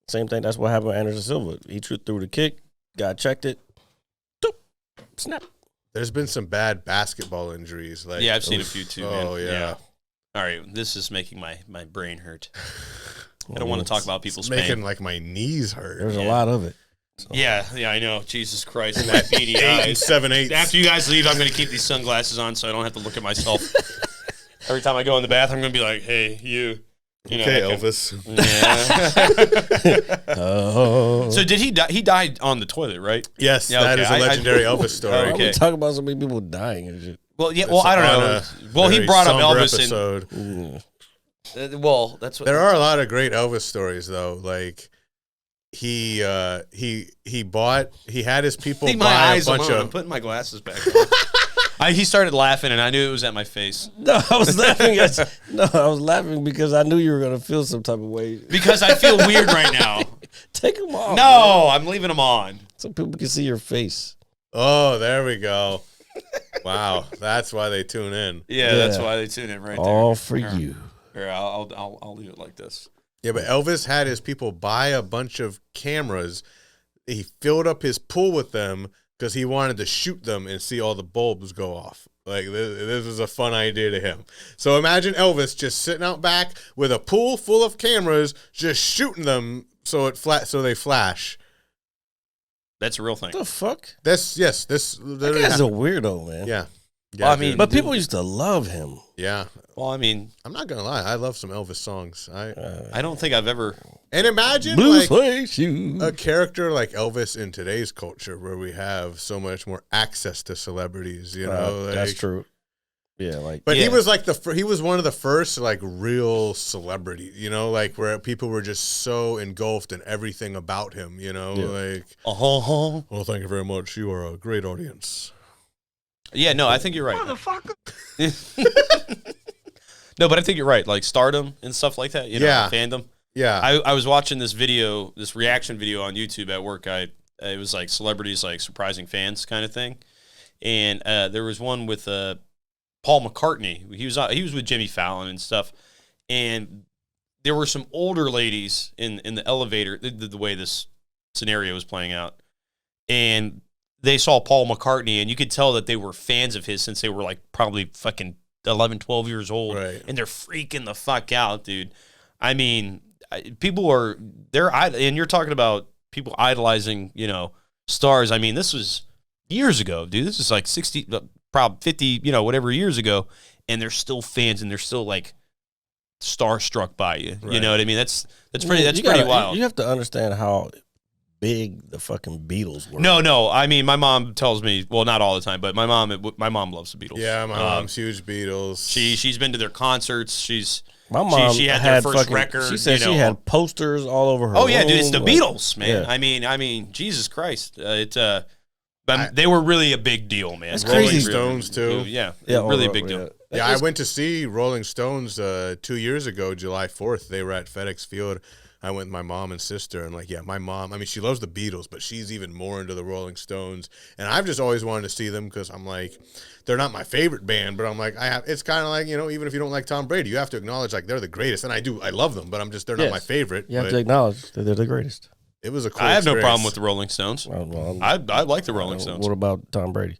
Same thing. That's what happened with Anderson Silva. He threw the kick. Guy checked it. Doop, snap. There's been some bad basketball injuries. Like, I've seen a few too. Man. Oh yeah. All right, this is making my brain hurt. I don't want to talk about people's pain. Making like my knees hurt. There's a lot of it. So. Yeah, I know. Jesus Christ, and that beady eyes. 7/8. After you guys leave, I'm going to keep these sunglasses on so I don't have to look at myself. Every time I go in the bath, I'm going to be like, "Hey, you." Okay, Elvis. Yeah. So did he die? He died on the toilet, right? Yes, that is a legendary Elvis story. Okay. We talk about so many people dying and shit. Well, yeah. Well, I don't know. Well, he brought up Elvis episode. Well, that's what there are a lot of great Elvis stories though. Like he had his people Leave buy my eyes a bunch alone. of. I'm putting my glasses back on. He started laughing, and I knew it was at my face. No, I was laughing. I was laughing because I knew you were gonna feel some type of way. Because I feel weird right now. Take them off. No, I'm leaving them on so people can see your face. Oh, there we go. Wow, that's why they tune in. Yeah, that's why they tune in right there. All for you. Here, I'll leave it like this. Yeah, but Elvis had his people buy a bunch of cameras. He filled up his pool with them because he wanted to shoot them and see all the bulbs go off. Like, this was a fun idea to him. So imagine Elvis just sitting out back with a pool full of cameras, just shooting them so they flash. That's a real thing. What the fuck? This that guy's a weirdo, man. Yeah. Well, I mean, but people used to love him. Yeah. Well, I mean, I'm not gonna lie. I love some Elvis songs. I don't think I've ever. And imagine Blue like suede shoes. a character like Elvis in today's culture, where we have so much more access to celebrities. You know, that's true. Yeah, but he was like he was one of the first like real celebrities. You know, like where people were just so engulfed in everything about him. You know, like well, thank you very much. You are a great audience. Yeah, no, I think you're right. Motherfucker. No, but I think you're right. Like stardom and stuff like that. You know, fandom. Yeah. I was watching this reaction video on YouTube at work. It was like celebrities like surprising fans kind of thing. And there was one with Paul McCartney. He was with Jimmy Fallon and stuff. And there were some older ladies in the elevator, the way this scenario was playing out. And they saw Paul McCartney, and you could tell that they were fans of his since they were like probably fucking 11, 12 years old. Right. And they're freaking the fuck out, dude. I mean, people are, and you're talking about people idolizing, stars. I mean, this was years ago, dude. This is like 60, probably 50, whatever years ago. And they're still fans, and they're still like starstruck by you. Right. You know what I mean? That's pretty wild. You have to understand how big the fucking Beatles were. No. I mean, my mom tells me, well, not all the time, but my mom loves the Beatles. Yeah, my mom's huge Beatles. She's been to their concerts. My mom she had their first record. She said she had posters all over her. Oh yeah, room. dude, it's the Beatles, man. Yeah. I mean, Jesus Christ, they were really a big deal, man. That's Rolling crazy. Stones too. Yeah, really a big deal. Yeah, I went to see Rolling Stones 2 years ago, July 4th. They were at FedEx Field. I went with my mom and sister, and my mom, I mean, she loves the Beatles, but she's even more into the Rolling Stones. And I've just always wanted to see them because I'm like, they're not my favorite band, but I'm like, it's kind of like, even if you don't like Tom Brady, you have to acknowledge like they're the greatest. And I love them, but they're not my favorite. You have to acknowledge that they're the greatest. It was a cool I have experience. no problem with the Rolling Stones. I like the Rolling Stones. What about Tom Brady?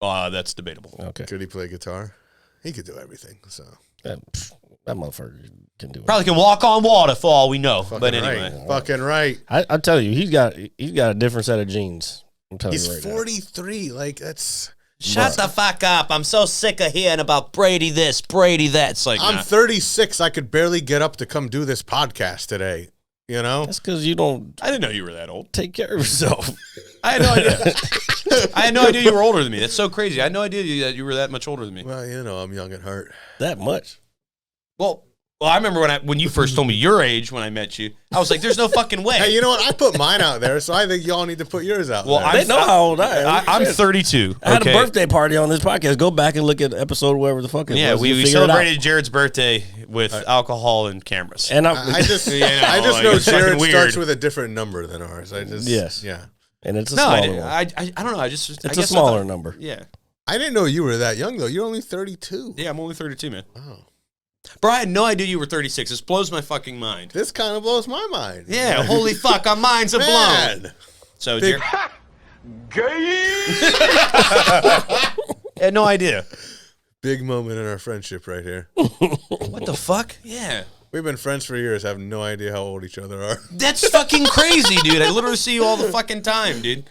That's debatable. Okay. Could he play guitar? He could do everything, so. That motherfucker can do it. Probably can walk on water for all we know. Fucking but anyway. right. Fucking right. I tell you, he's got a different set of genes. I'm telling you right He's 43. Like, that's... Shut the fuck up. I'm so sick of hearing about Brady this, Brady that. It's like, I'm 36. I could barely get up to come do this podcast today. That's because you don't. I didn't know you were that old. Take care of yourself. I had no idea. I had no idea you were older than me. That's so crazy. I had no idea that you were that much older than me. Well, I'm young at heart. That much? Well, I remember when you first told me your age when I met you. I was like, "There's no fucking way." Hey, you know what? I put mine out there, so I think y'all need to put yours out. Well, there. They know how old I am. I'm 32. I had a birthday party on this podcast. Go back and look at the episode, wherever the fuck it was. Yeah, we celebrated Jared's birthday with alcohol and cameras. And I just know Jared starts with a different number than ours. Yeah. And it's a smaller one. I don't know. It's a smaller number. Yeah. I didn't know you were that young though. You're only 32. Yeah, I'm only 32, man. Oh. Bro, I had no idea you were 36. This blows my fucking mind. This kind of blows my mind. Yeah, holy fuck, our minds are blown. So, Jared. I had no idea. Big moment in our friendship right here. What the fuck? Yeah. We've been friends for years, have no idea how old each other are. That's fucking crazy, dude. I literally see you all the fucking time, dude.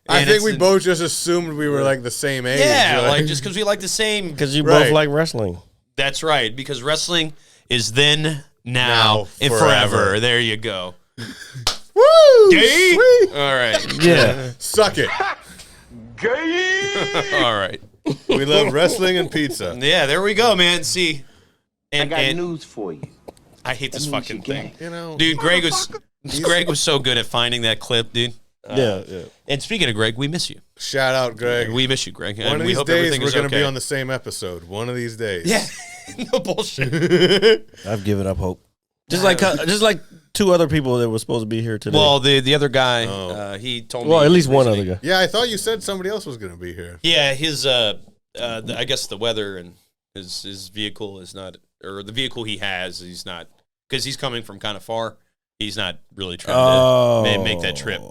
I think we both just assumed we were like the same age. Yeah, like just because we like the same. Because you both like wrestling. That's right, because wrestling is then, now and forever. There you go. Woo! Gay? Sweet. All right. Yeah. Suck it. Gay? All right. We love wrestling and pizza. Yeah, there we go, man. See. And, I got news for you. I hate this fucking thing. You Dude, Greg was so good at finding that clip, dude. Yeah. And speaking of Greg, we miss you. Shout out, Greg. We miss you, Greg. One of these days, we're going to be on the same episode. One of these days. Yeah. No bullshit. I've given up hope. Just like two other people that were supposed to be here today. Well, the other guy, he told me. Well, at least one other guy. Yeah, I thought you said somebody else was going to be here. Yeah, his I guess the weather and his vehicle is not, or the vehicle he has, he's not, because he's coming from kind of far. He's not really trying to make that trip,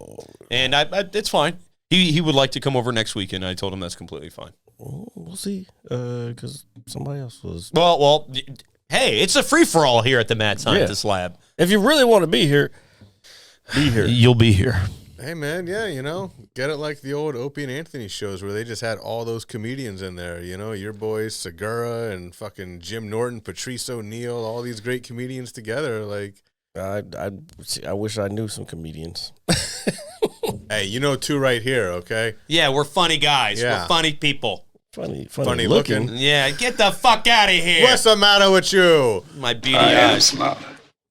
and it's fine. He would like to come over next weekend. I told him that's completely fine. We'll see, because somebody else was. Well, hey, it's a free for all here at the Mad Scientist Lab. If you really want to be here, be here. You'll be here. Hey man, yeah, get it like the old Opie and Anthony shows where they just had all those comedians in there. Your boys Segura and fucking Jim Norton, Patrice O'Neal, all these great comedians together. Like, I wish I knew some comedians. Hey, two right here, okay? Yeah, we're funny guys. Yeah. We're funny people. Funny looking. Yeah, get the fuck out of here. What's the matter with you? My beady eyes.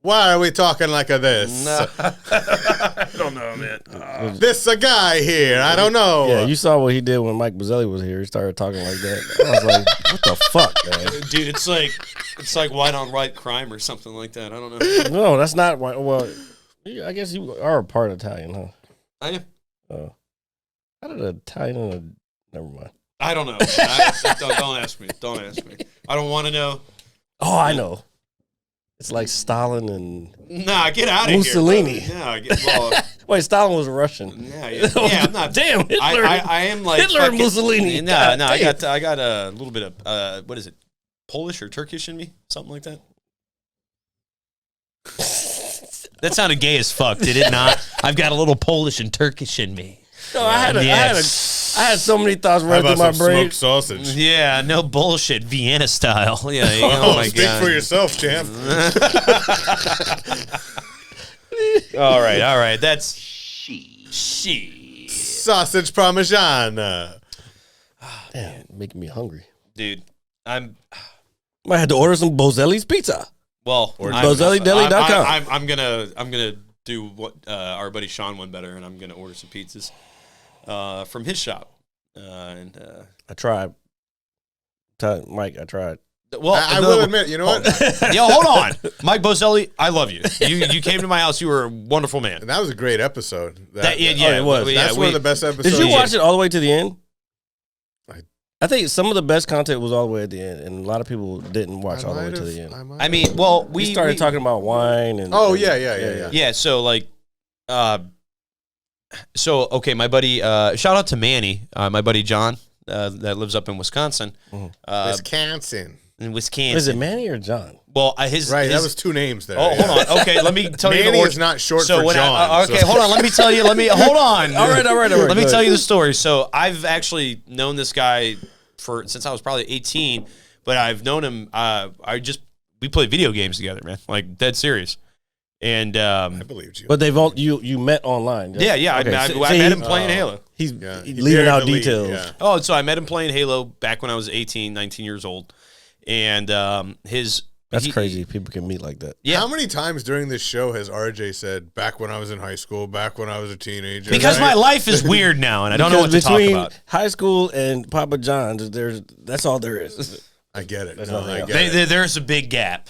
Why are we talking like this? I don't know, man. This a guy here. I don't know. Yeah, you saw what he did when Mike Bazzelli was here. He started talking like that. I was like, what the fuck, man? Dude, it's like white on white crime or something like that. I don't know. No, that's not white. Well, I guess you are a part Italian, huh? I am. How did an Italian? Never mind. I don't know. Don't ask me. Don't ask me. I don't want to know. Oh, I know. It's like Stalin and Nah, get out of Mussolini. here. Mussolini. Wait, Stalin was Russian. Yeah, I'm not. Damn, Hitler. I am like Hitler and Mussolini. No, I got a little bit of what is it? Polish or Turkish in me? Something like that. That sounded gay as fuck, did it not? I've got a little Polish and Turkish in me. No, I had so many thoughts running through my brain. Smoked sausage. Yeah, no bullshit, Vienna style. Yeah. Oh, my speak God. for yourself, champ. All right. That's she. Sausage Parmesan. Damn, making me hungry, dude. I had to order some Bozelli's pizza. Well, BozelliDeli.com. I'm gonna do what our buddy Shawn won better, and I'm gonna order some pizzas from his shop. I tried. Mike, I tried. Well, I will admit, you know what? Yo, hold on, Mike Bozelli, I love you. You came to my house. You were a wonderful man. And that was a great episode. It was. That's one of the best episodes. Did you watch it all the way to the end? I think some of the best content was all the way at the end, and a lot of people didn't watch all the way to the end. I mean, well, we started talking about wine and. Oh yeah. Yeah. So like, okay, my buddy. Shout out to Manny, my buddy John, that lives up in Wisconsin. Wisconsin. In Wisconsin. Is it Manny or John? Well, that was two names there. Oh, hold on. Okay, let me tell you. Manny is not short for John. Hold on. Let me tell you. Hold on. All right. Let me tell you the story. So I've actually known this guy since I was probably 18, but I've known him. We played video games together, man. Like dead serious. And I believed you. But you met online. Yeah. Okay, I met him playing Halo. He's leaving out details. Yeah. Oh, so I met him playing Halo back when I was 18, 19 years old. And That's crazy. People can meet like that. Yeah. How many times during this show has RJ said, back when I was in high school, back when I was a teenager? Because my life is weird now, and I don't know what to talk about. High school and Papa John's, that's all there is. I get it. There's a big gap.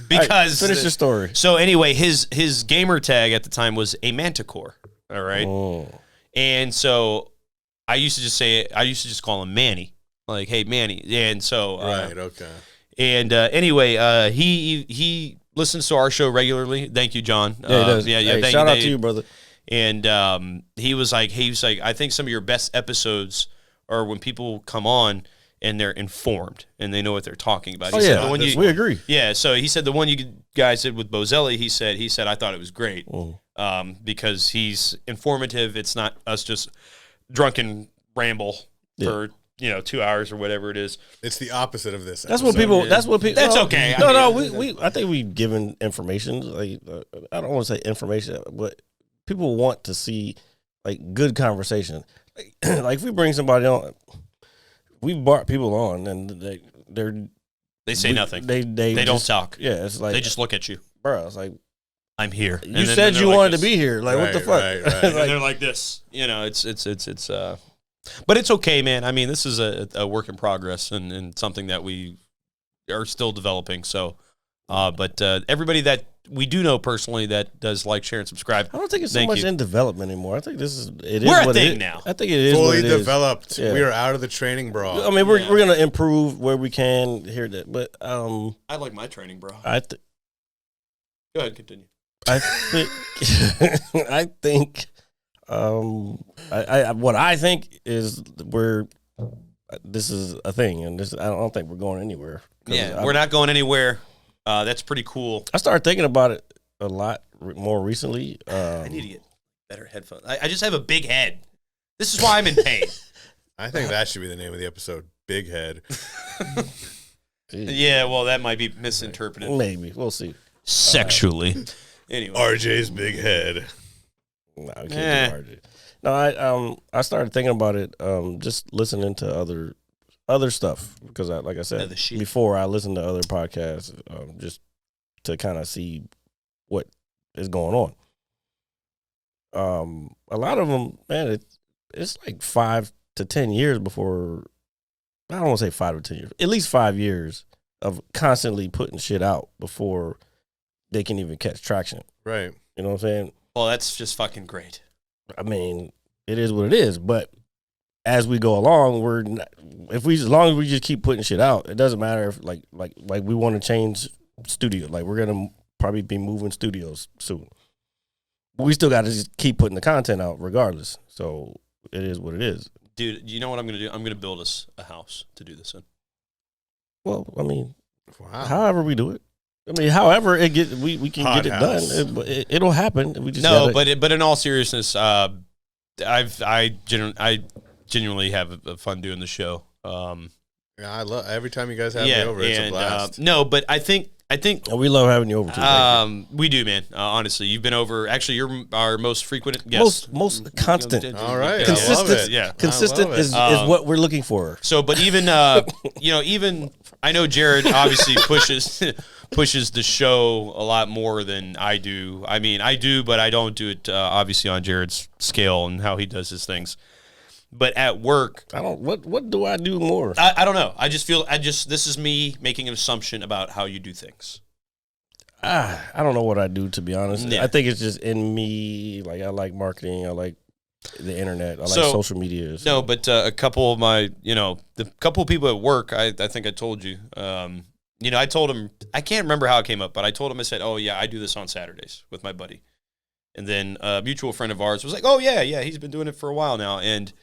Because finish your story. So anyway, his gamer tag at the time was a manticore. All right. Oh. And so I used to just call him Manny. Like, hey, Manny. And so right, okay. And anyway, he listens to our show regularly. Thank you, John. Yeah, he does. Yeah. Hey, shout out to you, brother. And he was like, I think some of your best episodes are when people come on and they're informed and they know what they're talking about. We agree. Yeah, so he said the one you guys did with Bozelli, he said I thought it was great because he's informative. It's not us just drunken ramble for 2 hours or whatever it is. It's the opposite of this. That's what people. That's okay. I think we've given information. Like I don't want to say information, but people want to see like good conversation. Like if we bring somebody on, we've brought people on and they say nothing. They don't talk. Yeah, it's like they just look at you, bro. It's like I'm here. You said you wanted to be here. Like what the fuck? Right. And they're like this. It's but it's okay, man. I mean, this is a work in progress and something that we are still developing. So, but everybody that we do know personally that does like, share, and subscribe. I don't think it's so much in development anymore. I think we're a thing now. I think it is fully what it developed. Is. Yeah. We are out of the training bra. I mean, we're gonna improve where we can here. That, but I like my training bra. Go ahead, continue. I think. What I think is this is a thing, and I don't think we're going anywhere. Yeah, we're not going anywhere. That's pretty cool. I started thinking about it a lot more recently. I need to get better headphones. I just have a big head. This is why I'm in pain. I think that should be the name of the episode. Big head. Yeah, well, that might be misinterpreted. Maybe we'll see. Sexually. Anyway, RJ's big head. No, we can't do RJ. No, I started thinking about it. Just listening to other stuff because like I said before, I listened to other podcasts. Just to kind of see what is going on. A lot of them, man, it's like 5 to 10 years before. I don't want to say 5 to 10 years, at least 5 years of constantly putting shit out before they can even catch traction. Right. You know what I'm saying? Well, that's just fucking great. I mean, it is what it is. But as we go along, as long as we just keep putting shit out, it doesn't matter if like we want to change studio. Like we're gonna probably be moving studios soon. But we still got to just keep putting the content out regardless. So it is what it is. Dude, you know what I'm going to do? I'm going to build us a house to do this in. Well, I mean, however we do it. I mean, however it get, we can get it done. It'll happen. We just but in all seriousness, I genuinely have a fun doing the show. Yeah, I love every time you guys have me over. It's a blast. No, but I think we love having you over too. We do, man. Honestly, you've been over. Actually, you're our most frequent guest, most constant. All right, consistent. I love it. Yeah, consistent is what we're looking for. So, but even even I know Jared obviously pushes the show a lot more than I do. I mean, I do, but I don't do it obviously on Jared's scale and how he does his things. But at work, I don't. What do I do more? I don't know. I just feel this is me making an assumption about how you do things. I don't know what I do, to be honest. Yeah. I think it's just in me. Like I like marketing. I like the internet. I like social media. So. No, but a couple of my, the couple of people at work, I think I told you. I told him, I can't remember how it came up, but I told him, I said, oh yeah, I do this on Saturdays with my buddy. And then a mutual friend of ours was like, oh yeah, he's been doing it for a while now. And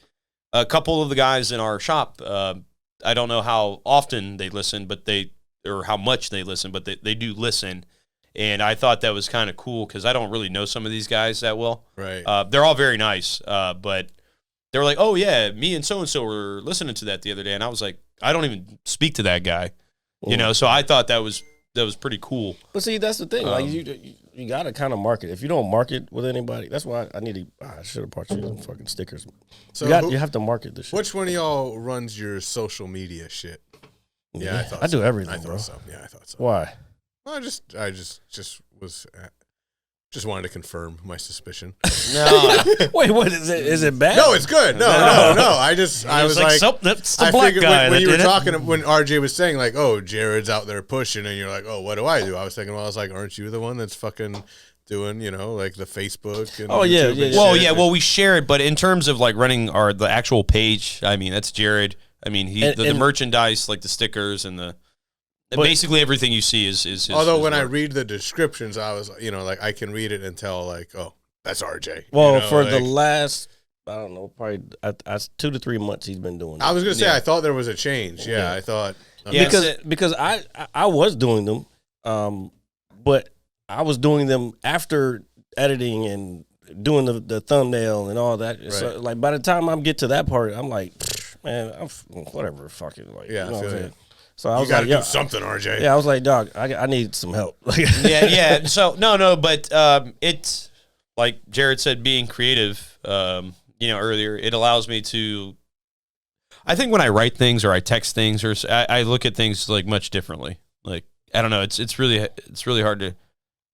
a couple of the guys in our shop, I don't know how often they listen, or how much they listen, but they do listen. And I thought that was kind of cool because I don't really know some of these guys that well. Right. They're all very nice, but they were like, oh yeah, me and so-and-so were listening to that the other day. And I was like, I don't even speak to that guy, so I thought that was pretty cool. But see, that's the thing. Like you got to kind of market. If you don't market with anybody, that's why I should have bought you some fucking stickers. So you have to market this shit. Which one of y'all runs your social media shit? Yeah, I thought I do everything, bro. So. Yeah, I thought so. Why? Well, I just wanted to confirm my suspicion. No. Wait, what is it? Is it bad? No, it's good. No. I was like, that's the I black figured guy when you were did it. talking, when RJ was saying like, oh, Jared's out there pushing, and you're like, oh, what do? I was thinking, well, I was like, aren't you the one that's fucking doing, like the Facebook and YouTube and Well, shit? yeah. Well, we share it, but in terms of like running the actual page, I mean, that's Jared. I mean, the merchandise, like the stickers and basically everything you see is although is when work. I read the descriptions, I was, like I can read it and tell like, oh, that's RJ. Well, for the last, I don't know, probably 2 to 3 months he's been doing it. I was gonna say I thought there was a change. Yeah, I thought because I was doing them, but I was doing them after editing and doing the thumbnail and all that. Right. So like by the time I get to that part, I'm like, man, whatever, fuck it. Like, yeah, you know what I'm saying? It. So I was you gotta like, do something, RJ. Yeah, I was like, dog, I need some help. yeah. So no, but it's like Jared said, being creative. Earlier, it allows me to. I think when I write things or I text things or I look at things like much differently. Like I don't know, it's really hard to.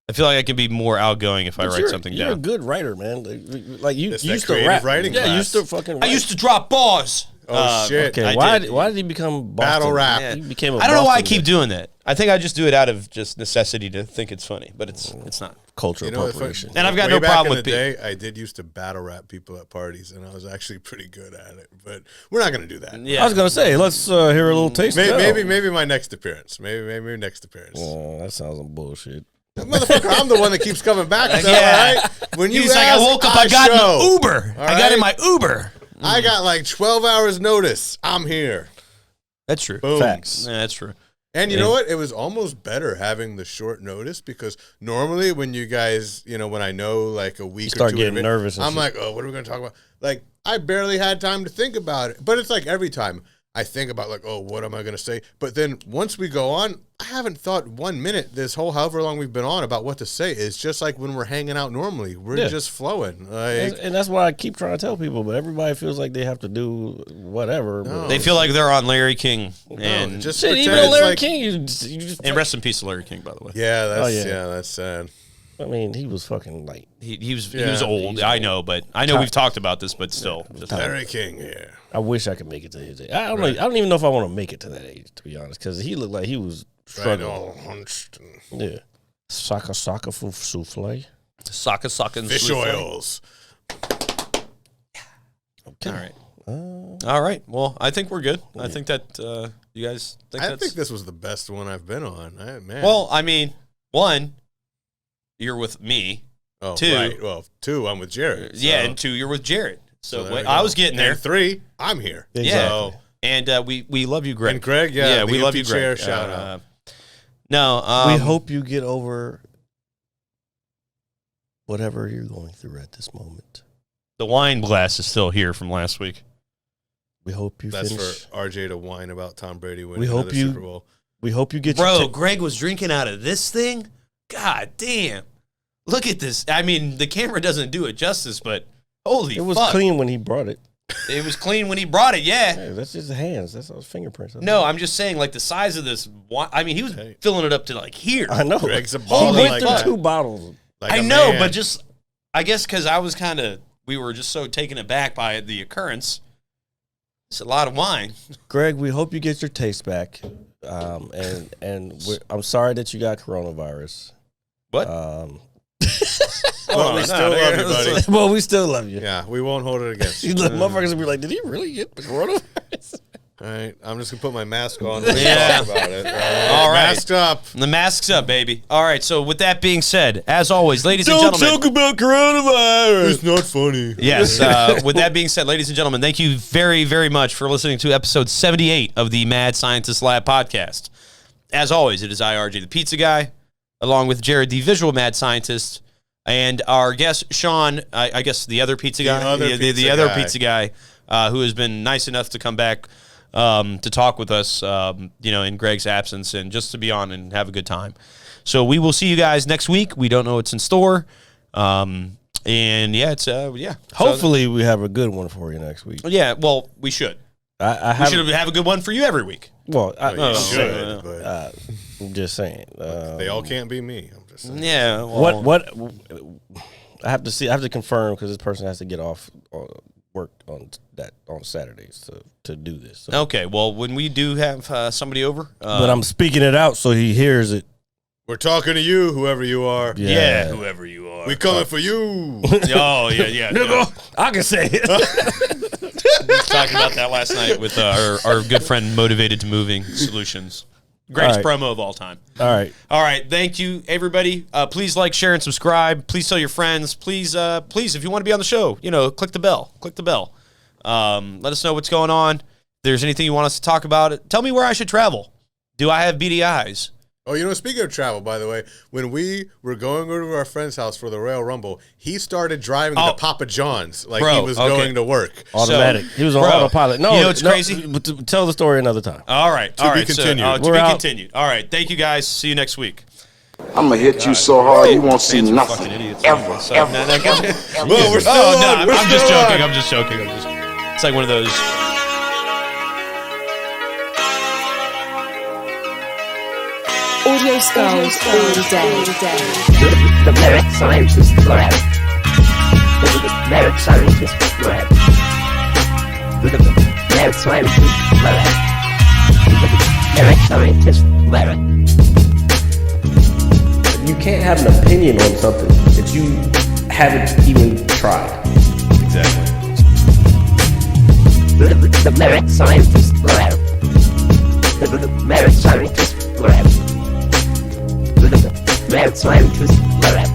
I feel like I can be more outgoing if I write something down. You're a good writer, man. Like you used to rap. Writing class. You used to fucking write. I used to drop bars. Oh shit! Okay, why did he become battle rap? Yeah. He became I don't know why I keep doing that. I think I just do it out of just necessity to think it's funny, but it's not cultural appropriation. And I've got Way no back problem in with the day. I did used to battle rap people at parties, and I was actually pretty good at it. But we're not going to do that. Yeah. I was going to say, let's hear a little taste. Maybe my next appearance. Maybe next appearance. Oh, that sounds like bullshit. Motherfucker, I'm the one that keeps coming back. Is that all right? When you He's like, I woke up, I got in the Uber. All I got in my Uber. I got like 12 hours notice. I'm here. That's true. Boom. Facts. Yeah, that's true. And you know what? It was almost better having the short notice because normally when you guys, when I know like a week or two, start getting nervous. I'm like, oh, what are we going to talk about? Like, I barely had time to think about it. But it's like every time. I think about like, oh, what am I going to say? But then once we go on, I haven't thought 1 minute this whole however long we've been on about what to say. It's just like when we're hanging out normally, we're just flowing. Like, and that's why I keep trying to tell people, but everybody feels like they have to do whatever. No. They feel like they're on Larry King. And just shit, pretend even it's Larry like, King, you just and rest in peace to Larry King, by the way. Yeah, that's sad. I mean, he was fucking like he was old. I know, but I know we've talked about this, but still, just Larry King. Yeah, I wish I could make it to his age. I don't even know if I want to make it to that age, to be honest, because he looked like he was struggling. all hunched. Yeah, saka souffle, saka and Fish oils. Okay. All right. All right. Well, I think we're good. I think that you guys think I think this was the best one I've been on. Man. Well, I mean, one, you're with me. Oh, two, right. Well, 2, I'm with Jared. So. Yeah, and 2, you're with Jared. So there we I go. was getting there. And 3, I'm here. Yeah. So, and we love you, Greg. And Greg, yeah, we the love you, empty Greg. chair shout out. No, we hope you get over whatever you're going through at this moment. The wine glass is still here from last week. We hope you That's finish. for RJ to whine about Tom Brady winning We hope another you- Super Bowl. We hope you get Bro, Greg was drinking out of this thing? God damn. Look at this. I mean, the camera doesn't do it justice, but holy It was fuck. clean when he brought it. It was clean when he brought it, yeah. Hey, that's just hands. That's his fingerprints. No, I'm just saying, like, the size of this wine. I mean, he was filling it up to, like, here. I know. Greg's a He baller went like through that. 2 bottles. Like I a know, man. but just, I guess because I was kind of, we were just so taken aback by the occurrence. It's a lot of wine. Greg, we hope you get your taste back. I'm sorry that you got coronavirus. What? But we still love you, buddy. Well, we still love you. Yeah, we won't hold it against you. These motherfuckers will be like, did he really get the coronavirus? All right, I'm just gonna put my mask on and Yeah. talk about it. All right. Masked up. The mask's up, baby. All right, so with that being said, as always, ladies and gentlemen. about coronavirus. It's not funny. Yes, with that being said, ladies and gentlemen, thank you very, very much for listening to episode 78 of the Mad Scientist Lab podcast. As always, it is RJ, the pizza guy, along with Jared, the visual mad scientist, and our guest, Shawn, I guess the other pizza guy. The other pizza guy, who has been nice enough to come back to talk with us, in Greg's absence and just to be on and have a good time. So we will see you guys next week. We don't know what's in store. And yeah, it's, yeah. Hopefully we have a good one for you next week. Yeah, well, we should. We should have a good one for you every week. Well, You should, but I'm just saying. they all can't be me. I'm just saying. Yeah. Well, What I have to see. I have to confirm because this person has to get off work on Saturdays to do this. So. Okay. Well, when we do have somebody over, But I'm speaking it out so he hears it. We're talking to you, whoever you are. yeah, whoever you are, We coming for you. Oh yeah. Nigga, I can say it. We were talking about that last night with our good friend Motivated to Moving Solutions. Greatest promo of all time. All right. Thank you, everybody. Please like, share, and subscribe. Please tell your friends. Please, if you want to be on the show, click the bell. Click the bell. Let us know what's going on. If there's anything you want us to talk about, tell me where I should travel. Do I have beady eyes? Oh, speaking of travel, by the way, when we were going over to our friend's house for the Royal Rumble, he started driving to Papa John's like he was going to work. Automatic. He was on autopilot. No, it's crazy. But tell the story another time. All right. To be continued. To be continued. All right. Thank you, guys. See you next week. I'm gonna hit you so hard you won't see nothing. Ever. Well, we're still on. I'm just joking. I'm just joking. It's like one of those. Audio skulls all day. The merit scientist lab. The merit scientist lab. The merit scientist lab. The merit scientist lab. You can't have an opinion on something that you haven't even tried. Exactly. The merit scientist lab. The merit scientist lab. The merit scientist lab.